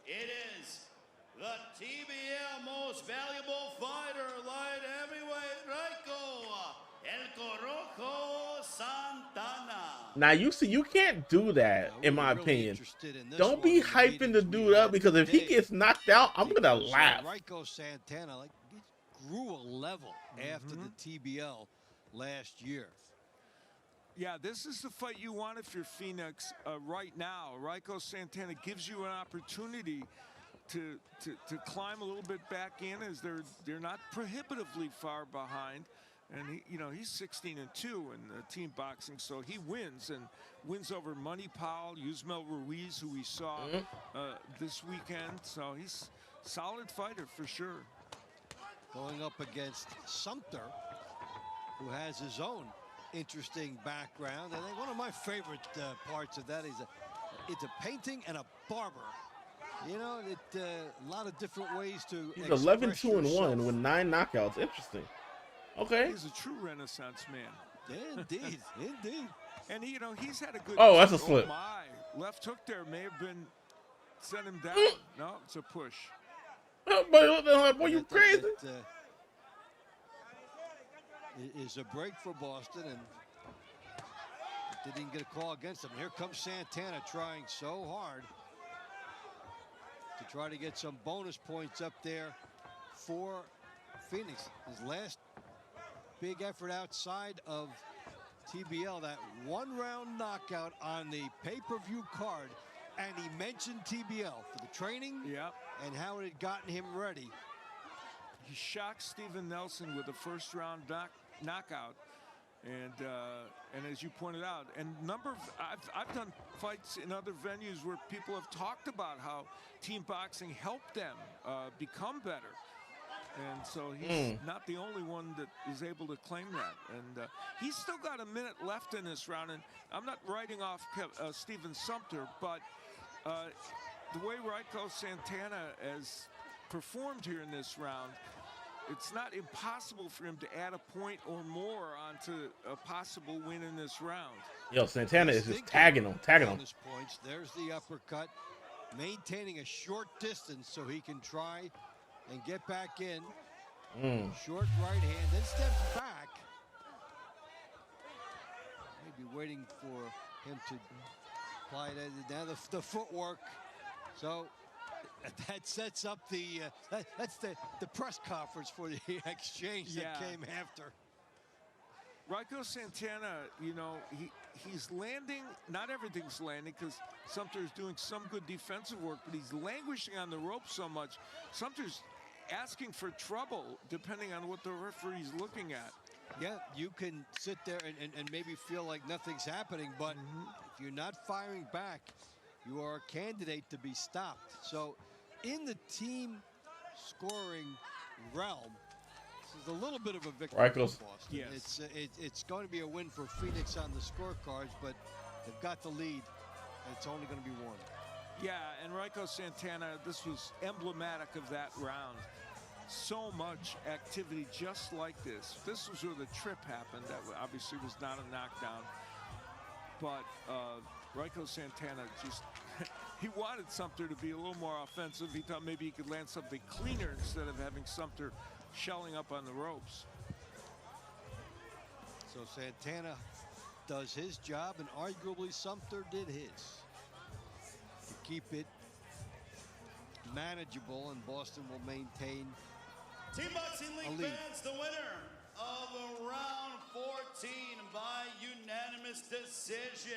it is the TBL most valuable fighter, light heavyweight, Raico El Corojo Santana. Now you see, you can't do that, in my opinion. Don't be hyping the dude up, because if he gets knocked out, I'm gonna laugh. Raico Santana, like, grew a level after the TBL last year. Yeah, this is the fight you want if you're Phoenix right now. Raiko Santana gives you an opportunity to climb a little bit back in, as they're not prohibitively far behind. And he's 16-2 in team boxing, so he wins over Money Powell, Yusmel Ruiz, who we saw this weekend. So he's a solid fighter for sure. Going up against Sumter, who has his own interesting background. I think one of my favorite parts of that is it's a painting and a barber. You know, a lot of different ways to. He's 11-2-1 with 9 knockouts. Interesting. Okay. He's a true Renaissance man. Yeah, indeed, indeed. And he's had a good. Oh, that's a slip. Oh my, left hook there may have been sent him down. No, it's a push. Boy, you crazy? Is a break for Boston, and didn't get a call against him. Here comes Santana trying so hard to try to get some bonus points up there for Phoenix. His last big effort outside of TBL, that 1-round knockout on the pay-per-view card, and he mentioned TBL for the training and how it had gotten him ready. He shocked Steven Nelson with a first-round knockout, and as you pointed out, and I've done fights in other venues where people have talked about how team boxing helped them become better, and so he's not the only one that is able to claim that. And he's still got a minute left in this round, and I'm not writing off Stephen Sumter, but the way Raiko Santana has performed here in this round, it's not impossible for him to add a point or more onto a possible win in this round. Yo, Santana is just tagging him. Points. There's the uppercut, maintaining a short distance so he can try and get back in. Short right hand, then steps back. Maybe waiting for him to apply that. Now the footwork. So that sets up that's the press conference for the exchange that came after. Raiko Santana, he's landing. Not everything's landing because Sumter's doing some good defensive work, but he's languishing on the rope so much. Sumter's asking for trouble depending on what the referee's looking at. Yeah, you can sit there and maybe feel like nothing's happening, but if you're not firing back, you are a candidate to be stopped. So in the team scoring realm, this is a little bit of a victory for Boston. Yes. It's going to be a win for Phoenix on the scorecards, but they've got the lead, and it's only going to be one. Yeah, and Raiko Santana, this was emblematic of that round. So much activity just like this. This was where the trip happened. That obviously was not a knockdown. But Raiko Santana just, he wanted Sumter to be a little more offensive. He thought maybe he could land something cleaner instead of having Sumter shelling up on the ropes. So Santana does his job, and arguably Sumter did his. To keep it manageable, and Boston will maintain Team Boxing League fans, the winner of round 14 by unanimous decision.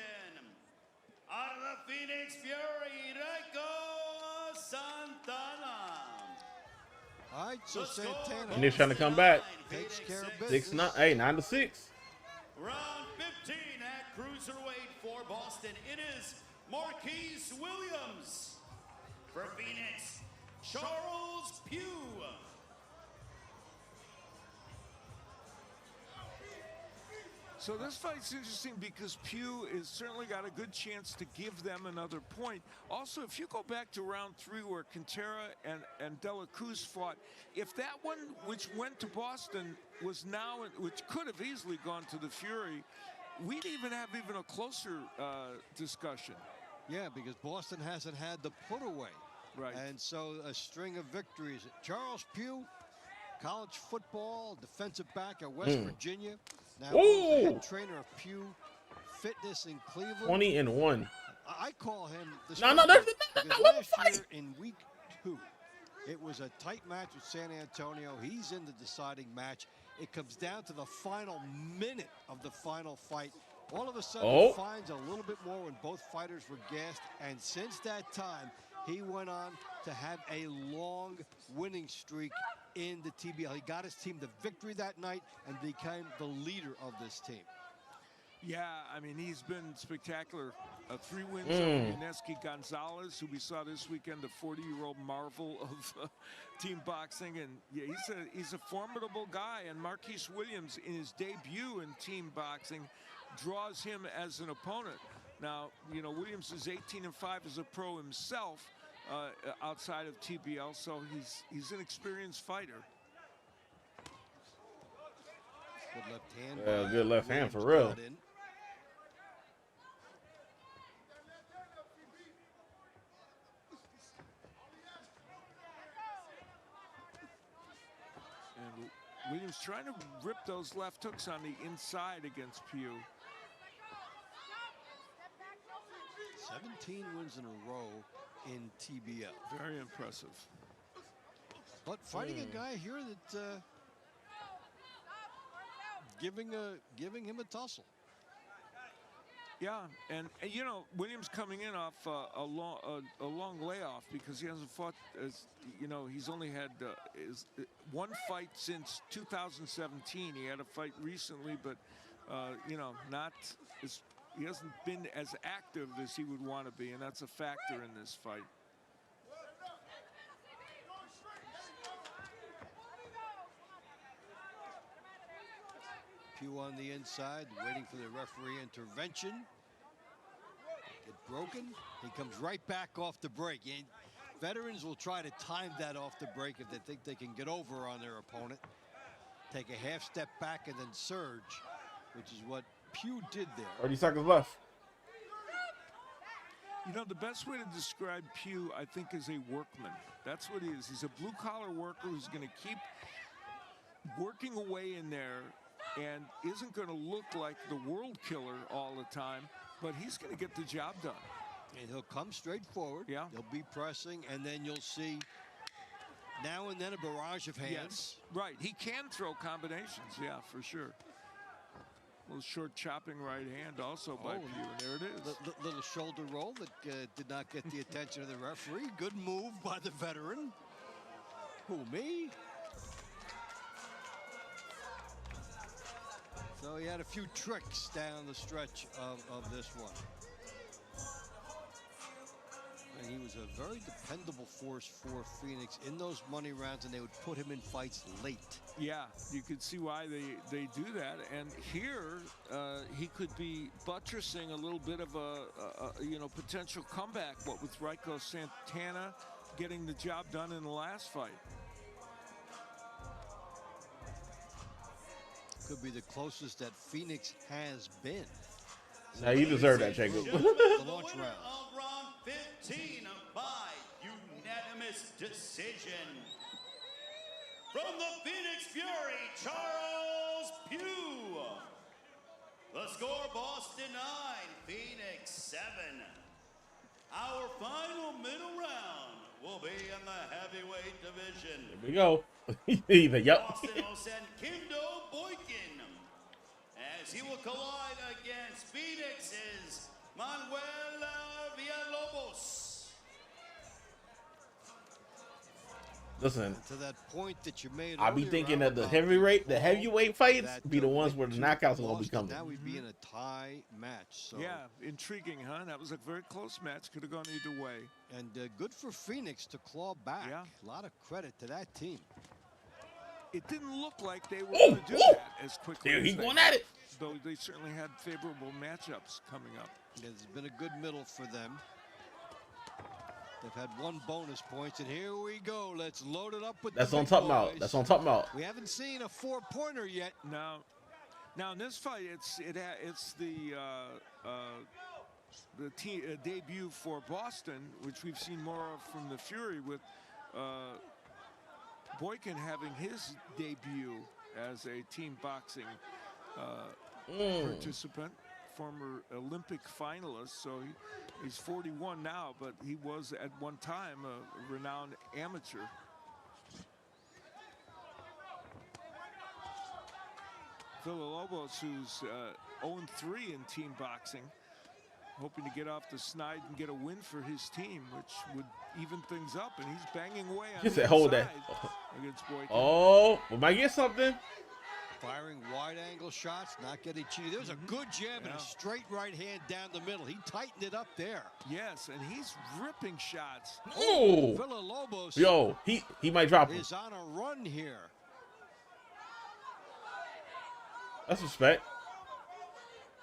Out of the Phoenix Fury, Raiko Santana. All right, so Santana. And he's trying to come back. Takes care of business. 9-6. Round 15 at cruiserweight for Boston. It is Marquise Williams. For Phoenix, Charles Pugh. So this fight's interesting because Pugh has certainly got a good chance to give them another point. Also, if you go back to round 3 where Quintera and De La Cruz fought, if that one, which went to Boston, was now, which could have easily gone to the Fury, we'd have a closer discussion. Yeah, because Boston hasn't had the put away. Right. And so a string of victories. Charles Pugh, college football, defensive back at West Virginia. Now the head trainer of Pugh Fitness in Cleveland. 20-1. I call him the No, that's last year in week 2, It was a tight match with San Antonio. He's in the deciding match. It comes down to the final minute of the final fight. All of a sudden, he finds a little bit more when both fighters were gassed. And since that time, he went on to have a long winning streak in the TBL. He got his team the victory that night and became the leader of this team. Yeah, I mean, he's been spectacular. 3 wins over Yuneski Gonzalez, who we saw this weekend, the 40-year-old marvel of team boxing. And yeah, he's a formidable guy. And Marquise Williams, in his debut in team boxing, draws him as an opponent. Now, you know, Williams is 18-5 as a pro himself outside of TBL, so he's an experienced fighter. Good left hand. Yeah, good left hand for real. And Williams trying to rip those left hooks on the inside against Pugh. 17 wins in a row in TBL. Very impressive. But fighting a guy here that giving him a tussle. Yeah, and you know, Williams coming in off a long layoff because he hasn't fought. You know, he's only had one fight since 2017. He had a fight recently, but you know, he hasn't been as active as he would want to be, and that's a factor in this fight. Pugh on the inside, waiting for the referee intervention. Get broken. He comes right back off the break. Veterans will try to time that off the break if they think they can get over on their opponent. Take a half step back and then surge, which is what Pugh did there. 30 seconds left. You know, the best way to describe Pugh, I think, is a workman. That's what he is. He's a blue-collar worker who's going to keep working away in there and isn't going to look like the world killer all the time, but he's going to get the job done. And he'll come straight forward. Yeah. He'll be pressing, and then you'll see now and then a barrage of hands. Yes, right. He can throw combinations, yeah, for sure. A little short chopping right hand also by Pugh, and there it is. Little shoulder roll that did not get the attention of the referee. Good move by the veteran. Who, me? So he had a few tricks down the stretch of this one. And he was a very dependable force for Phoenix in those money rounds, and they would put him in fights late. Yeah, you could see why they do that. And here, he could be buttressing a little bit of a you know, potential comeback. What with Raiko Santana getting the job done in the last fight. Could be the closest that Phoenix has been. Now you deserve that, Jacob. The launch round. Of round 15 by unanimous decision. From the Phoenix Fury, Charles Pugh. The score, Boston 9, Phoenix 7. Our final middle round will be in the heavyweight division. Here we go. Yep. Boston will send Kimdo Boykin as he will collide against Phoenix's Manuel Villalobos. Listen, To that point that you made, I be earlier, thinking Rob, that the about heavyweight fights that, be the ones where the knockouts are gonna be lost, coming. Now we'd be in a tie match. So. Yeah, intriguing, huh? That was a very close match. Could have gone either way. And good for Phoenix to claw back. Yeah. A lot of credit to that team. It didn't look like they were going to do that as quickly. There as he's they going did, at it. Though they certainly had favorable matchups coming up. It's been a good middle for them. They've had one bonus points, and here we go. Let's load it up with That's the on big top about. boys. That's on top about. We haven't seen a four-pointer yet. Now in this fight, it's the debut for Boston, which we've seen more of from the Fury, with Boykin having his debut as a team boxing participant, former Olympic finalist. So he's 41 now, but he was at one time a renowned amateur. Villalobos, who's 0-3 in team boxing, hoping to get off the snide and get a win for his team, which would even things up. And he's banging away on He the said, "Hold that." against Boykin. Oh, we might get something. Firing wide angle shots, not getting cheated. There was a good jab and a straight right hand down the middle. He tightened it up there. Yes, and he's ripping shots. Oh, Villalobos. Yo, he might drop him. Is on a run here. That's respect.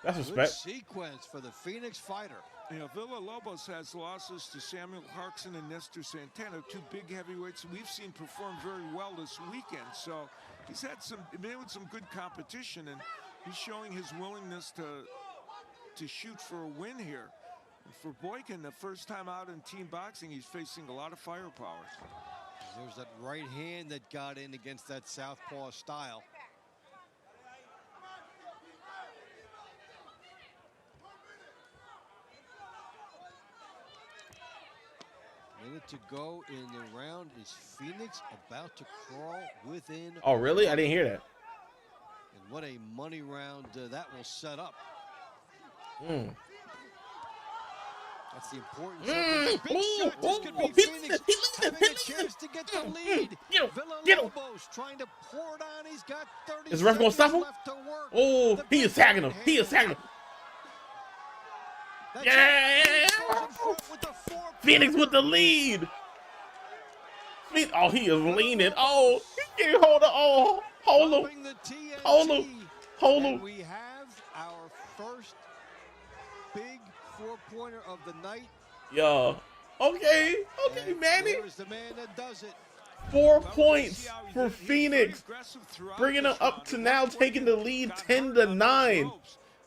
That's Good respect. sequence for the Phoenix fighter. You know, Villalobos has losses to Samuel Clarkson and Nestor Santana, two big heavyweights we've seen perform very well this weekend. So he's had been with some good competition, and he's showing his willingness to shoot for a win here. And for Boykin, the first time out in team boxing, he's facing a lot of firepower. There's that right hand that got in against that southpaw style. Minute to go in the round. Is Phoenix about to crawl within? Oh, really? I didn't hear that. And what a money round that will set up. That's the importance of this big shot. This could be Phoenix having a chance to get the lead. Villalobos trying to pour it on. He's got 30 Is the ref gonna stop him? left to work. Oh, he is tagging him. He is tagging him. Yeah! Phoenix with the lead. Oh, he is leaning. Oh, he can't hold it. Oh, hold him. Hold him. Hold him. We have our first big four-pointer of the night. Yo. Okay, Manny. There's the man that does it. 4 points for Phoenix, bringing them up to now taking the lead 10-9.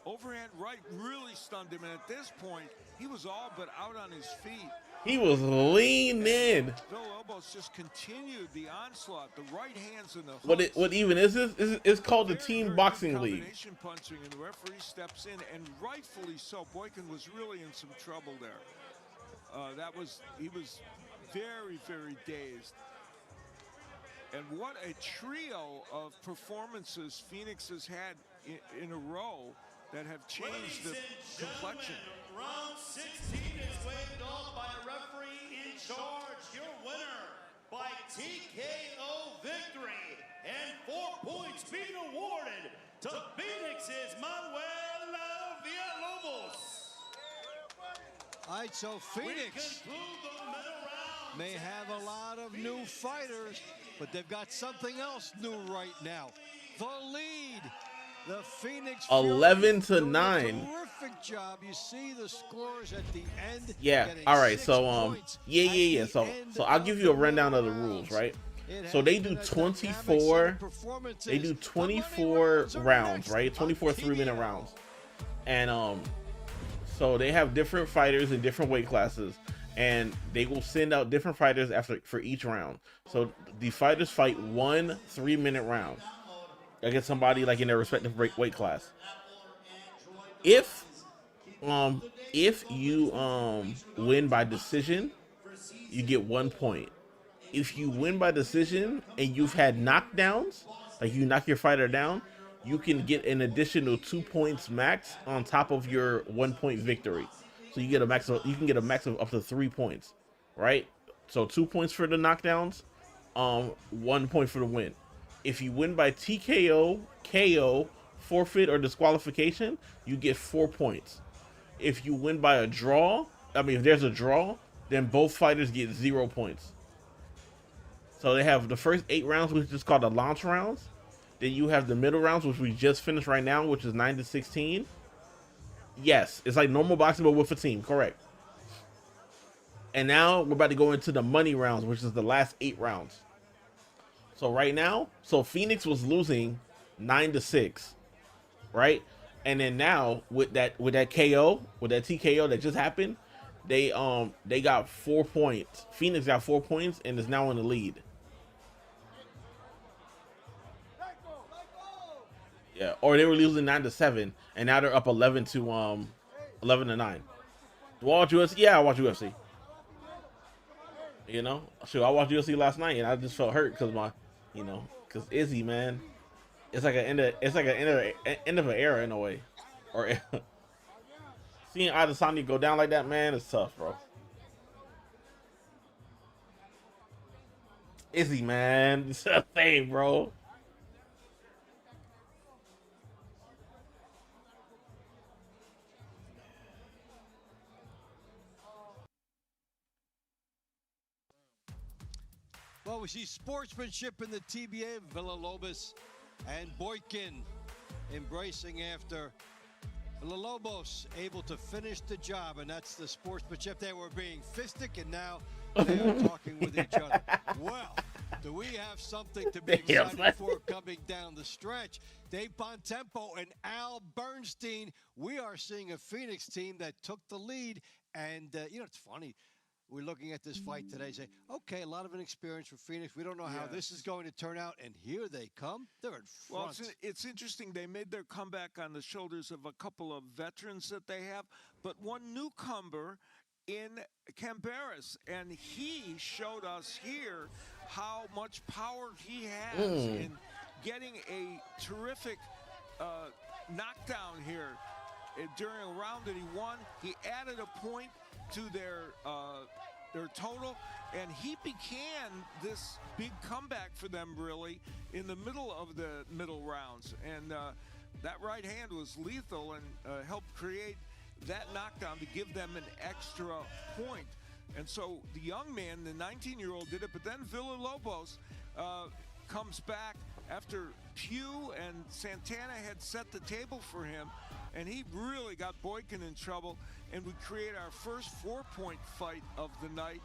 Overhand right really stunned him, and at this point, he was all but out on his feet. He was leaning. Villalobos just continued the onslaught, the right hands in the hooks. What even is this? It's called the Team Boxing League. Combination punching, and the referee steps in, and rightfully so. Boykin was really in some trouble there. He was very, very dazed. And what a trio of performances Phoenix has had in a row that have changed the complexion. Round 16 is waved off by a referee in charge. Your winner by TKO victory, and 4 points being awarded to Phoenix's Manuel Villalobos. All right, so Phoenix may have a lot of new fighters, but they've got something else new right now. The lead. The Phoenix 11-9. Terrific job. You see the scores at the end. Yeah. All right. So yeah. So I'll give you a rundown of the rules, right? So they do 24. They do 24 rounds, right? 24 3-minute rounds, and so they have different fighters in different weight classes, and they will send out different fighters for each round. So the fighters fight 1 3-minute round against somebody like in their respective weight class. If you win by decision, you get 1 point. If you win by decision and you've had knockdowns, like you knock your fighter down, you can get an additional 2 points max on top of your 1 point victory. So you get you can get a max of up to 3 points, right? So 2 points for the knockdowns, 1 point for the win. If you win by TKO, KO, forfeit, or disqualification, you get 4 points. If you win by a draw, if there's a draw, then both fighters get 0 points. So they have the first 8 rounds, which is called the launch rounds. Then you have the middle rounds, which we just finished right now, which is 9-16. Yes, it's like normal boxing, but with a team, correct. And now we're about to go into the money rounds, which is the last 8 rounds. So right now, Phoenix was losing 9-6, right? And then now with that KO, with that TKO that just happened, they got 4 points. Phoenix got 4 points and is now in the lead. Yeah, or they were losing 9-7, and now they're up 11-9. Do I watch UFC? Yeah, I watch UFC. You know, sure, I watched UFC last night, and I just felt hurt because because Izzy, man, It's like end of an era in a way, or seeing Adesanya go down like that, man, it's tough, bro. Izzy, man, it's a thing, bro. Well, we see sportsmanship in the TBA. Villalobos and Boykin embracing after Villalobos able to finish the job, and that's the sportsmanship. They were being fistic, and now they are talking with each other. Well, do we have something to be excited for coming down the stretch? Dave Bontempo and Al Bernstein. We are seeing a Phoenix team that took the lead, and you know, it's funny. We're looking at this fight today, say, okay, a lot of inexperience for Phoenix. We don't know how this is going to turn out, and here they come. They're in front. Well, it's interesting. They made their comeback on the shoulders of a couple of veterans that they have, but one newcomer in Camberas, and he showed us here how much power he has in getting a terrific knockdown here during a round that he won. He added a point to their total, and he began this big comeback for them really in the middle of the middle rounds, and that right hand was lethal and helped create that knockdown to give them an extra point. And so the young man, the 19-year-old, did it, but then Villalobos comes back after Pugh and Santana had set the table for him, and he really got Boykin in trouble, and we create our first 4-point fight of the night,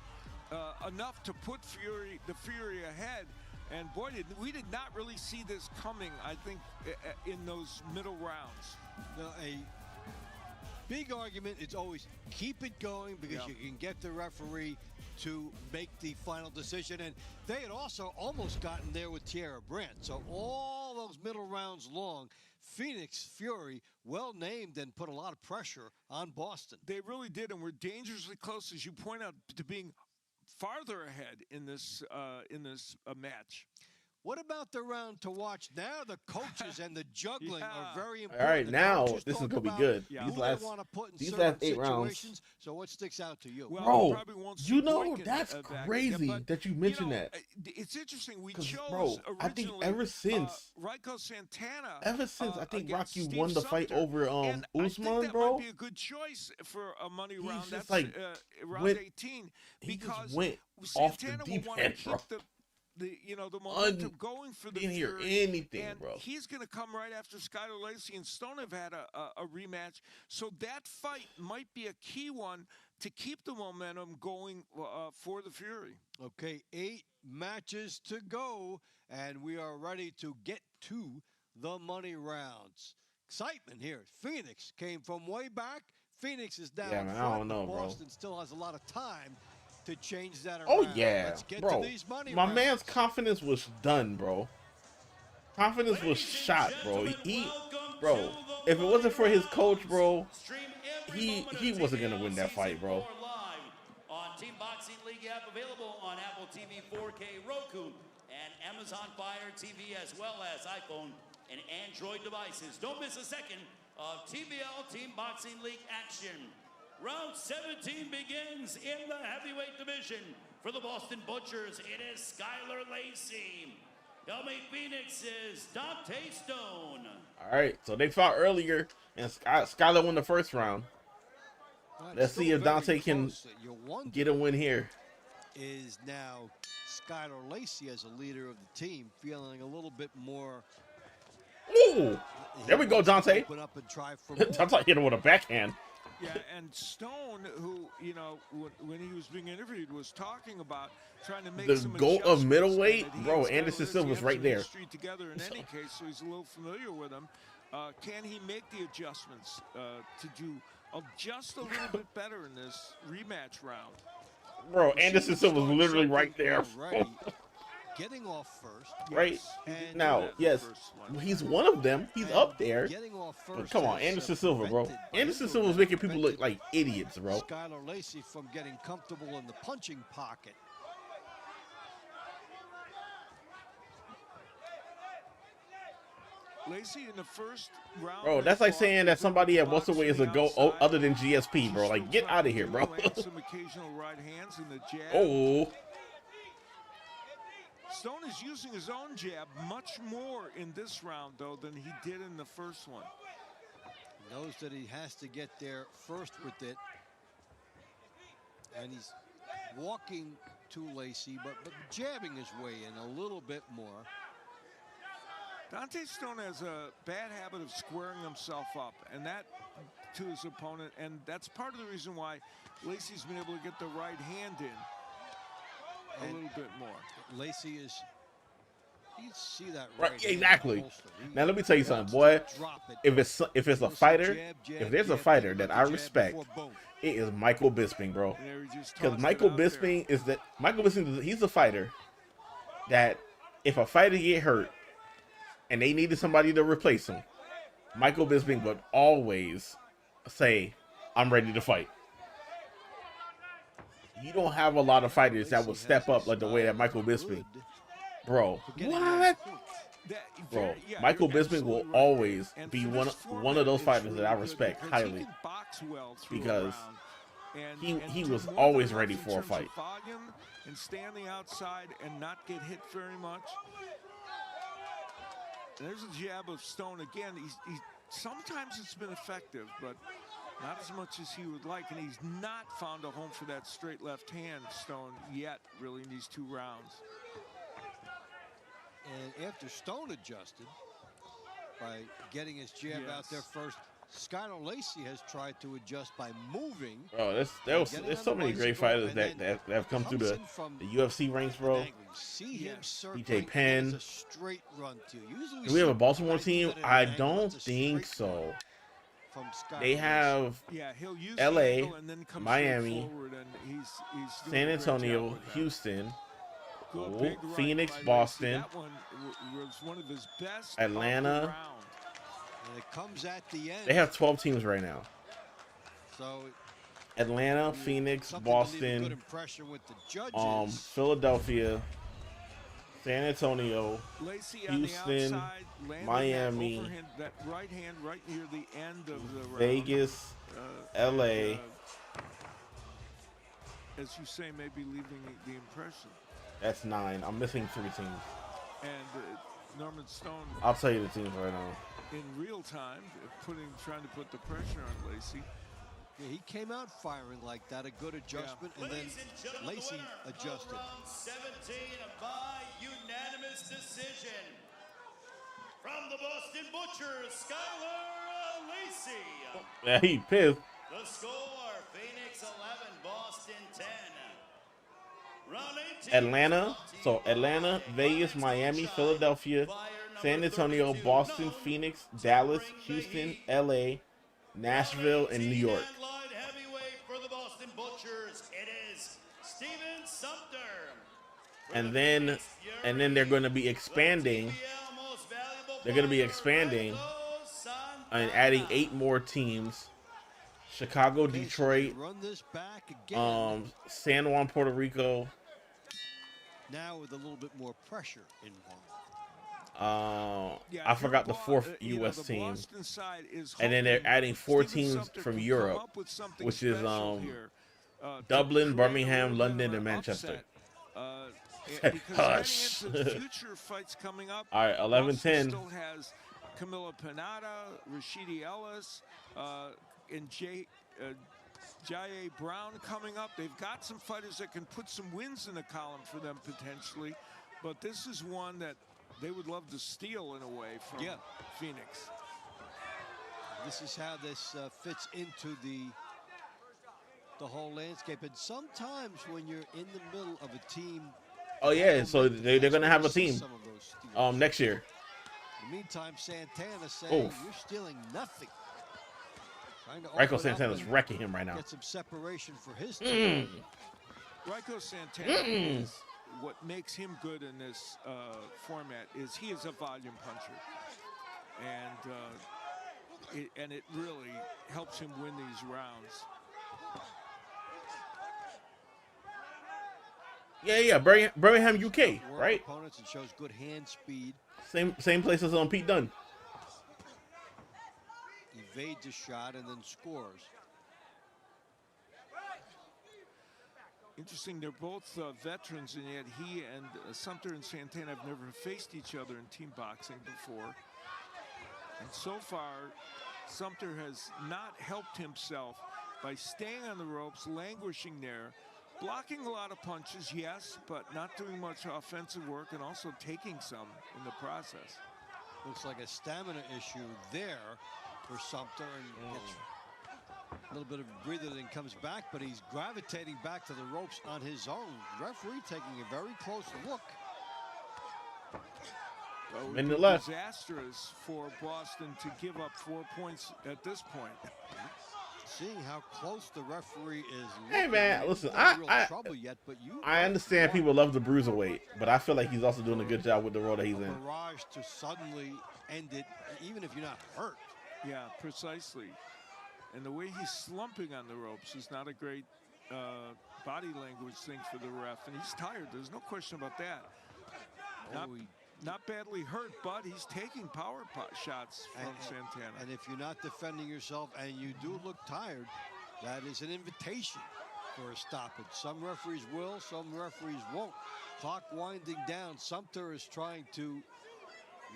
enough to put the Fury ahead. And boy, we did not really see this coming, I think, in those middle rounds. Now, a big argument is always keep it going because you can get the referee to make the final decision. And they had also almost gotten there with Tierra Brandt. So all those middle rounds long, Phoenix Fury well named and put a lot of pressure on Boston. They really did, and we're dangerously close, as you point out, to being farther ahead in this match. What about the round to watch? Now the coaches and the juggling are very important. All right, now this is gonna be good. These last 8 rounds. So what sticks out to you? Bro, you know, that's crazy that you mentioned that. It's interesting. We chose bro, I think ever since Raiko Santana, I think Rocky won the fight over and Usman, I think that bro. might be a good choice for a money round. That's like round 18 because went Santana off the deep will want to end, keep bro. the momentum going for the Didn't hear Fury, anything, and bro. he's going to come right after Skylar Lacey and Stone have had a rematch. So that fight might be a key one to keep the momentum going for the Fury. Okay, 8 matches to go, and we are ready to get to the money rounds. Excitement here. Phoenix came from way back. Phoenix is down Yeah, man, front. I don't know, bro. Boston still has a lot of time to change that around. Oh yeah, Let's get bro. to these money My rounds. man's confidence was done, bro. Confidence was shot, bro. Bro, if it wasn't for his coach, bro, he wasn't gonna win that fight, bro. On Team Boxing League app, available on Apple TV 4K, Roku, and Amazon Fire TV, as well as iPhone and Android devices. Don't miss a second of TBL Team Boxing League action. Round 17 begins in the heavyweight division. For the Boston Butchers, it is Skylar Lacey. Coming Phoenix's Dante Stone. All right, so they fought earlier, and Skylar won the first round. Let's see if Dante can get a win here. Is now Skylar Lacey as a leader of the team feeling a little bit more. Ooh, there we go, Dante. Open up and try for Dante hit him with a backhand. Yeah, and Stone, who, you know, when he was being interviewed, was talking about trying to make The some GOAT of adjustments, middleweight, and that he bro, and Skylar Anderson Lacey Silva's have right some there. history together in any case, so he's a little familiar with him. Can he make the adjustments to do just a little bit better in this rematch round? Bro, Anderson Silva's literally right there. Getting off first. Right now, yes, he's one of them. He's up there. But come on, Anderson Silva, bro. Anderson Silva's making people look like idiots, bro. Skylar Lacey from getting comfortable in the punching pocket. Lacey in the first round. Bro, that's like saying that somebody at welterweight is a go other than GSP, bro. Like, get out of here, bro. Some occasional right hands in the jab. Oh. Stone is using his own jab much more in this round, though, than he did in the first one. He knows that he has to get there first with it. And he's walking to Lacey, but jabbing his way in a little bit more. Dante Stone has a bad habit of squaring himself up, and that to his opponent, and that's part of the reason why Lacey's been able to get the right hand in a little bit more. Lacey is, you see that right, exactly. Now let me tell you something, boy. If it's a fighter, if there's a fighter that I respect, it is Michael Bisping, bro. Because Michael Bisping he's a fighter that if a fighter get hurt and they needed somebody to replace him, Michael Bisping would always say, "I'm ready to fight." You don't have a lot of fighters that will step up like the way that Michael Bisping. Bro, what? Bro, Michael Bisping will always be one of those fighters that I respect highly because he was always ready for a fight. And stay on the outside and not get hit very much. There's a jab of Stone again. He's sometimes it's been effective, but not as much as he would like, and he's not found a home for that straight left hand, Stone, yet, really, in these 2 rounds. And after Stone adjusted by getting his jab out there first, Skylar Lacey has tried to adjust by moving. Bro, there's so many great fighters that have come through the UFC ranks, bro. BJ Penn. Do we have a Baltimore team? I don't think so. They have LA, Miami, San Antonio, Houston, Phoenix, Boston, Atlanta. And it comes at the end. They have 12 teams right now. So Atlanta, Phoenix, Boston, Philadelphia, San Antonio, Houston, Miami, that right hand right near the end of the round. Vegas, LA. As you say, maybe leaving the impression. That's 9. I'm missing 3 teams. And Norman Stone. I'll tell you the teams right now. In real time, trying to put the pressure on Lacey. Yeah, he came out firing like that, a good adjustment, and then Lacey adjusted. Round 17 by unanimous decision. From the Boston Butchers, Skylar Lacey. Yeah, he pissed. The score, Phoenix 11, Boston 10. Round 18. Atlanta, Vegas, Miami, Philadelphia, San Antonio, Boston, Phoenix, Dallas, Houston, LA, Nashville, and New York. Light heavyweight for the Boston Butchers, it is Steven Sumter. And then they're going to be expanding. They're going to be expanding and adding 8 more teams. Chicago, Detroit, San Juan, Puerto Rico. Now with a little bit more pressure involved. I forgot the 4th U.S. team, and then they're adding 4 teams from Europe, which is Dublin, Birmingham, London, and Manchester. Hush. Future fights coming up. All right, 11-10. Still has Camila Panada, Rashidi Ellis, and Jaye Brown coming up. They've got some fighters that can put some wins in the column for them potentially, but this is one that they would love to steal in a way from Phoenix. This is how this fits into the whole landscape. And sometimes when you're in the middle of a team. Oh yeah, so they're gonna have a team next year. In the meantime, Santana saying you're stealing nothing. Raiko Santana's wrecking him right now. Get some separation for his team. Raiko Santana is what makes him good in this format is he is a volume puncher, and it really helps him win these rounds. Yeah, Birmingham, UK, right? Opponents and shows good hand speed. Same place as on Pete Dunne. evades a shot and then scores. Interesting, they're both veterans, and yet he and Sumter and Santana have never faced each other in team boxing before. And so far, Sumter has not helped himself by staying on the ropes, languishing there, blocking a lot of punches, yes, but not doing much offensive work and also taking some in the process. Looks like a stamina issue there for Sumter, and gets a little bit of a breather, then comes back, but he's gravitating back to the ropes on his own. Referee taking a very close look. Well, it would Minute be left. disastrous for Boston to give up 4 points at this point. Seeing how close the referee is. Hey man, listen, no real trouble yet, but I understand people love the bruiserweight, but I feel like he's also doing a good job with the role that he's in. Barrage to suddenly end it, even if you're not hurt. Yeah, precisely. And the way he's slumping on the ropes is not a great body language thing for the ref. And he's tired. There's no question about that. Not badly hurt, but he's taking power shots from Santana. And if you're not defending yourself and you do look tired, that is an invitation for a stoppage. Some referees will, some referees won't. Clock winding down. Sumter is trying to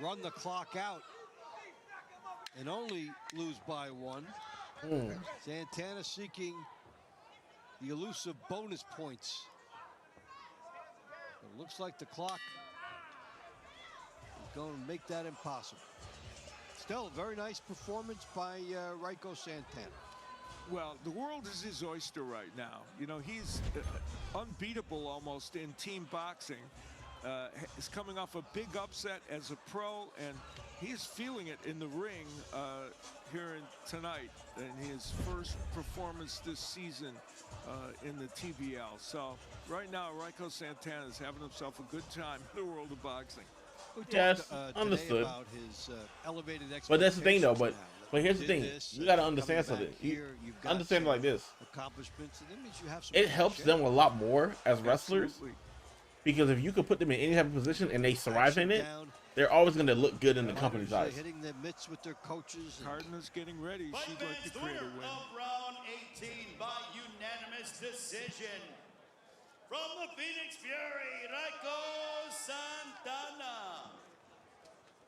run the clock out and only lose by 1. Santana seeking the elusive bonus points. It looks like the clock is going to make that impossible. Still, a very nice performance by Raiko Santana. Well, the world is his oyster right now. You know, he's unbeatable almost in team boxing. He's coming off a big upset as a pro, and he's feeling it in the ring here tonight in his first performance this season in the TBL. So right now, Raiko Santana is having himself a good time in the world of boxing. Yes, understood. About his, elevated But that's the thing, though. But now. here's the thing: you got to understand something. You understand it like this. Accomplishments, and that means you have some It helps them a lot more as wrestlers. Absolutely. Because if you could put them in any type of position and they survive in it, they're always going to look good in the company's eyes. Hitting the mitts with their coaches. Cardenas getting ready. She'd like to create a win. Of round 18 by unanimous decision. From the Phoenix Fury, Raiko Santana.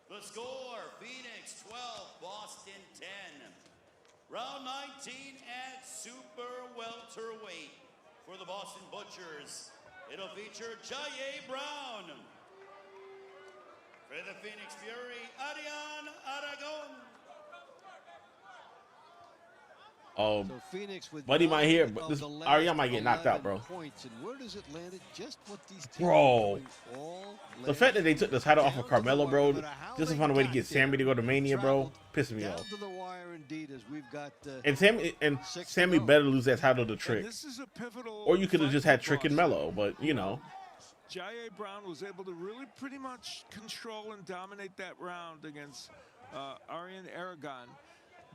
The score, Phoenix 12, Boston 10. Round 19 at super welterweight for the Boston Butchers. It'll feature Jaye Brown. For the Phoenix Fury, Ariane Aragon. Oh, So Phoenix with Buddy might hear, but of this the last Ariane might get knocked out, 11 bro. Points, and where does it land it? Just what these teams Bro, are doing all the fact that they took the title off of Carmelo, bro, just to find a way to get Sammy to go to Mania, bro, pissed me down off. to the wire indeed, as we've got And Sammy better lose that title to Trick, This is a pivotal or you could have fight just for had Trick and Boston. Mello, but you know. Jaye Brown was able to really pretty much control and dominate that round against Ariane Aragon.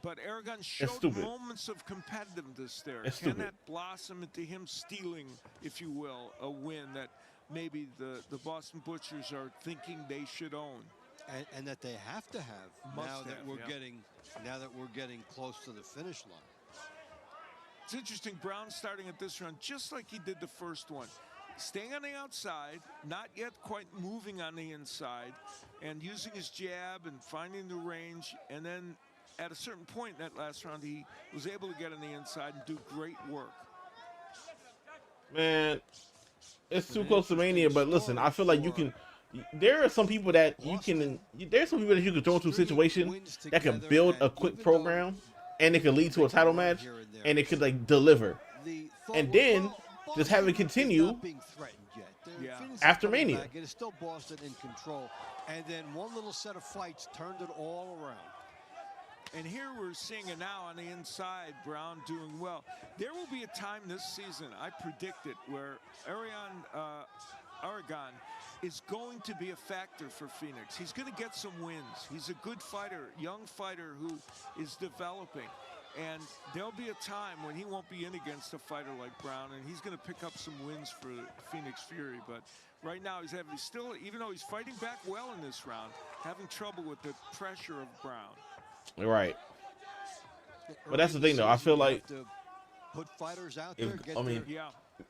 But Aragon showed stupid. moments of competitiveness there. It's Can stupid. that blossom into him stealing, if you will, a win that maybe the Boston Butchers are thinking they should own? and that they have to have Must now that have, we're yeah. getting close to the finish line. It's interesting, Brown starting at this round just like he did the first one. Staying on the outside, not yet quite moving on the inside, and using his jab and finding the range, and then at a certain point in that last round, he was able to get on the inside and do great work. Man, it's too close to Mania, but listen, I feel like you can. There are some people that you can. There's some people that you can throw into a situation that can build a quick program, and it can lead to a title match, and it could like deliver, and then just have it continue after Mania. It is still Boston in control, and then one little set of fights turned it all around. And here we're seeing it now on the inside, Brown doing well. There will be a time this season, I predict it, where Ariane Aragon is going to be a factor for Phoenix. He's going to get some wins. He's a good fighter, young fighter who is developing. And there'll be a time when he won't be in against a fighter like Brown, and he's going to pick up some wins for Phoenix Fury. But right now, he's still, even though he's fighting back well in this round, having trouble with the pressure of Brown. Right. But that's the thing, though. I feel like put fighters out if there. Get I mean, their,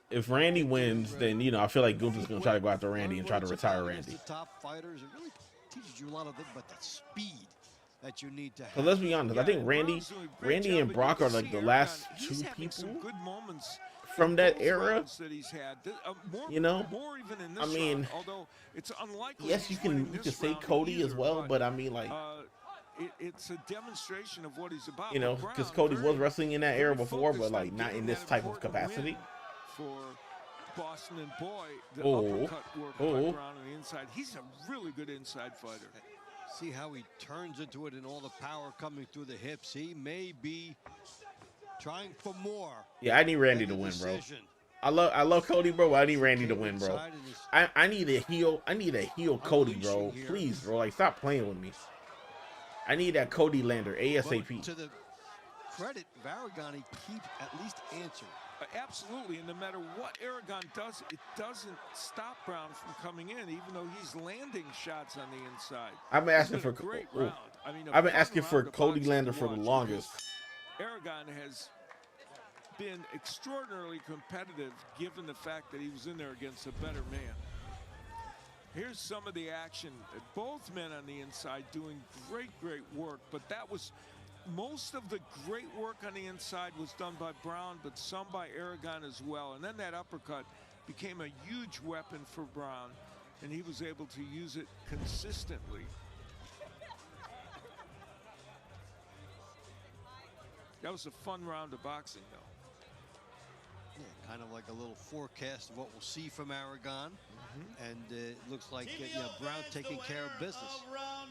if Randy wins, then I feel like Gunther's gonna try to go after Randy and try to retire Randy. The top fighters, it really teaches you a lot of things, but the speed that you need to have. But let's be honest. I think Randy and Brock are like the last two people good moments from that era. that he's had. More even in this I mean, round, although it's unlikely. Yes, you can say Cody as well, but I mean, like, it's a demonstration of what he's about. Because Cody was wrestling in that era before, but like not in this type of capacity. For Boston and Boy, the uppercut work by Brown on the inside. He's a really good inside fighter. See how he turns into it and all the power coming through the hips. He may be trying for more. Yeah, I need Randy to win, bro. I love Cody, bro. But I need Randy to win, bro. I need a heel. I need a heel Cody, bro. Please, bro. Like, stop playing with me. I need that Cody lander ASAP. But to the credit, Varagani keeps at least answering. Absolutely, and no matter what Aragon does, it doesn't stop Brown from coming in, even though he's landing shots on the inside. I've been asking for great round. I've been asking for Cody Lander for the longest. Aragon has been extraordinarily competitive, given the fact that he was in there against a better man. Here's some of the action. Both men on the inside doing great work, but that was most of the great work on the inside was done by Brown, but some by Aragon as well. And then that uppercut became a huge weapon for Brown, and he was able to use it consistently. That was a fun round of boxing, though. Yeah, kind of like a little forecast of what we'll see from Aragon. And it looks like Brown taking care of business. Of round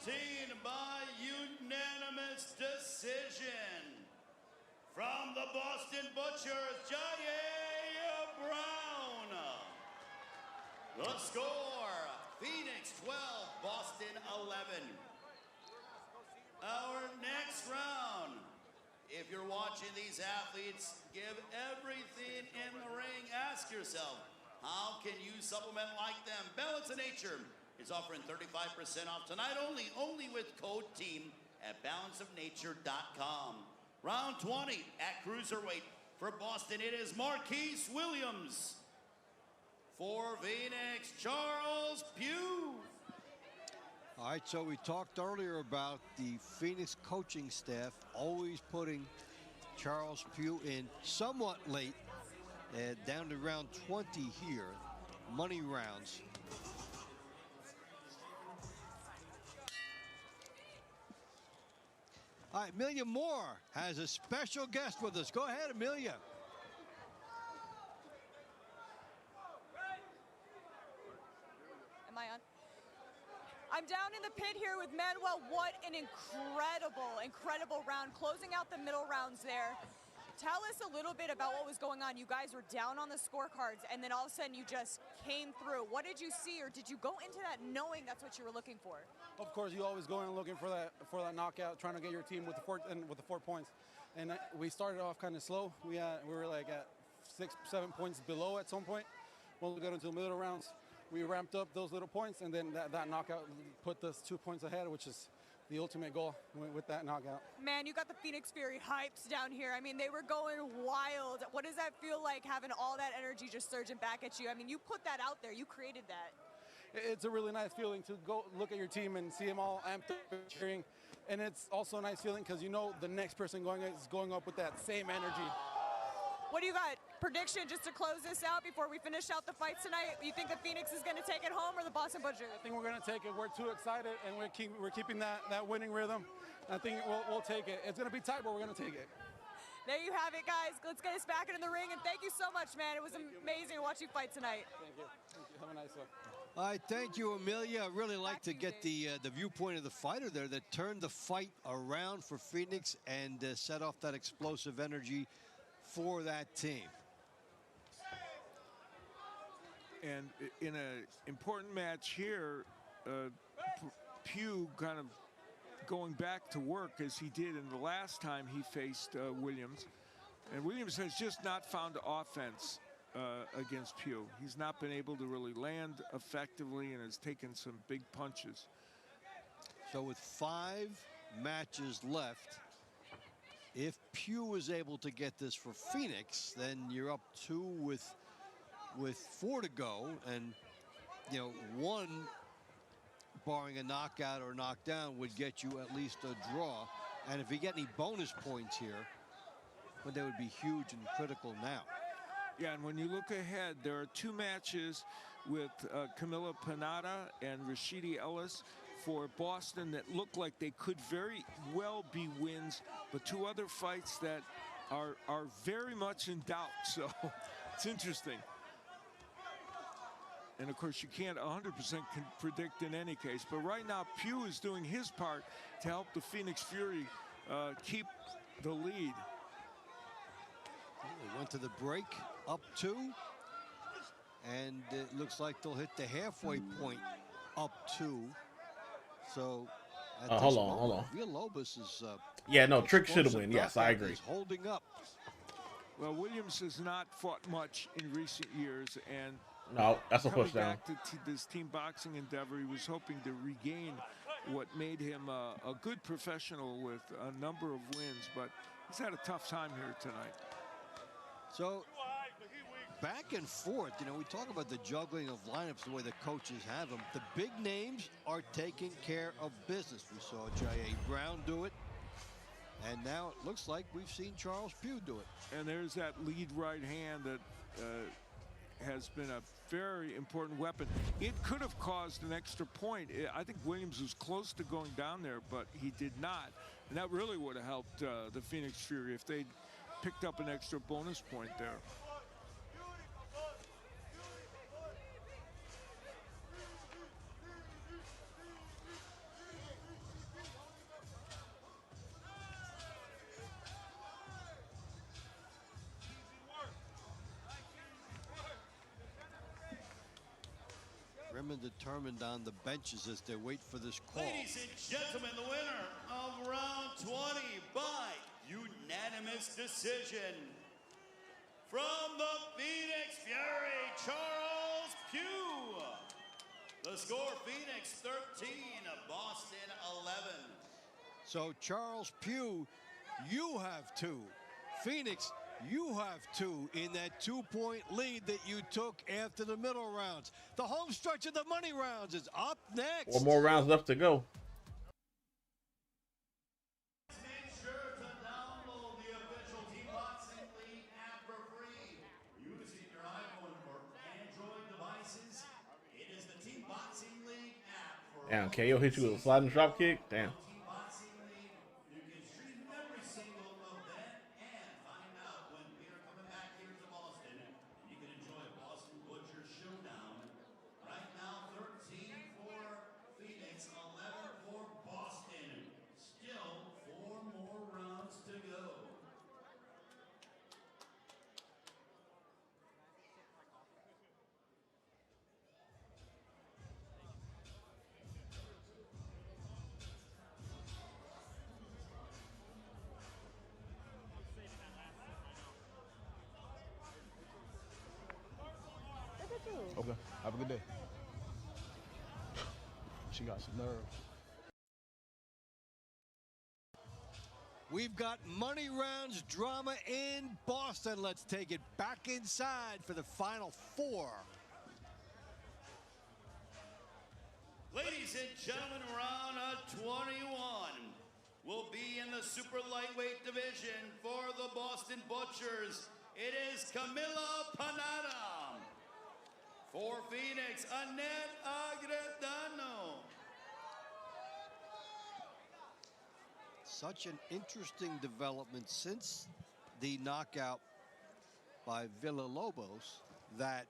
19 by unanimous decision. From the Boston Butchers, Jair Brown. The score, Phoenix 12, Boston 11. Our next round. If you're watching these athletes give everything in the ring, ask yourself, how can you supplement like them? Balance of Nature is offering 35% off tonight only with code TEAM at balanceofnature.com. Round 20 at cruiserweight for Boston, it is Marquise Williams. For Phoenix, Charles Pugh. All right, so we talked earlier about the Phoenix coaching staff always putting Charles Pugh in somewhat late, down to round 20 here, money rounds. All right, Amelia Moore has a special guest with us. Go ahead, Amelia. Am I on? I'm down in the pit here with Manuel. What an incredible round. Closing out the middle rounds there. Tell us a little bit about what was going on. You guys were down on the scorecards, and then all of a sudden you just came through. What did you see, or did you go into that knowing that's what you were looking for? Of course, you always go in looking for that knockout, trying to get your team with the 4 points. And we started off kind of slow. We were like at 6-7 points below at some point. When we got into the middle rounds, we ramped up those little points, and then that knockout put us 2 points ahead, which is the ultimate goal with that knockout. Man, you got the Phoenix Fury hypes down here. I mean, they were going wild. What does that feel like, having all that energy just surging back at you? I mean, you put that out there. You created that. It's a really nice feeling to go look at your team and see them all amped up and cheering. And it's also a nice feeling because you know the next person is going up with that same energy. What do you got? Prediction just to close this out before we finish out the fights tonight. You think the Phoenix is going to take it home, or the Boston Butchers? I think we're going to take it. We're too excited, and we're keeping that winning rhythm. I think we'll take it. It's going to be tight, but we're going to take it. There you have it, guys. Let's get us back into the ring, and thank you so much, man. It was amazing to watch you fight tonight. Thank you. Have a nice one. All right, thank you, Amelia. I really like to get the viewpoint of the fighter there that turned the fight around for Phoenix and set off that explosive energy for that team. And in an important match here, Pugh kind of going back to work as he did in the last time he faced Williams. And Williams has just not found offense against Pugh. He's not been able to really land effectively and has taken some big punches. So with 5 matches left, if Pugh is able to get this for Phoenix, then you're up 2 with 4 to go, and you know, 1 barring a knockout or knockdown would get you at least a draw. And if you get any bonus points here, well, they would be huge and critical now. Yeah, and when you look ahead, there are 2 matches with Camila Panada and Rashidi Ellis for Boston that look like they could very well be wins, but 2 other fights that are very much in doubt. So it's interesting. And of course, you can't 100% predict in any case. But right now, Pugh is doing his part to help the Phoenix Fury keep the lead. They went to the break up 2, and it looks like they'll hit the halfway point up 2. So hold on. Villalobos is yeah, no, Trick should win. Yes, I agree. Holding up. Well, Williams has not fought much in recent years, and no, that's a push down. Back to this team boxing endeavor, he was hoping to regain what made him a good professional with a number of wins, but he's had a tough time here tonight. So back and forth, you know, we talk about the juggling of lineups, the way the coaches have them. The big names are taking care of business. We saw J.A. Brown do it, and now it looks like we've seen Charles Pugh do it. And there's that lead right hand that has been a very important weapon. It could have caused an extra point. I think Williams was close to going down there, but he did not. And that really would have helped the Phoenix Fury if they'd picked up an extra bonus point there. Women determined on the benches as they wait for this call. Ladies and gentlemen, the winner of round 20 by unanimous decision from the Phoenix Fury, Charles Pugh. The score, Phoenix 13, Boston 11. So Charles Pugh, you have 2. Phoenix, you have 2 in that 2-point lead that you took after the middle rounds. The home stretch of the money rounds is up next. 4 more rounds left to go. Make sure to download the official Team Boxing League app for free. Use it in your iPhone or Android devices. It is the Team Boxing League app for Damn, KO hit you with a sliding drop kick. Damn. Okay, have a good day. She got some nerve. We've got money rounds drama in Boston. Let's take it back inside for the final 4. Ladies and gentlemen, round 21 will be in the super lightweight division for the Boston Butchers. It is Camila Panada. For Phoenix, Annette Agredano. Such an interesting development since the knockout by Villalobos that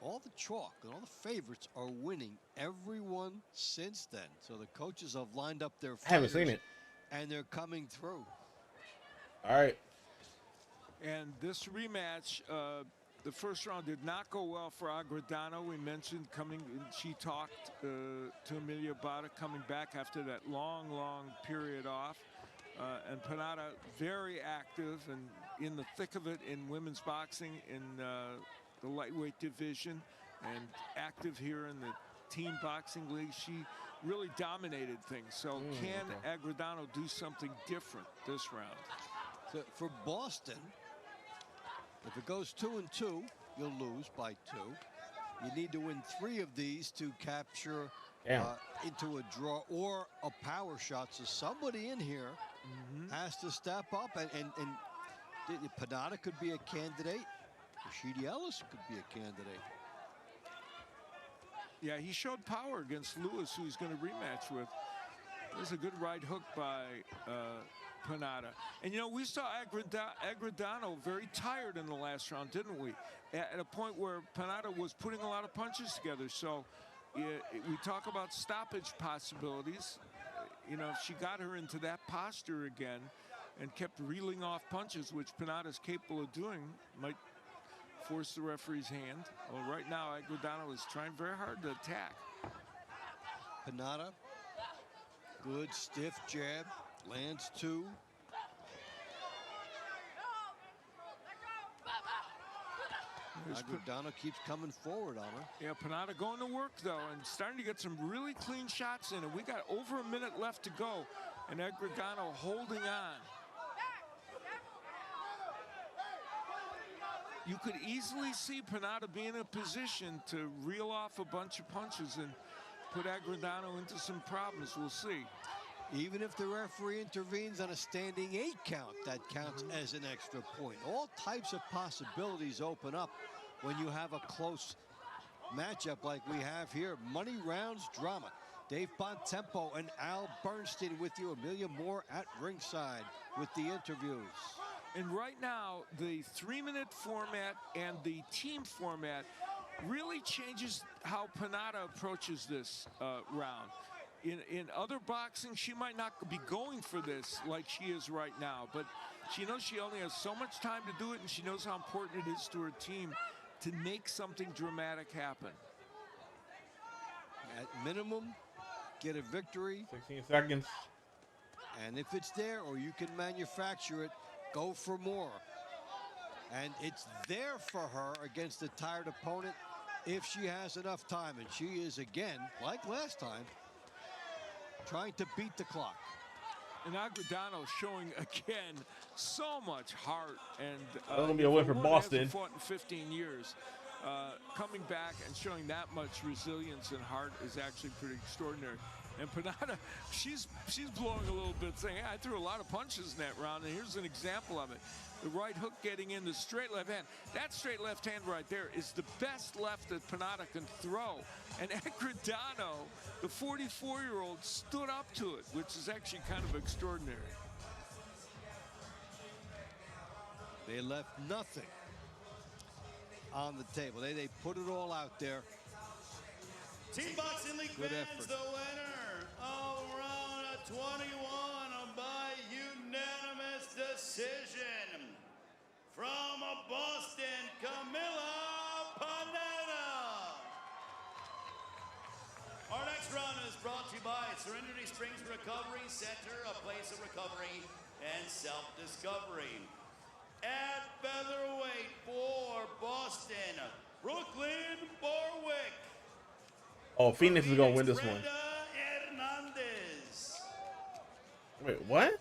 all the chalk and all the favorites are winning everyone since then. So the coaches have lined up their fighters. I haven't seen it. And they're coming through. All right. And this rematch, the first round did not go well for Agredano. We mentioned she talked to Amelia Bada coming back after that long period off. And Panada very active and in the thick of it in women's boxing in the lightweight division, and active here in the Team Boxing League, she really dominated things. So can Agredano do something different this round? So for Boston, if it goes 2-2, you'll lose by 2. You need to win 3 of these to capture into a draw or a power shot. So somebody in here has to step up, and Panada could be a candidate. Rashidi Ellis could be a candidate. Yeah, he showed power against Lewis, who he's going to rematch with. There's a good right hook by Panada. And, you know, we saw Agredano very tired in the last round, didn't we? At a point where Panada was putting a lot of punches together. So we talk about stoppage possibilities. You know, if she got her into that posture again and kept reeling off punches, which Panada's capable of doing, might force the referee's hand. Well, right now, Agredano is trying very hard to attack. Panada, good stiff jab, lands 2. Agredano keeps coming forward on her. Yeah, Panada going to work, though, and starting to get some really clean shots in. And we got over a minute left to go, and Agredano holding on. You could easily see Panada be in a position to reel off a bunch of punches and put Agredano into some problems. We'll see. Even if the referee intervenes on a standing 8 count, that counts as an extra point. All types of possibilities open up when you have a close matchup like we have here. Money rounds drama. Dave Bontempo and Al Bernstein with you. Amelia Moore at ringside with the interviews. And right now, the 3-minute format and the team format really changes how Panada approaches this round. In other boxing, she might not be going for this like she is right now, but she knows she only has so much time to do it, and she knows how important it is to her team to make something dramatic happen. At minimum, get a victory. 16 seconds. And if it's there or you can manufacture it, go for more. And it's there for her against a tired opponent if she has enough time. And she is, again, like last time, trying to beat the clock. And Agredano showing, again, so much heart. And that's going to be a win for Boston. Fought in 15 years. Coming back and showing that much resilience and heart is actually pretty extraordinary. And Panada, she's blowing a little bit, saying, hey, I threw a lot of punches in that round, and here's an example of it. The right hook getting in the straight left hand. That straight left hand right there is the best left that Panada can throw. And Agredano, the 44-year-old, stood up to it, which is actually kind of extraordinary. They left nothing on the table. They put it all out there. Team Boxing League Good fans, effort. the winner of round 21 by unanimous decision from Boston, Camila Panada. Our next round is brought to you by Serenity Springs Recovery Center, a place of recovery and self-discovery. At featherweight for Boston, Brooklyn Borwick. Oh, Phoenix is going to win this one. Hernandez. Wait, what?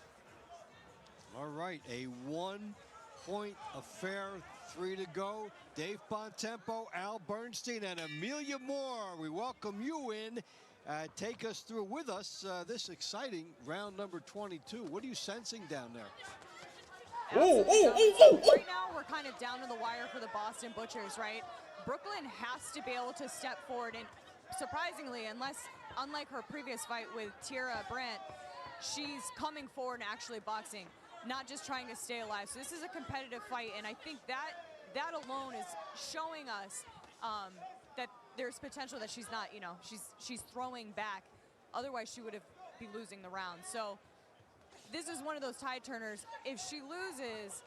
All right, a 1-point affair, 3 to go. Dave Bontempo, Al Bernstein, and Amelia Moore. We welcome you in. Take us through with us this exciting round number 22. What are you sensing down there? Right now, we're kind of down to the wire for the Boston Butchers, right? Brooklyn has to be able to step forward, and surprisingly, unlike her previous fight with Tierra Brandt, she's coming forward and actually boxing, not just trying to stay alive. So this is a competitive fight, and I think that alone is showing us that there's potential that she's not, she's throwing back. Otherwise, she would be losing the round. So this is one of those tide turners. If she loses,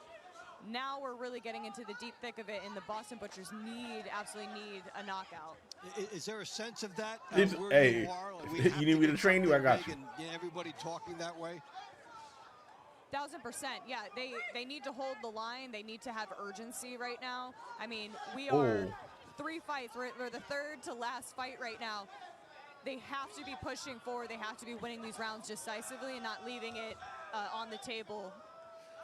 now we're really getting into the deep thick of it, and the Boston Butchers absolutely need a knockout. Is there a sense of that? Hey, you need me to train you? I got you. Everybody talking that way? 1000%. Yeah, they need to hold the line. They need to have urgency right now. I mean, we are 3 fights. We're the third to last fight right now. they have to be pushing forward. They have to be winning these rounds decisively and not leaving it on the table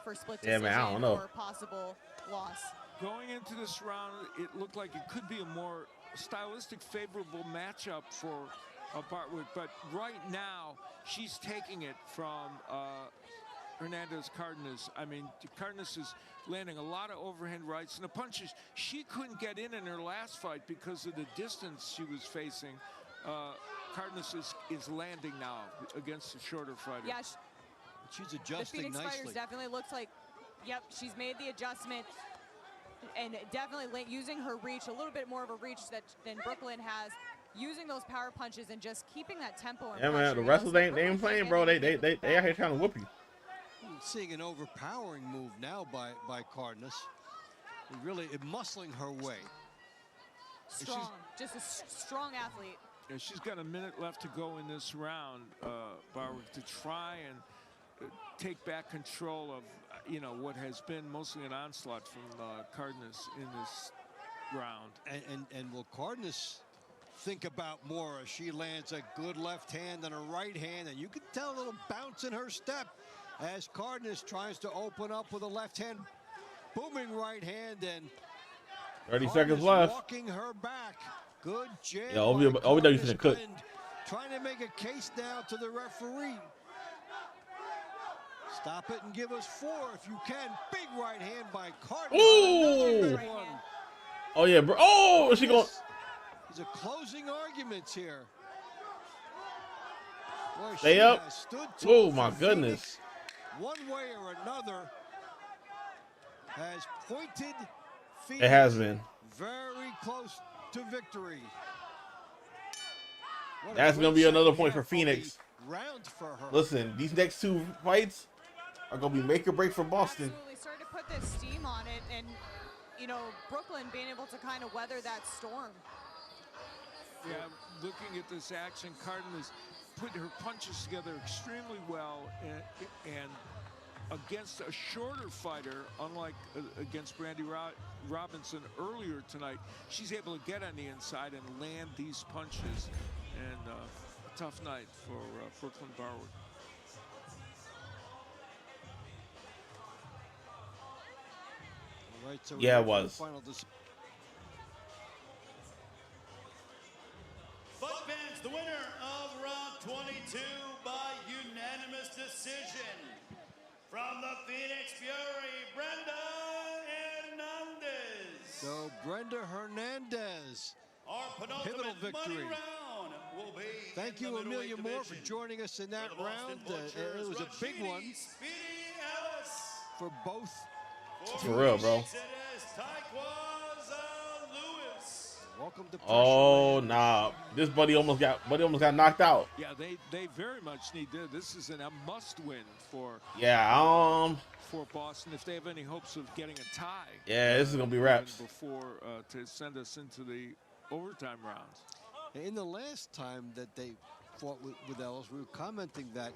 for split decision man, I don't know. or possible loss. Going into this round, it looked like it could be a more stylistic favorable matchup for Bartwick, but right now she's taking it from Hernandez Cardenas. I mean, Cardenas is landing a lot of overhand rights, and the punches she couldn't get in her last fight because of the distance she was facing. Cardenas is landing now against the shorter fighter. Yeah, she's adjusting the Phoenix nicely. Fighters definitely looks like, yep, she's made the adjustment and definitely using her reach, a little bit more of a reach than Brooklyn has, using those power punches and just keeping that tempo. And Yeah, man, the pressure. wrestlers ain't playing, bro. They out here trying to whoop you. I'm seeing an overpowering move now by Cardenas. Really muscling her way. Strong, just a strong athlete. Yeah, she's got a minute left to go in this round, Barwick, to try and take back control of, what has been mostly an onslaught from Cardenas in this round. And will Cardenas think about more as she lands a good left hand and a right hand, and you can tell a little bounce in her step as Cardenas tries to open up with a left hand, booming right hand, and 30 seconds left. Walking her back. Good jab. Yeah, OVW finna cook. Trying to make a case now to the referee. Stop it and give us 4 if you can. Big right hand by Cardenas. Ooh! Oh yeah, bro. Oh, is she going? These are closing arguments here. Boy, Stay she up. has stood Oh tall my for goodness. Phoenix. One way or another has pointed Phoenix It has been. very close to victory. What a That's gonna great be another second point for half of Phoenix. the round for her. Listen, these next 2 fights are gonna be make or break for Boston. Absolutely, started to put this steam on it, and Brooklyn being able to kind of weather that storm. Yeah, looking at this action, Cardenas put her punches together extremely well, and against a shorter fighter, unlike against Brandy Robinson earlier tonight, she's able to get on the inside and land these punches. And a tough night for Brooklyn Barwick. All right, so Yeah, it was. Final Fight fans, the winner of round 22 by unanimous decision from the Phoenix Fury, Brenda Hernandez. So Brenda Hernandez, Our pivotal penultimate victory. money round will be Thank in you, the Amelia middleweight Moore, for division. joining us in that For the Boston round. Butchers, It was a big one Rashidi Speedy Ellis. for both. For real, bro. It is Taekwondo Lewis. Welcome to pressure. Oh nah, this buddy almost got knocked out. Yeah, they very much need this. This is a must-win for Boston if they have any hopes of getting a tie. Yeah, this is gonna be wraps. Before to send us into the overtime rounds. In the last time that they fought with Ellis, we were commenting that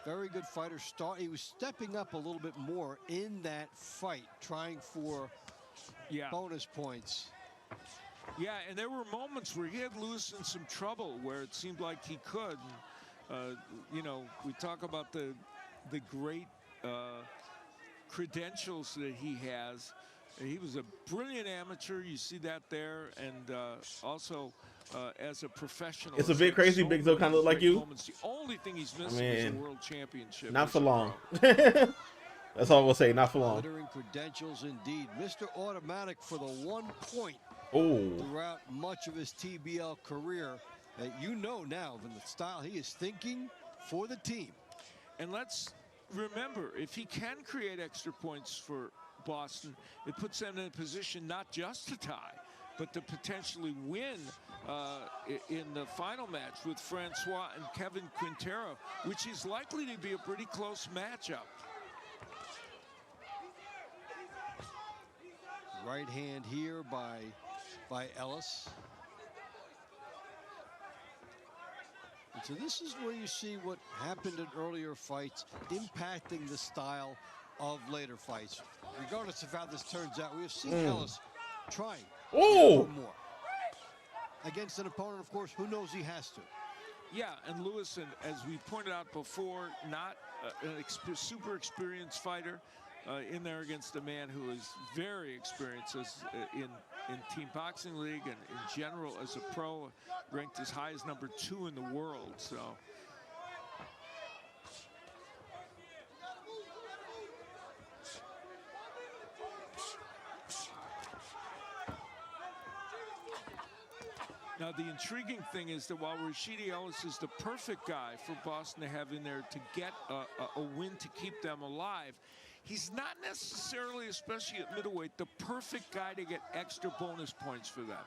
very good fighter. He was stepping up a little bit more in that fight, trying for bonus points. Yeah, and there were moments where he had Lewis in some trouble, where it seemed like he could. We talk about the great credentials that he has. He was a brilliant amateur. You see that there, and also as a professional. It's a bit crazy. So Big Zo kind of look like you. moments. The only thing he's missing is a world championship. Not for long. That's all we'll say. Not for long. Glittering credentials indeed. Mr. Automatic for the 1 point Oh. throughout much of his TBL career. Now, in the style he is thinking for the team. And let's remember, if he can create extra points for Boston, it puts them in a position not just to tie, but to potentially win in the final match with Francois and Kevin Quintero, which is likely to be a pretty close matchup. Right hand here by Ellis. And so this is where you see what happened in earlier fights impacting the style of later fights. Regardless of how this turns out, we have seen Ellis trying for more. against an opponent, of course, who knows he has to. Yeah, and Lewis, and as we pointed out before, not a super experienced fighter in there against a man who is very experienced in Team Boxing League and in general as a pro, ranked as high as #2 in the world. So. Now, the intriguing thing is that while Rashidi Ellis is the perfect guy for Boston to have in there to get a win to keep them alive, he's not necessarily, especially at middleweight, the perfect guy to get extra bonus points for them.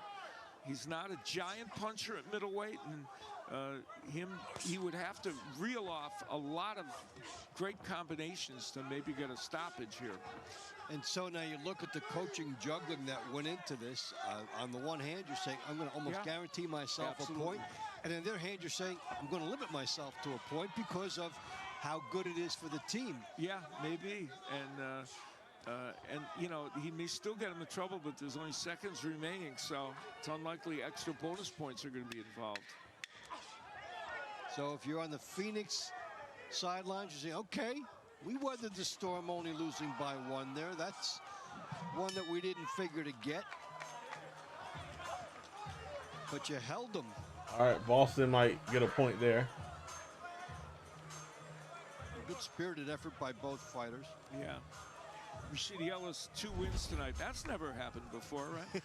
He's not a giant puncher at middleweight, and he would have to reel off a lot of great combinations to maybe get a stoppage here. And so now you look at the coaching juggling that went into this. On the one hand, you're saying, I'm going to almost guarantee myself a point. And on the other hand, you're saying, I'm going to limit myself to a point because of how good it is for the team. Yeah, maybe. And you know, he may still get him in trouble, but there's only seconds remaining, so it's unlikely extra bonus points are going to be involved. So if you're on the Phoenix sidelines, you say, okay, we weathered the storm, only losing by 1 there. That's one that we didn't figure to get. But you held them. All right, Boston might get a point there. A good spirited effort by both fighters. Yeah. Rashidi Ellis, 2 wins tonight. That's never happened before, right?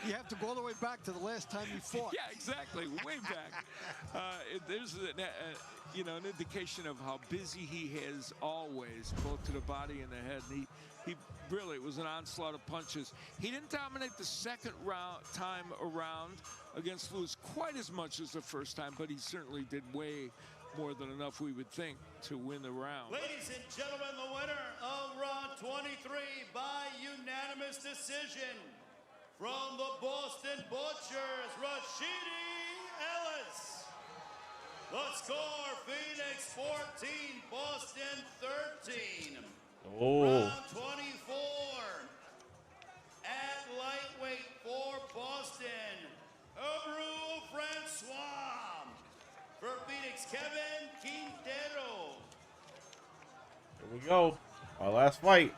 You have to go all the way back to the last time you fought. Yeah, exactly. Way back. There's you know, an indication of how busy he is always, both to the body and the head. And he really, it was an onslaught of punches. He didn't dominate the second time around against Lewis quite as much as the first time, but he certainly did way more than enough, we would think, to win the round. Ladies and gentlemen, the winner of round 23 by unanimous decision from the Boston Butchers, Rashidi Ellis. The score, Phoenix 14, Boston 13. Round 24. At lightweight for Boston, Abreu Francois. For Phoenix, Kevin Quintero. Here we go. Our last fight.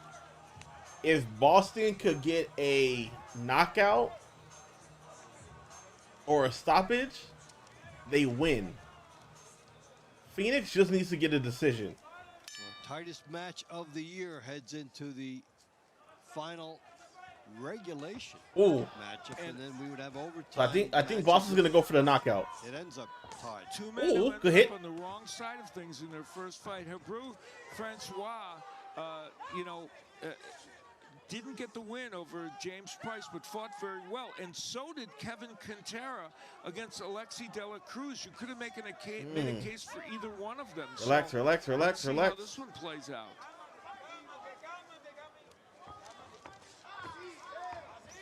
If Boston could get a knockout or a stoppage, they win. Phoenix just needs to get a decision. Tightest match of the year heads into the final regulation matchup, and then we would have overtime. So I think Boston's gonna go for the knockout. It ends up tied. 2 men who ended good hit. up on the wrong side of things in their first fight. Abreu Francois, you know, didn't get the win over James Price, but fought very well. And so did Kevin Quintero against Alexi De La Cruz. You could have made a case for either one of them. Relax, so relax, relax, let's see relax. how this one plays out.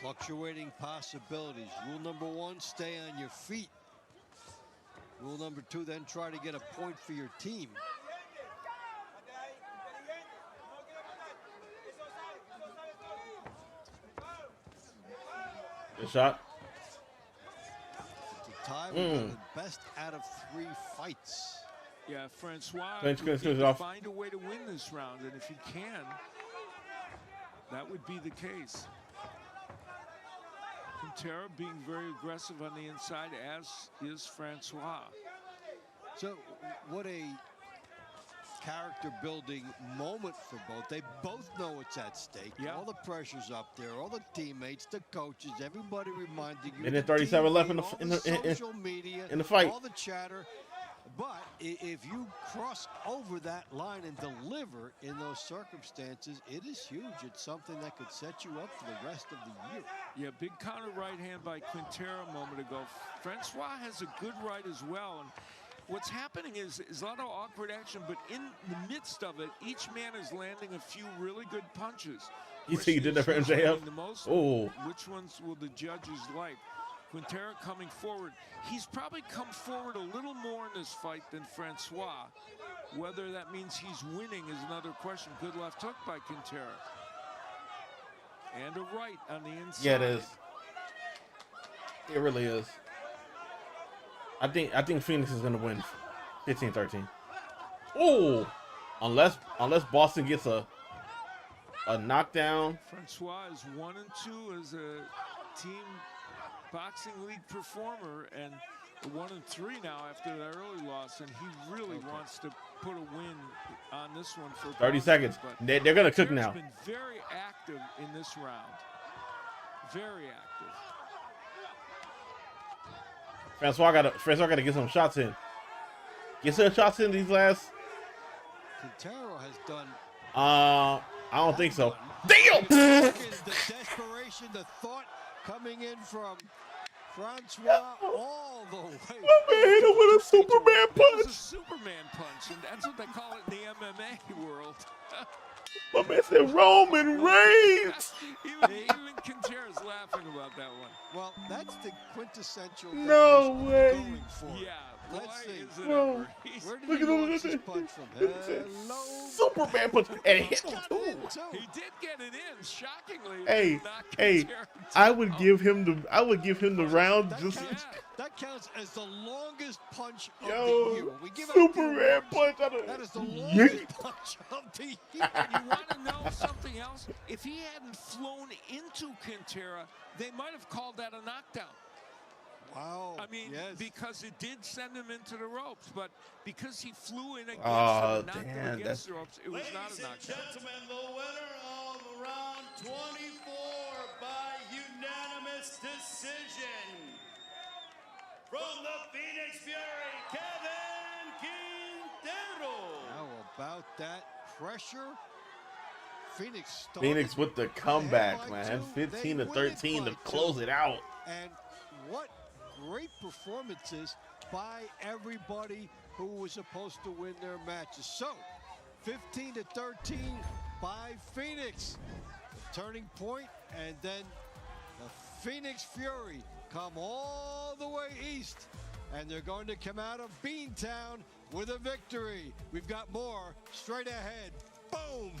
Fluctuating possibilities. Rule number 1, stay on your feet. Rule number 2, then try to get a point for your team. Good shot. It's a tie. We've got the best out of 3 fights. Yeah, Francois Finish would off. find a way to win this round, and if he can, that would be the case. Quintero being very aggressive on the inside, as is Francois. So, what a character-building moment for both. They both know it's at stake. Yeah. All the pressure's up there. All the teammates, the coaches, everybody reminding you. Minute the 37 left in social media, in the fight. all the chatter. But if you cross over that line and deliver in those circumstances, it is huge. It's something that could set you up for the rest of the year. Yeah, big counter right hand by Quintero a moment ago. Francois has a good right as well. And what's happening is a lot of awkward action, but in the midst of it, each man is landing a few really good punches. You think you did that for MJF? Oh. Which ones will the judges like? Quintero coming forward. He's probably come forward a little more in this fight than Francois. Whether that means he's winning is another question. Good left hook by Quintero. And a right on the inside. Yeah, it is. It really is. I think Phoenix is gonna win 15-13. Oh, unless Boston gets a knockdown. Francois is 1-2 as a team boxing league performer, and 1-3 now after that early loss, and he really wants to put a win on this one for 30 Boston, seconds. but They're gonna cook now. Been very active in this round. Very active. Francois gotta get some shots in. Get some shots in these last. Quintero has done. I don't think so. Damn! The desperation, the thought coming in from Francois all the way. My man hit him with a Superman That was a punch. Superman punch, and that's what they call it in the MMA world. My man said Roman Reigns. Even Quintero's laughing about that one. Well, that's the quintessential. No definition of way. Going for it. Yeah, Let's see. is it Bro. ever. Where did Look he at him, launch look his at punch from? Hello. Superman punch and it hit him too. He did get it in, shockingly. Hey, Not hey, Quintero. I would give him the round just. That counts as the longest punch of Yo, the year. We give out Superman the punch. that is the longest punch of the year. And you want to know something else? If he hadn't flown into Quintero, they might have called that a knockdown. Wow. I mean, yes. because it did send him into the ropes, but because he flew in against Oh, him and knocked him damn, against that's- the ropes, it was not a Ladies and knockdown. gentlemen, the winner of round 24 by unanimous decision from the Phoenix Fury, Kevin Quintero. How about that pressure? Phoenix started Phoenix with the comeback, by man. 2, they 15-13 win to by close 2. it out. And what great performances by everybody who was supposed to win their matches. So, 15-13 by Phoenix. The turning point, and then the Phoenix Fury come all the way east, and they're going to come out of Beantown with a victory. We've got more straight ahead. Boom!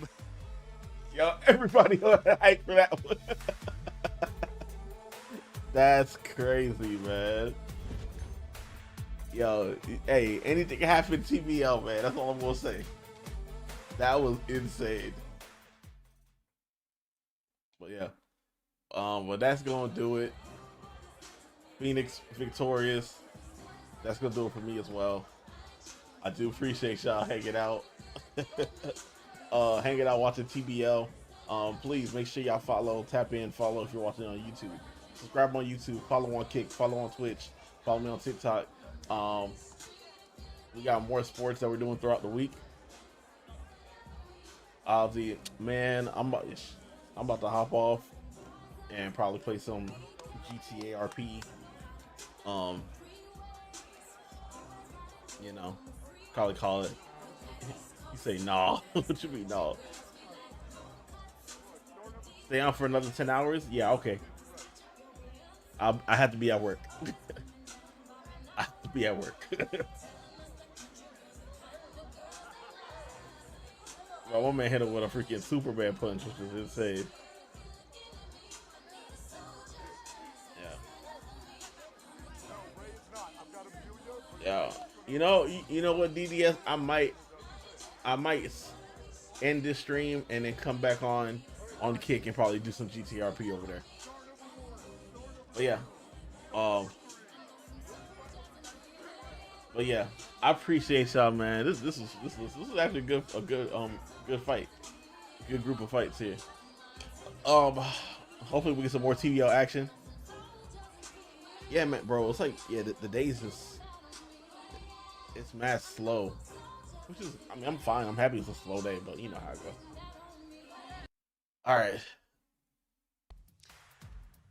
Yo, everybody on the hype for that one. That's crazy, man. Yo, hey, anything can happen TBL, man. That's all I'm gonna say. That was insane. But yeah. But that's gonna do it. Phoenix victorious. That's gonna do it for me as well. I do appreciate y'all hanging out. Hanging out watching TBL. Please make sure y'all follow, tap in, follow if you're watching on YouTube. Subscribe on YouTube, follow on Kick, follow on Twitch, follow me on TikTok. We got more sports that we're doing throughout the week. Man, I'm about to hop off and probably play some GTA RP. You know, probably call it. You say no. What you mean no? Stay on for another 10 hours? Yeah, okay. I have to be at work. I have to be at work. Well, one man hit him with a freaking Superman punch, which is insane. Yeah. You know what, DDS? I might end this stream and then come back on Kick and probably do some GTRP over there. But yeah, I appreciate y'all, man. This is actually a good fight, good group of fights here. Hopefully we get some more TBL action. Yeah, man, bro, it's like the days it's mad slow, which is I'm fine. I'm happy it's a slow day, but you know how it goes. All right.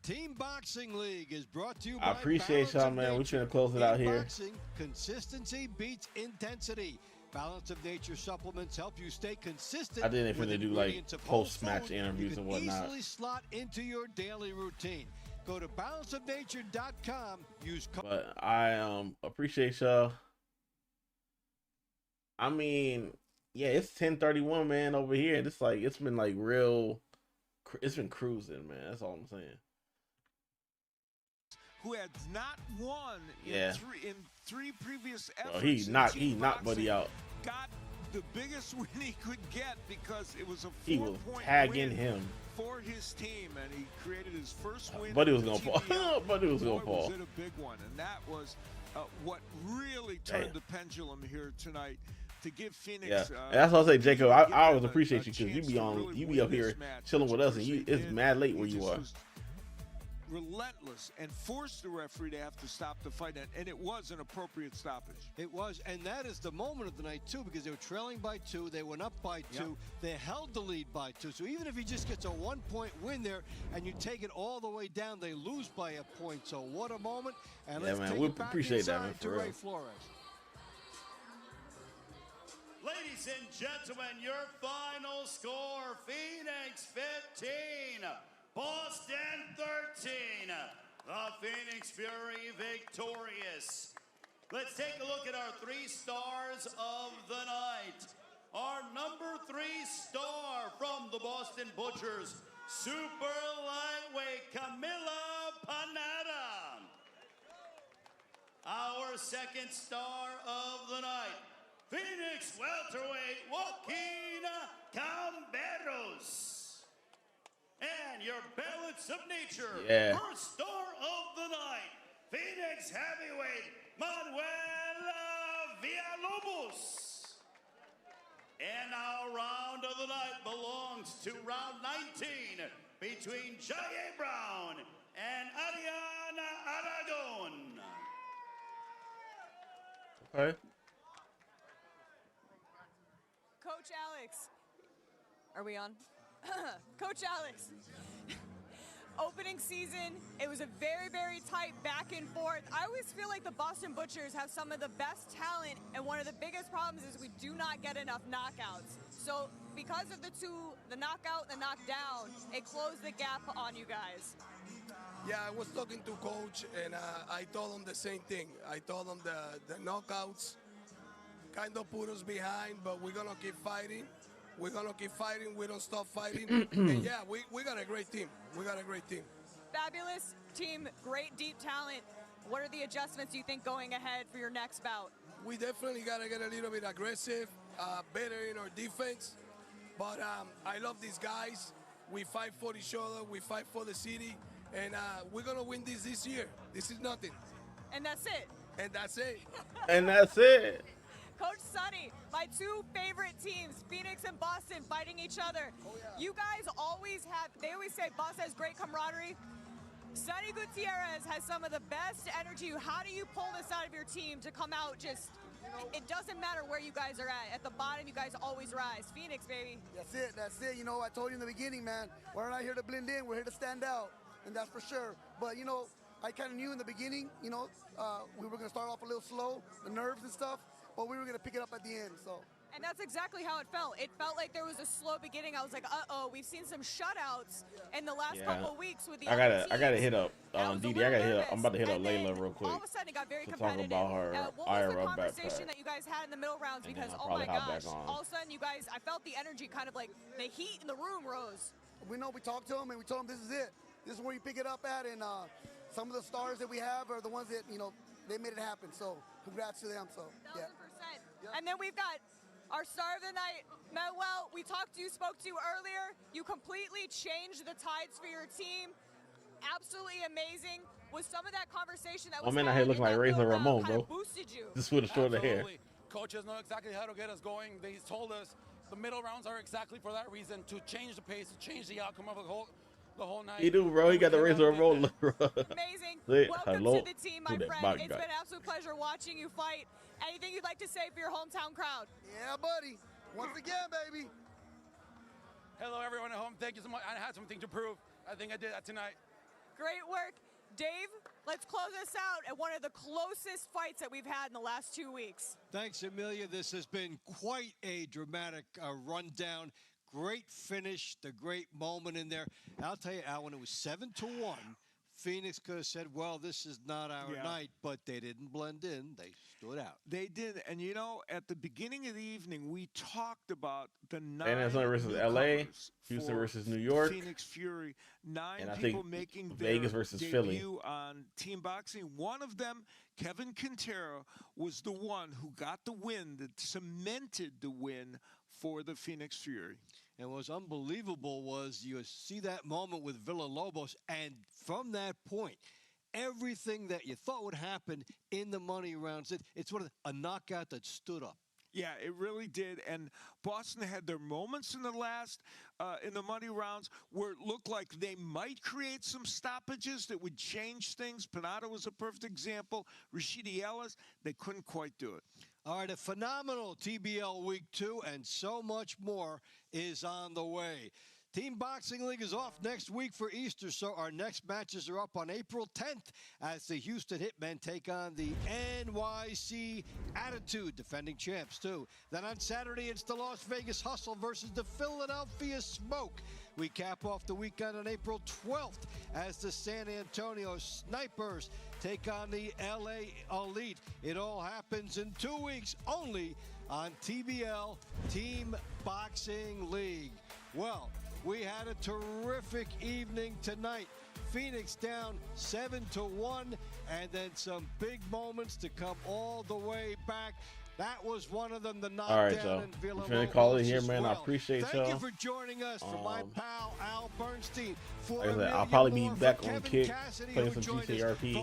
Team Boxing League is brought to you I by appreciate Balance y'all, of man. We're Nature. trying to close it In out here. Boxing, consistency beats intensity. Balance of Nature supplements help you stay consistent. I didn't with even do like ingredients of whole post-match food interviews you and can whatnot. easily slot into your daily routine. Go to balanceofnature.com. Use code. But I appreciate y'all. I mean, yeah, it's 10:31, man, over here. It's like it's been like real. It's been cruising, man. That's all I'm saying. who had not won Yeah. in three previous efforts. Well, he knocked Buddy out. Got the biggest win he could get because it was a 4-point He was tagging win him. for his team, and he created his first win. Buddy in was the gonna fall. TBL. Buddy was gonna Boy, fall. Was it a big one, and that was what really turned Damn. the pendulum here tonight to give Phoenix. Yeah, and that's what I say, Jacob. I always appreciate you because you be on, really you be up win here this match, chilling with which us, and of course it's they mad late did. where He you just are. was relentless and forced the referee to have to stop the fight, and it was an appropriate stoppage. It was, and that is the moment of the night, too, because they were trailing by 2. They went up by 2. They held the lead by 2. So even if he just gets a 1-point win there and you take it all the way down, they lose by a point. So what a moment. And Yeah, let's man, take we it back appreciate that, inside man, to for Ray real. Flores. Ladies and gentlemen, your final score, Phoenix 15, Boston 13. The Phoenix Fury victorious. Let's take a look at our 3 stars of the night. Our number 3 star from the Boston Butchers, super lightweight Camila Panetta. Our second star of the night, Phoenix welterweight Joaquin Camberos. And your balance of nature, Yeah. first star of the night, Phoenix heavyweight Manuel Villalobos. And our round of the night belongs to round 19 between Jaye Brown and Ariana Aragon. Okay. Coach Alex, are we on? Coach Alex, opening season, it was a very, very tight back and forth. I always feel like the Boston Butchers have some of the best talent, and one of the biggest problems is we do not get enough knockouts. So because of the knockout and the knockdown, it closed the gap on you guys. Yeah, I was talking to Coach, and I told him the same thing. I told him the knockouts kind of put us behind, but we're going to keep fighting. We're going to keep fighting. We don't stop fighting. And yeah, we got a great team. We got a great team. Fabulous team, great deep talent. What are the adjustments you think going ahead for your next bout? We definitely got to get a little bit aggressive, better in our defense. But I love these guys. We fight for each other. We fight for the city. And we're going to win this year. This is nothing. And that's it. And that's it. And that's it. Coach Sonny, my 2 favorite teams, Phoenix and Boston, fighting each other. You guys always have, they always say Boston has great camaraderie. Sonny Gutierrez has some of the best energy. How do you pull this out of your team to come out just, it doesn't matter where you guys are at the bottom, you guys always rise. Phoenix, baby. That's it. You know, I told you in the beginning, man, we're not here to blend in, we're here to stand out, and that's for sure. But, you know, I kind of knew in the beginning, you know, we were going to start off a little slow, the nerves and stuff, but we were going to pick it up at the end, so. And that's exactly how it felt. It felt like there was a slow beginning. I was like, uh-oh, we've seen some shutouts in the last couple of weeks with the other I gotta teams. hit up Didi. I gotta hit up. I'm about to hit up And then Layla real quick all of a sudden, it got very to talk competitive. about her What was the IRL conversation backpack. that you guys had in the middle rounds? And Because, then I'll oh my probably hop gosh, back on. all of a sudden, you guys, I felt the energy kind of like the heat in the room rose. We know we talked to them, and we told them this is it. This is where you pick it up at, and some of the stars that we have are the ones that, you know, they made it happen. So congrats to them. So, yeah. 1,000%. And then we've got our star of the night, Manuel. We spoke to you earlier. You completely changed the tides for your team. Absolutely amazing. Was some of that conversation that was Man, I here looking like Razor Ramon, bro. Boosted you? Just with the shorter hair. Absolutely. Coaches know exactly how to get us going. They told us the middle rounds are exactly for that reason, to change the pace, to change the outcome of the whole night. He do, bro. He got the Razor Ramon look, bro. Amazing. Say Welcome hello to the team, my to that friend. body It's guy. been an absolute pleasure watching you fight. Anything you'd like to say for your hometown crowd? Yeah, buddy. Once again, baby. Hello, everyone at home. Thank you so much. I had something to prove. I think I did that tonight. Great work. Dave, let's close this out at one of the closest fights that we've had in the last 2 weeks. Thanks, Amelia. This has been quite a dramatic rundown. Great finish, the great moment in there. I'll tell you, Al, when it was 7-1, Phoenix could have said, well, this is not our night, but they didn't blend in. They stood out. They did. And, you know, at the beginning of the evening, we talked about the 9 San Antonio versus LA, newcomers Houston for versus New York, Phoenix Fury. 9 and I people think making Vegas their versus debut Philly. on Team Boxing. One of them, Kevin Quintero, was the one who got the win, that cemented the win for the Phoenix Fury. And what was unbelievable was you see that moment with Villalobos, and from that point, everything that you thought would happen in the money rounds, it's a knockout that stood up. Yeah, it really did. And Boston had their moments in the money rounds where it looked like they might create some stoppages that would change things. Panada was a perfect example. Rashidi Ellis, they couldn't quite do it. All right, a phenomenal TBL Week 2 and so much more is on the way. Team Boxing League is off next week for Easter, so our next matches are up on April 10th as the Houston Hitmen take on the NYC Attitude, defending champs too. Then on Saturday, it's the Las Vegas Hustle versus the Philadelphia Smoke. We cap off the weekend on April 12th as the San Antonio Snipers take on the LA Elite. It all happens in 2 weeks only on TBL Team Boxing League. Well, we had a terrific evening tonight. Phoenix down 7-1, and then some big moments to come all the way back. That was one of them, the knockdown. All right, y'all. We're finna call it here, man. I appreciate y'all. Thank you for joining us. For my pal Al Bernstein. Like I said, I'll probably be back on Kick, playing some GTRP,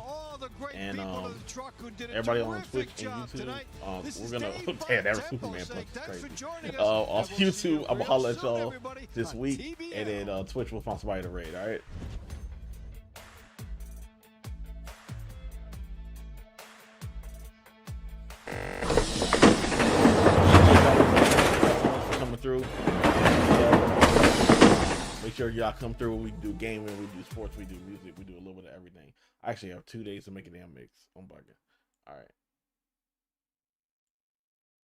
and everybody on Twitch and YouTube. We're gonna damn, that Superman punch is crazy. On YouTube, I'm gonna holler at y'all this week, and then Twitch will find somebody to raid. All right. Coming through. Make sure y'all come through when we do gaming, we do sports, we do music, we do a little bit of everything. I actually have 2 days to make a damn mix. I'm bugging. All right.